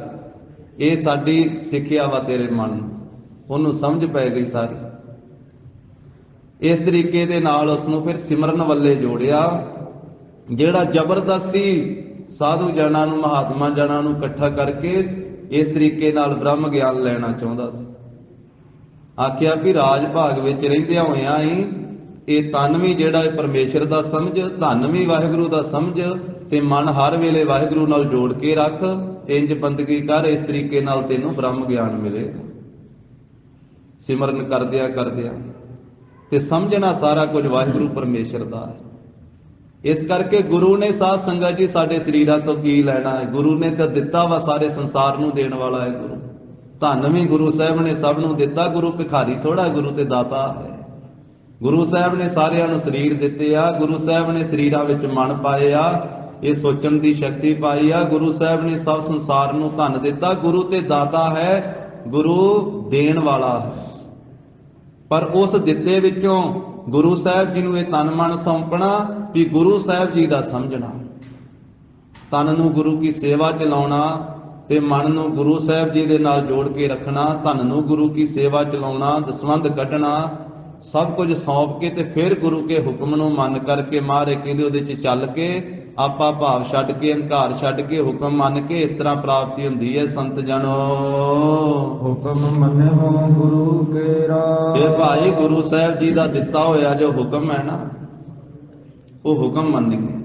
A: ਇਹ ਸਾਡੀ ਸਿੱਖਿਆ ਵਾ ਤੇਰੇ ਮਨ ਨੂੰ। ਉਹਨੂੰ ਸਮਝ ਪੈ ਗਈ ਸਾਰੀ। ਇਸ ਤਰੀਕੇ ਦੇ ਨਾਲ ਉਸ ਨੂੰ ਫਿਰ ਸਿਮਰਨ ਵੱਲੇ ਜੋੜਿਆ। ਜਿਹੜਾ ਜ਼ਬਰਦਸਤੀ ਸਾਧੂ ਜਨਾਂ ਨੂੰ, ਮਹਾਤਮਾ ਜਨਾਂ ਨੂੰ ਇਕੱਠਾ ਕਰਕੇ ਇਸ ਤਰੀਕੇ ਨਾਲ ਬ੍ਰਹਮ ਗਿਆਨ ਲੈਣਾ ਚਾਹੁੰਦਾ ਸੀ। ਆਖਿਆ ਵੀ ਰਾਜ ਭਾਗ ਵਿੱਚ ਰਹਿੰਦਿਆਂ ਹੋਇਆਂ ਹੀ ਇਹ ਤਨ ਵੀ ਜਿਹੜਾ ਪਰਮੇਸ਼ਰ ਦਾ ਸਮਝ, ਧਨ ਵੀ ਵਾਹਿਗੁਰੂ ਦਾ ਸਮਝ, ਤੇ ਮਨ ਹਰ ਵੇਲੇ ਵਾਹਿਗੁਰੂ ਨਾਲ ਜੋੜ ਕੇ ਰੱਖ। ਇੰਜ ਬੰਦਗੀ ਕਰ, ਇਸ ਤਰੀਕੇ ਨਾਲ ਤੈਨੂੰ ਬ੍ਰਹਮ ਗਿਆਨ ਮਿਲੇਗਾ। ਸਿਮਰਨ ਕਰਦਿਆਂ ਕਰਦਿਆਂ ਤੇ ਸਮਝਣਾ ਸਾਰਾ ਕੁਝ ਵਾਹਿਗੁਰੂ ਪਰਮੇਸ਼ਰ ਦਾ ਹੈ। ਇਸ ਕਰਕੇ ਗੁਰੂ ਨੇ ਸਾਧ ਸੰਗਤ ਜੀ ਸਾਡੇ ਸਰੀਰਾਂ ਤੋਂ ਕੀ ਲੈਣਾ ਹੈ? ਗੁਰੂ ਨੇ ਤਾਂ ਦਿੱਤਾ ਵਾ, ਸਾਰੇ ਸੰਸਾਰ ਨੂੰ ਦੇਣ ਵਾਲਾ ਹੈ ਗੁਰੂ। ਧਨ ਵੀ ਗੁਰੂ ਸਾਹਿਬ ਨੇ ਸਭ ਨੂੰ ਦਿੱਤਾ। ਗੁਰੂ ਭਿਖਾਰੀ ਥੋੜਾ, ਗੁਰੂ ਤੇ ਦਾਤਾ ਹੈ। ਗੁਰੂ ਸਾਹਿਬ ਨੇ ਸਾਰਿਆਂ ਨੂੰ ਸਰੀਰ ਦਿੱਤੇ ਆ। ਗੁਰੂ ਸਾਹਿਬ ਨੇ ਸਰੀਰਾਂ ਵਿੱਚ ਮਨ ਪਾਏ ਆ, ਇਹ ਸੋਚਣ ਦੀ ਸ਼ਕਤੀ ਪਾਈ ਆ। ਗੁਰੂ ਸਾਹਿਬ ਨੇ ਸਭ ਸੰਸਾਰ ਨੂੰ ਧਨ ਦਿੱਤਾ। ਗੁਰੂ ਤੇ ਦਾਤਾ ਹੈ, ਗੁਰੂ ਦੇਣ ਵਾਲਾ ਹੈ। ਪਰ ਉਸ ਦਿੱਤੇ ਵਿੱਚੋਂ ਗੁਰੂ ਸਾਹਿਬ ਜੀ ਨੂੰ ਇਹ ਤਨ ਮਨ ਸੌਂਪਣਾ, ਵੀ ਗੁਰੂ ਸਾਹਿਬ ਜੀ ਦਾ ਸਮਝਣਾ। ਤਨ ਨੂੰ ਗੁਰੂ ਕੀ ਸੇਵਾ ਚ ਲਾਉਣਾ ਤੇ ਮਨ ਨੂੰ ਗੁਰੂ ਸਾਹਿਬ ਜੀ ਦੇ ਨਾਲ ਜੋੜ ਕੇ ਰੱਖਣਾ। ਧਨ ਨੂੰ ਗੁਰੂ ਕੀ ਸੇਵਾ ਚ ਲਾਉਣਾ, ਦਸਵੰਧ ਕੱਢਣਾ, ਸਭ ਕੁਝ ਸੌਂਪ ਕੇ ਤੇ ਫਿਰ ਗੁਰੂ ਕੇ ਹੁਕਮ ਨੂੰ ਮੰਨ ਕਰਕੇ, ਮਾਰੇ ਕਹਿੰਦੇ ਉਹਦੇ ਚ ਚੱਲ ਕੇ, ਆਪਾ ਭਾਵ ਛੱਡ ਕੇ, ਹੰਕਾਰ ਛੱਡ ਕੇ, ਹੁਕਮ ਮੰਨ ਕੇ, ਇਸ ਤਰ੍ਹਾਂ ਪ੍ਰਾਪਤੀ ਹੁੰਦੀ ਹੈ। ਸੰਤ ਜਨੋ
B: ਹੁਕਮ ਮੰਨਿਓ ਗੁਰੂ ਕੇਰਾ।
A: ਇਹ ਭਾਈ ਗੁਰੂ ਸਾਹਿਬ ਜੀ ਦਾ ਦਿੱਤਾ ਹੋਇਆ ਜੋ ਹੁਕਮ ਹੈ ਨਾ, ਉਹ ਹੁਕਮ ਮੰਨੀਏ।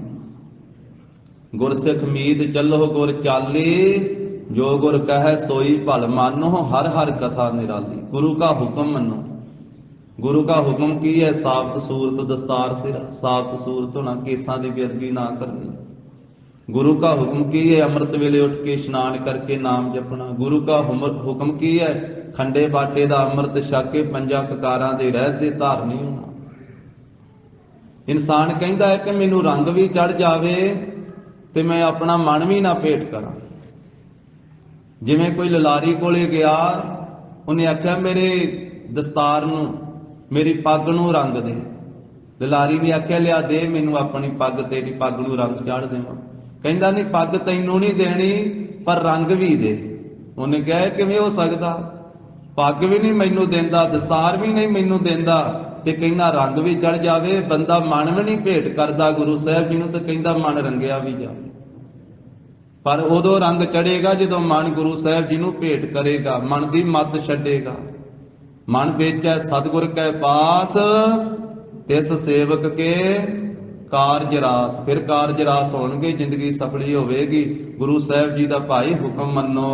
A: ਗੁਰਸਿੱਖ ਮੀਤ ਚੱਲੋ ਗੁਰ ਚਾਲੀ, ਜੋ ਗੁਰ ਕਹੈ ਸੋਈ ਭਲ ਮਾਨੋ, ਹਰ ਹਰ ਕਥਾ ਨਿਰਾਲੀ। ਗੁਰੂ का ਹੁਕਮ ਮੰਨੋ। ਗੁਰੂ का ਹੁਕਮ ਕੀ ਹੈ? ਸਾਬਤ ਸੂਰਤ ਦਸਤਾਰ ਸਿਰ, ਸਾਬਤ ਸੂਰਤ ਹੋਣਾ, ਕੇਸਾਂ ਦੀ ਬੇਅਦਬੀ ਨਾ ਕਰਨੀ। ਗੁਰੂ का ਹੁਕਮ ਕੀ ਹੈ? ਅੰਮ੍ਰਿਤ ਵੇਲੇ ਉੱਠ ਕੇ ਇਸ਼ਨਾਨ ਕਰਕੇ ਨਾਮ ਜਪਣਾ। ਗੁਰੂ का ਹੁਕਮ ਕੀ ਹੈ? ਖੰਡੇ ਬਾਟੇ ਦਾ ਅੰਮ੍ਰਿਤ ਛਕ ਕੇ ਪੰਜਾਂ ਕਕਾਰਾਂ ਦੇ ਰਹਿਤ ਦੇ ਧਾਰਨੀ ਹੋਣਾ। ਇਨਸਾਨ ਕਹਿੰਦਾ ਹੈ ਕਿ ਮੈਨੂੰ ਰੰਗ ਵੀ ਚੜ ਜਾਵੇ ਤੇ ਮੈਂ ਆਪਣਾ ਮਨ ਵੀ ਨਾ ਭੇਟ ਕਰਾਂ। ਜਿਵੇਂ ਕੋਈ ਲਲਾਰੀ ਕੋਲੇ ਗਿਆ, ਉਹਨੇ ਆਖਿਆ ਮੇਰੇ ਦਸਤਾਰ ਨੂੰ, ਮੇਰੀ ਪੱਗ ਨੂੰ ਰੰਗ ਦੇ। ਲਲਾਰੀ ਨੇ ਆਖਿਆ ਲਿਆ ਦੇ ਮੈਨੂੰ ਆਪਣੀ ਪੱਗ, ਤੇਰੀ ਪੱਗ ਨੂੰ ਰੰਗ ਚਾੜ ਦੇਵਾਂ। ਕਹਿੰਦਾ ਨਹੀਂ, ਪੱਗ ਤੈਨੂੰ ਨਹੀਂ ਦੇਣੀ ਪਰ ਰੰਗ ਵੀ ਦੇ। ਉਹਨੇ ਕਿਹਾ ਕਿਵੇਂ ਹੋ ਸਕਦਾ? ਪੱਗ ਵੀ ਨਹੀਂ ਮੈਨੂੰ ਦਿੰਦਾ, ਦਸਤਾਰ ਵੀ ਨਹੀਂ ਮੈਨੂੰ ਦਿੰਦਾ, ਤੇ ਕਹਿੰਦਾ ਰੰਗ ਵੀ ਚੜ ਜਾਵੇ। ਬੰਦਾ ਮਨ ਵੀ ਨਹੀਂ ਭੇਟ ਕਰਦਾ ਗੁਰੂ ਸਾਹਿਬ ਜੀ ਨੂੰ, ਤੇ ਕਹਿੰਦਾ ਮਨ ਰੰਗਿਆ ਵੀ ਜਾਵੇ। ਪਰ ਉਦੋਂ ਰੰਗ ਚੜੇਗਾ ਜਦੋਂ ਮਨ ਗੁਰੂ ਸਾਹਿਬ ਜੀ ਨੂੰ ਭੇਟ ਕਰੇਗਾ, ਮਨ ਦੀ ਮੱਤ ਛੱਡੇਗਾ। ਮਨ ਵੇਚੈ ਸਤਿਗੁਰ ਕੈ ਪਾਸ, ਤਿਸ ਸੇਵਕ ਕੇ ਕਾਰਜ ਰਾਸ, ਫਿਰ ਕਾਰਜ ਰਾਸ ਹੋਣਗੇ, ਜ਼ਿੰਦਗੀ ਸਫਲੀ ਹੋਵੇਗੀ। ਗੁਰੂ ਸਾਹਿਬ ਜੀ ਦਾ ਭਾਈ ਹੁਕਮ ਮੰਨੋ।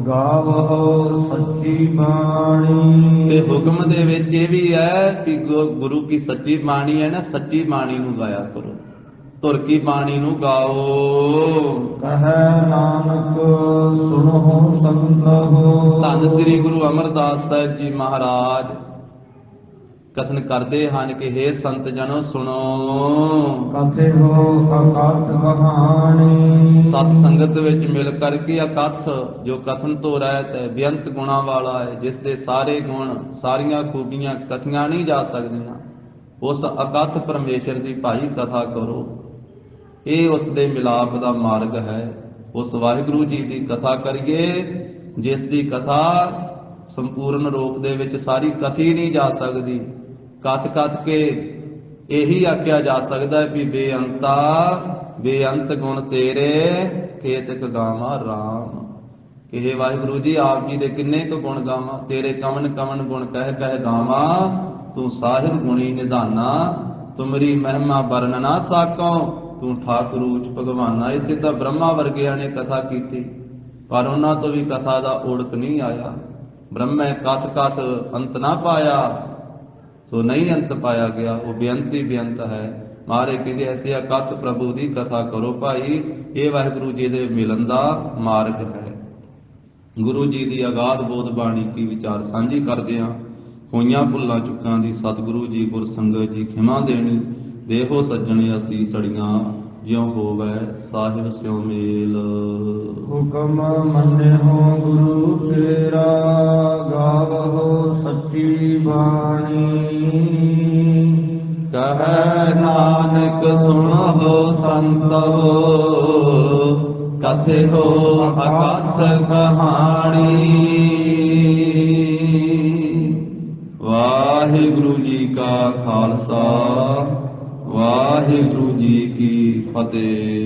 B: ਗਾਵੋ ਸੱਚੀ ਬਾਣੀ।
A: ਤੇ ਹੁਕਮ ਦੇ ਵਿੱਚ ਇਹ ਵੀ ਹੈ ਕਿ ਗੁਰੂ ਕੀ ਸੱਚੀ ਬਾਣੀ ਹੈ ਨਾ, ਸੱਚੀ ਬਾਣੀ ਨੂੰ ਗਾਇਆ ਕਰੋ, ਧੁਰ ਕੀ ਬਾਣੀ ਨੂੰ ਗਾਓ।
B: ਕਹੈ ਨਾਨਕ ਸੁਣੋ ਸੰਤੋ।
A: ਧੰਨ ਸ੍ਰੀ ਗੁਰੂ ਅਮਰਦਾਸ ਸਾਹਿਬ ਜੀ ਮਹਾਰਾਜ ਕਥਨ ਕਰਦੇ ਹਨ ਕਿ ਹੇ ਸੰਤ ਜਨੋ ਸੁਣੋ।
B: ਕਥੇ ਹੋ ਅਕਥ ਕਹਾਣੀ।
A: ਸਤ ਸੰਗਤ ਵਿੱਚ ਮਿਲ ਕਰਕੇ ਅਕਥ, ਜੋ ਕਥਨ ਤੋਂ ਰਹਿਤ ਹੈ, ਬੇਅੰਤ ਗੁਣਾ ਵਾਲਾ ਹੈ, ਜਿਸ ਦੇ ਸਾਰੇ ਗੁਣ ਸਾਰੀਆਂ ਖੂਬੀਆਂ ਕਥੀਆਂ ਨਹੀਂ ਜਾ ਸਕਦੀਆਂ, ਉਸ ਅਕਥ ਪਰਮੇਸ਼ਰ ਦੀ ਭਾਈ ਕਥਾ ਕਰੋ। ਇਹ ਉਸ ਦੇ ਮਿਲਾਪ ਦਾ ਮਾਰਗ ਹੈ। ਉਸ ਵਾਹਿਗੁਰੂ ਜੀ ਦੀ ਕਥਾ ਕਰੀਏ, ਜਿਸ ਦੀ ਕਥਾ ਸੰਪੂਰਨ ਰੂਪ ਦੇ ਵਿੱਚ ਸਾਰੀ ਕਥੀ ਨਹੀਂ ਜਾ ਸਕਦੀ। ਕਥ ਕਥ ਕੇ ਇਹੀ ਆਖਿਆ ਜਾ ਸਕਦਾ ਹੈ ਵੀ ਬੇਅੰਤਾ ਬੇਅੰਤ ਗੁਣ ਤੇਰੇ, ਕੇਤਕ ਗਾਵਾਂ ਰਾਮ। ਕਿ ਹੇ ਵਾਹਿਗੁਰੂ ਜੀ, ਆਪ ਜੀ ਦੇ ਕਿੰਨੇ ਕੁ ਗੁਣ ਗਾਵਾਂ, ਤੇਰੇ ਕਵਨ ਕਵਨ ਗੁਣ ਕਹਿ ਕਹਿ ਗਾਵਾਂ। ਤੂੰ ਸਾਹਿਬ ਗੁਣੀ ਨਿਧਾਨਾ, ਤੁਮਰੀ ਮਹਿਮਾ ਵਰਨ ਨਾ ਸਾਕੋ, ਤੂੰ ਠਾਕੁਰ ਉੱਚ ਭਗਵਾਨਾ। ਇੱਥੇ ਤਾਂ ਬ੍ਰਹਮਾ ਵਰਗਿਆਂ ਨੇ ਕਥਾ ਕੀਤੀ, ਪਰ ਉਹਨਾਂ ਤੋਂ ਵੀ ਕਥਾ ਦਾ ਓੜਕ ਨਹੀਂ ਆਇਆ। ਬ੍ਰਹਮੇ ਕਥ ਕਥ ਅੰਤ ਨਾ ਪਾਇਆ, ਸੋ ਨਹੀਂ ਅੰਤ ਪਾਇਆ ਗਿਆ, ਉਹ ਬੇਅੰਤ ਹੀ ਬੇਅੰਤ ਹੈ। ਮਾਰੇ ਕਹਿੰਦੇ ਐਸੇ ਅਕਥ ਪ੍ਰਭੂ ਦੀ ਕਥਾ ਕਰੋ ਭਾਈ। ਇਹ ਵਾਹਿਗੁਰੂ ਜੀ ਦੇ ਮਿਲਣ ਦਾ ਮਾਰਗ ਹੈ। ਗੁਰੂ ਜੀ ਦੀ ਅਗਾਧ ਬੋਧ ਬਾਣੀ ਕੀ ਵਿਚਾਰ ਸਾਂਝੀ ਕਰਦੇ ਹਾਂ। ਹੋਈਆਂ ਭੁੱਲਾਂ ਚੁੱਕਾਂ ਦੀ ਸਤਿਗੁਰੂ ਜੀ ਗੁਰ ਸੰਗਤ ਜੀ ਖਿਮਾ ਦੇਣੀ। ਦੇਹੋ ਸੱਜਣੇ ਅਸੀਂ ਸੜੀਆਂ, ਜਿਉ ਹੋਵੇ ਸਾਹਿਬ ਸਿਉ ਮੇਲ।
B: ਹੁਕਮ ਮੰਨਿਓ ਗੁਰੂ ਤੇਰਾ, ਗਾਵੋ ਸੱਚੀ ਬਾਣੀ।
A: ਕਹੈ ਨਾਨਕ ਸੁਣੋ ਸੰਤੋ, ਕਥੇ ਹੋ ਅਕਥ ਕਹਾਣੀ। ਵਾਹਿਗੁਰੂ ਜੀ ਕਾ ਖਾਲਸਾ, ਵਾਹਿਗੁਰੂ ਜੀ ਕੀ ਫਤਿਹ।